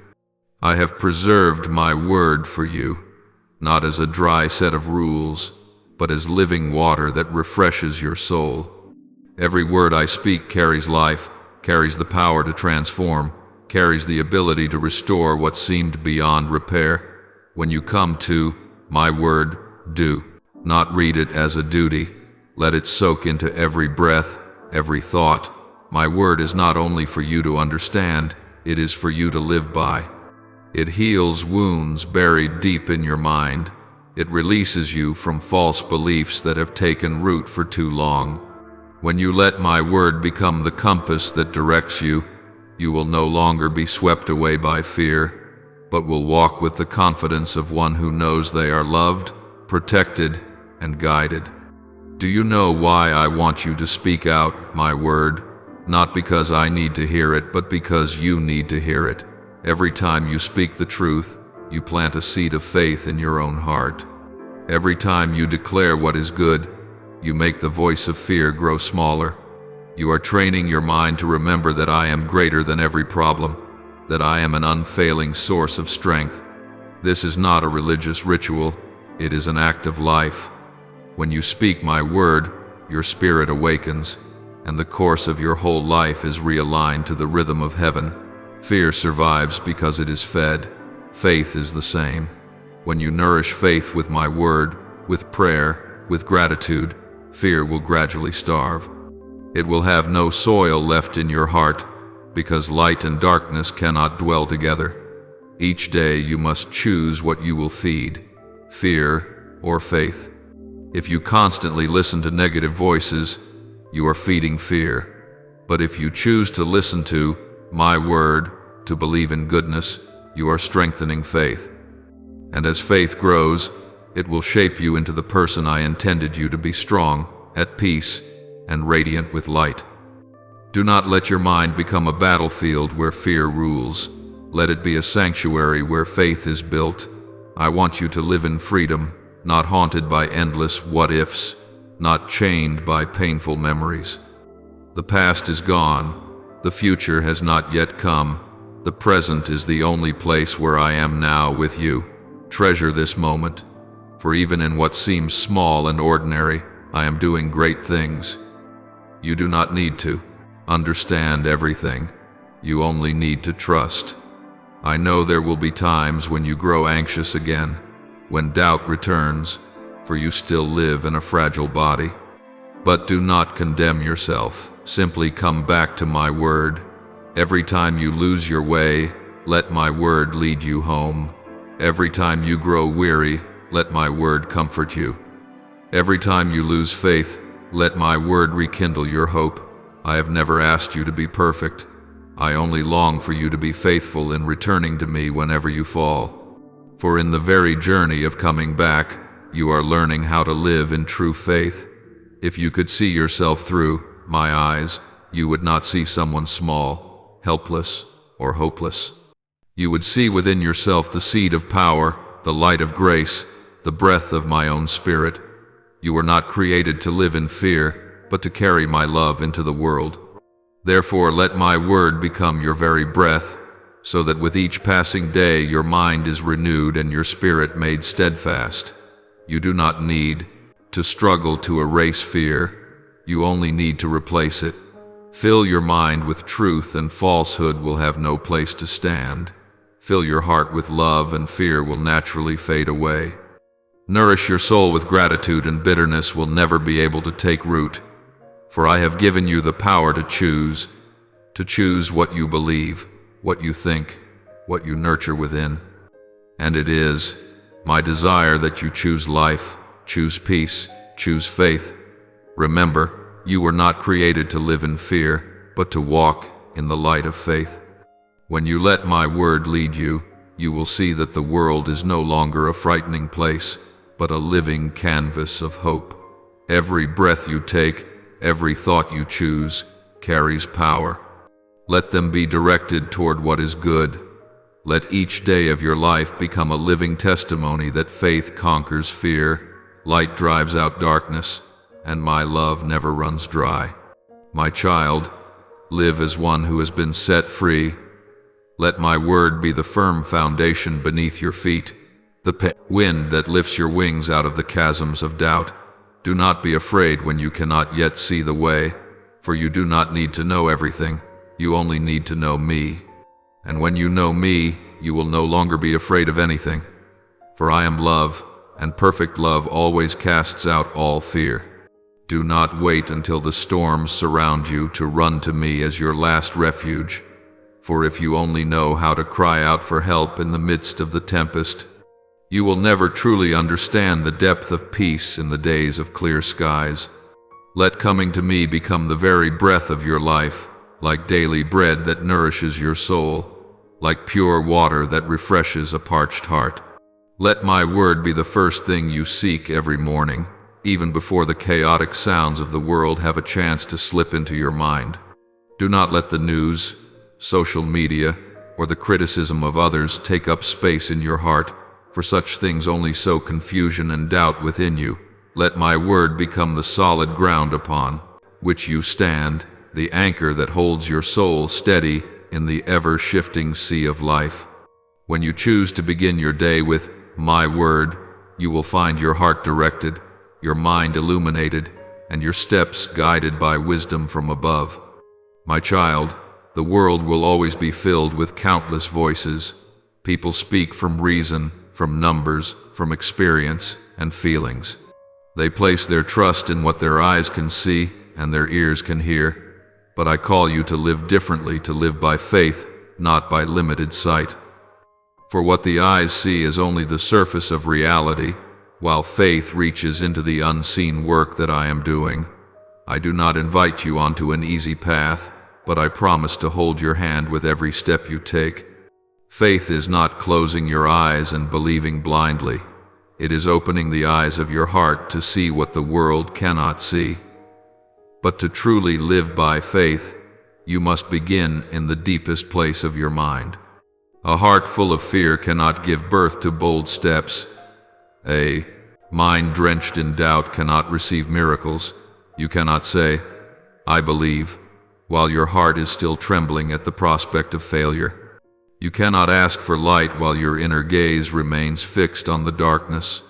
I have preserved my word for you, not as a dry set of rules, but as living water that refreshes your soul. Every word I speak carries life, carries the power to transform, carries the ability to restore what seemed beyond repair. When you come to my word, Do not read it as a duty. Let it soak into every breath, every thought. My word is not only for you to understand, it is for you to live by. It heals wounds buried deep in your mind. It releases you from false beliefs that have taken root for too long. When you let my word become the compass that directs you, you will no longer be swept away by fear, but will walk with the confidence of one who knows they are loved, protected, and guided. Do you know why I want you to speak out my word? Not because I need to hear it, but because you need to hear it. Every time you speak the truth, you plant a seed of faith in your own heart. Every time you declare what is good, you make the voice of fear grow smaller. You are training your mind to remember that I am greater than every problem, that I am an unfailing source of strength. This is not a religious ritual, it is an act of life. When you speak my word, your spirit awakens, and the course of your whole life is realigned to the rhythm of heaven. Fear survives because it is fed. Faith is the same. When you nourish faith with my word, with prayer, with gratitude, fear will gradually starve. It will have no soil left in your heart, because light and darkness cannot dwell together. Each day you must choose what you will feed, fear or faith. If you constantly listen to negative voices, you are feeding fear. But if you choose to listen to my word, to believe in goodness, you are strengthening faith. And as faith grows, it will shape you into the person I intended you to be: strong, at peace, and radiant with light. Do not let your mind become a battlefield where fear rules. Let it be a sanctuary where faith is built. I want you to live in freedom, not haunted by endless what-ifs, not chained by painful memories. The past is gone. The future has not yet come. The present is the only place where I am now with you. Treasure this moment, for even in what seems small and ordinary, I am doing great things. You do not need to understand everything. You only need to trust. I know there will be times when you grow anxious again, when doubt returns, for you still live in a fragile body. But do not condemn yourself. Simply come back to my word. Every time you lose your way, let my word lead you home. Every time you grow weary, let my word comfort you. Every time you lose faith, let my word rekindle your hope. I have never asked you to be perfect. I only long for you to be faithful in returning to me whenever you fall. For in the very journey of coming back, you are learning how to live in true faith. If you could see yourself through my eyes, you would not see someone small, helpless, or hopeless. You would see within yourself the seed of power, the light of grace, the breath of my own spirit. You were not created to live in fear, but to carry my love into the world. Therefore, let my word become your very breath, so that with each passing day your mind is renewed and your spirit made steadfast. You do not need to struggle to erase fear. You only need to replace it. Fill your mind with truth and falsehood will have no place to stand. Fill your heart with love and fear will naturally fade away. Nourish your soul with gratitude and bitterness will never be able to take root. For I have given you the power to choose what you believe, what you think, what you nurture within. And it is my desire that you choose life, choose peace, choose faith. Remember, you were not created to live in fear, but to walk in the light of faith. When you let my word lead you, you will see that the world is no longer a frightening place, but a living canvas of hope. Every breath you take, every thought you choose, carries power. Let them be directed toward what is good. Let each day of your life become a living testimony that faith conquers fear, light drives out darkness, and my love never runs dry. My child, live as one who has been set free. Let my word be the firm foundation beneath your feet, the wind that lifts your wings out of the chasms of doubt. Do not be afraid when you cannot yet see the way, for you do not need to know everything. You only need to know me. And when you know me, you will no longer be afraid of anything. For I am love, and perfect love always casts out all fear. Do not wait until the storms surround you to run to me as your last refuge, for if you only know how to cry out for help in the midst of the tempest, you will never truly understand the depth of peace in the days of clear skies. Let coming to me become the very breath of your life, like daily bread that nourishes your soul, like pure water that refreshes a parched heart. Let my word be the first thing you seek every morning, even before the chaotic sounds of the world have a chance to slip into your mind. Do not let the news, social media, or the criticism of others take up space in your heart, for such things only sow confusion and doubt within you. Let my word become the solid ground upon which you stand, the anchor that holds your soul steady in the ever-shifting sea of life. When you choose to begin your day with my word, you will find your heart directed, your mind illuminated, and your steps guided by wisdom from above. My child, the world will always be filled with countless voices. People speak from reason, from numbers, from experience, and feelings. They place their trust in what their eyes can see and their ears can hear. But I call you to live differently, to live by faith, not by limited sight. For what the eyes see is only the surface of reality, while faith reaches into the unseen work that I am doing. I do not invite you onto an easy path, but I promise to hold your hand with every step you take. Faith is not closing your eyes and believing blindly. It is opening the eyes of your heart to see what the world cannot see. But to truly live by faith, you must begin in the deepest place of your mind. A heart full of fear cannot give birth to bold steps. A mind drenched in doubt cannot receive miracles. You cannot say, I believe, while your heart is still trembling at the prospect of failure. You cannot ask for light while your inner gaze remains fixed on the darkness.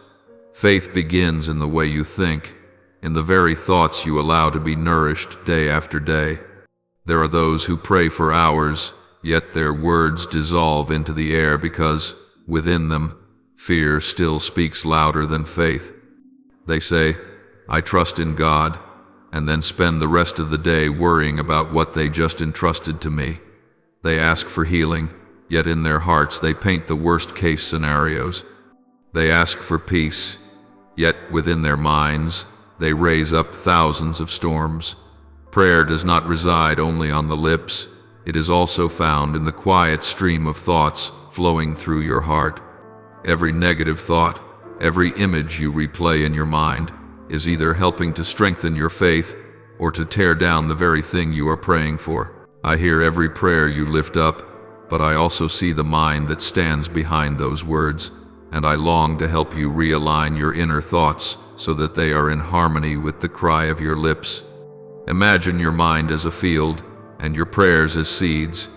Faith begins in the way you think, in the very thoughts you allow to be nourished day after day. There are those who pray for hours, yet their words dissolve into the air because, within them, fear still speaks louder than faith. They say, I trust in God, and then spend the rest of the day worrying about what they just entrusted to me. They ask for healing, yet in their hearts they paint the worst-case scenarios. They ask for peace, yet within their minds they raise up thousands of storms. Prayer does not reside only on the lips. It is also found in the quiet stream of thoughts flowing through your heart. Every negative thought, every image you replay in your mind, is either helping to strengthen your faith or to tear down the very thing you are praying for. I hear every prayer you lift up, but I also see the mind that stands behind those words, and I long to help you realign your inner thoughts so that they are in harmony with the cry of your lips. Imagine your mind as a field, and your prayers as seeds.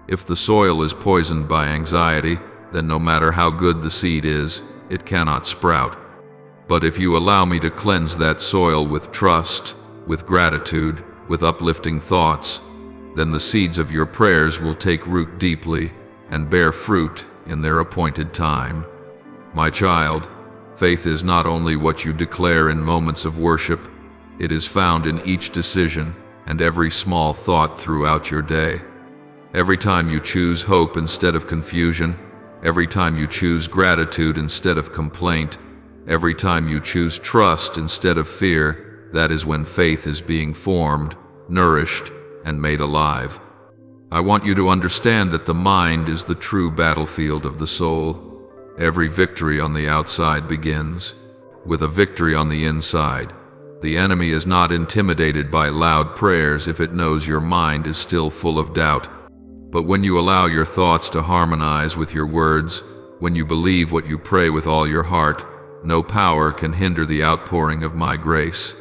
If the soil is poisoned by anxiety, then no matter how good the seed is, it cannot sprout. But if you allow me to cleanse that soil with trust, with gratitude, with uplifting thoughts, then the seeds of your prayers will take root deeply and bear fruit in their appointed time. My child, faith is not only what you declare in moments of worship, it is found in each decision and every small thought throughout your day. Every time you choose hope instead of confusion, every time you choose gratitude instead of complaint, every time you choose trust instead of fear, that is when faith is being formed, nourished, and made alive. I want you to understand that the mind is the true battlefield of the soul. Every victory on the outside begins with a victory on the inside. The enemy is not intimidated by loud prayers if it knows your mind is still full of doubt. But when you allow your thoughts to harmonize with your words, when you believe what you pray with all your heart, no power can hinder the outpouring of my grace.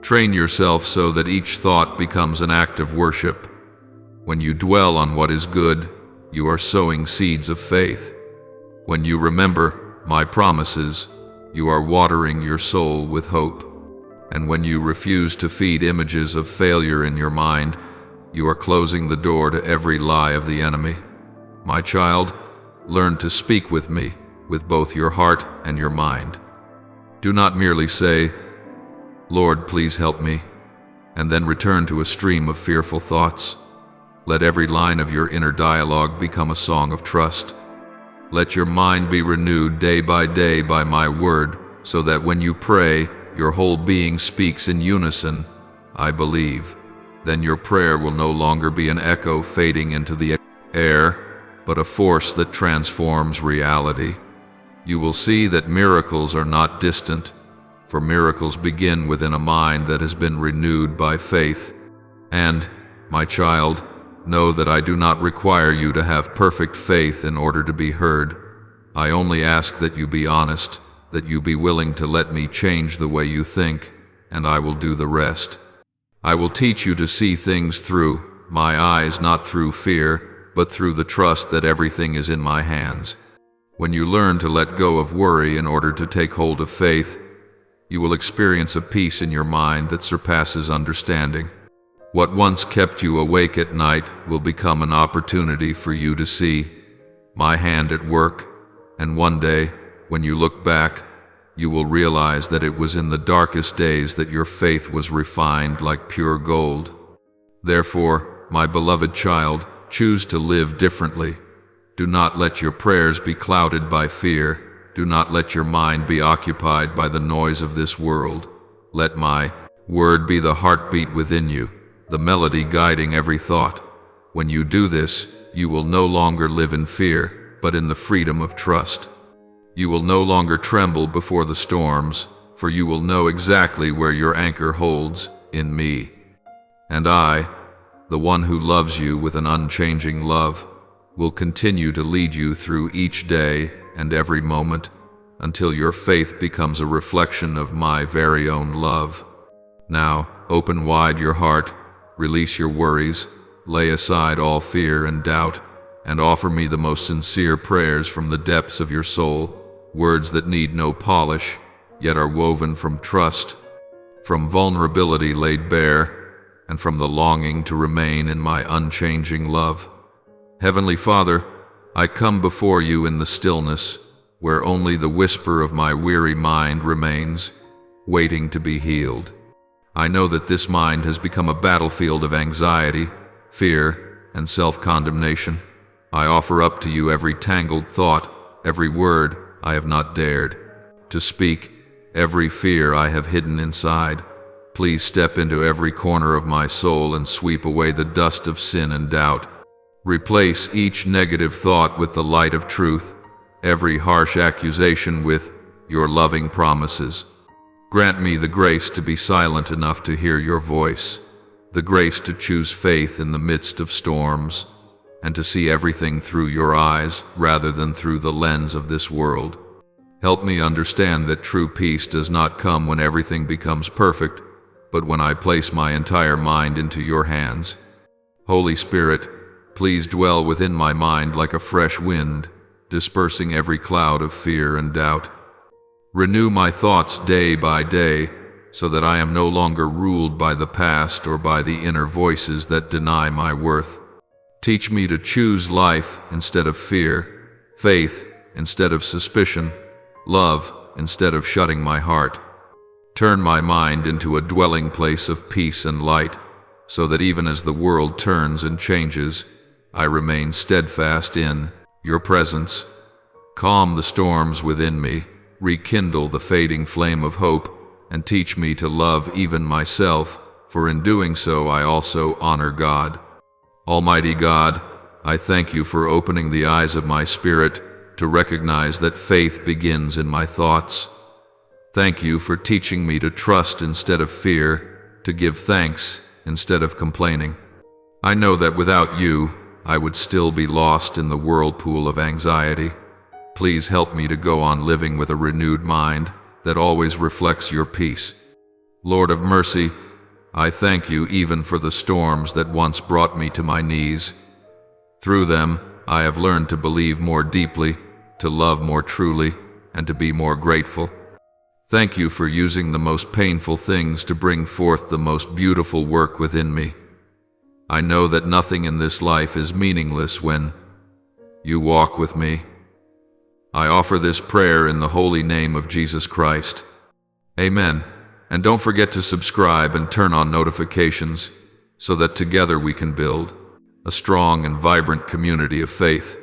Train yourself so that each thought becomes an act of worship. When you dwell on what is good, you are sowing seeds of faith. When you remember my promises, you are watering your soul with hope. And when you refuse to feed images of failure in your mind, you are closing the door to every lie of the enemy. My child, learn to speak with me, with both your heart and your mind. Do not merely say, "Lord, please help me," and then return to a stream of fearful thoughts. Let every line of your inner dialogue become a song of trust. Let your mind be renewed day by my word, so that when you pray, your whole being speaks in unison, "I believe." Then your prayer will no longer be an echo fading into the air, but a force that transforms reality. You will see that miracles are not distant, for miracles begin within a mind that has been renewed by faith. And, my child, know that I do not require you to have perfect faith in order to be heard. I only ask that you be honest, that you be willing to let me change the way you think, and I will do the rest. I will teach you to see things through my eyes, not through fear, but through the trust that everything is in my hands. When you learn to let go of worry in order to take hold of faith, you will experience a peace in your mind that surpasses understanding. What once kept you awake at night will become an opportunity for you to see my hand at work, and one day, when you look back, you will realize that it was in the darkest days that your faith was refined like pure gold. Therefore, my beloved child, choose to live differently. Do not let your prayers be clouded by fear. Do not let your mind be occupied by the noise of this world. Let my word be the heartbeat within you, the melody guiding every thought. When you do this, you will no longer live in fear, but in the freedom of trust. You will no longer tremble before the storms, for you will know exactly where your anchor holds, in me. And I, the one who loves you with an unchanging love, will continue to lead you through each day and every moment until your faith becomes a reflection of my very own love. Now, open wide your heart, release your worries, lay aside all fear and doubt, and offer me the most sincere prayers from the depths of your soul, words that need no polish, yet are woven from trust, from vulnerability laid bare, and from the longing to remain in my unchanging love. Heavenly Father, I come before you in the stillness, where only the whisper of my weary mind remains, waiting to be healed. I know that this mind has become a battlefield of anxiety, fear, and self-condemnation. I offer up to you every tangled thought, every word I have not dared to speak, every fear I have hidden inside. Please step into every corner of my soul and sweep away the dust of sin and doubt. Replace each negative thought with the light of truth, every harsh accusation with your loving promises. Grant me the grace to be silent enough to hear your voice, the grace to choose faith in the midst of storms, and to see everything through your eyes rather than through the lens of this world. Help me understand that true peace does not come when everything becomes perfect, but when I place my entire mind into your hands. Holy Spirit, please dwell within my mind like a fresh wind, dispersing every cloud of fear and doubt. Renew my thoughts day by day, so that I am no longer ruled by the past or by the inner voices that deny my worth. Teach me to choose life instead of fear, faith instead of suspicion, love instead of shutting my heart. Turn my mind into a dwelling place of peace and light, so that even as the world turns and changes, I remain steadfast in your presence. Calm the storms within me, rekindle the fading flame of hope, and teach me to love even myself, for in doing so I also honor God. Almighty God, I thank you for opening the eyes of my spirit to recognize that faith begins in my thoughts. Thank you for teaching me to trust instead of fear, to give thanks instead of complaining. I know that without you, I would still be lost in the whirlpool of anxiety. Please help me to go on living with a renewed mind that always reflects your peace. Lord of mercy, I thank you even for the storms that once brought me to my knees. Through them, I have learned to believe more deeply, to love more truly, and to be more grateful. Thank you for using the most painful things to bring forth the most beautiful work within me. I know that nothing in this life is meaningless when you walk with me. I offer this prayer in the holy name of Jesus Christ. Amen. And don't forget to subscribe and turn on notifications so that together we can build a strong and vibrant community of faith.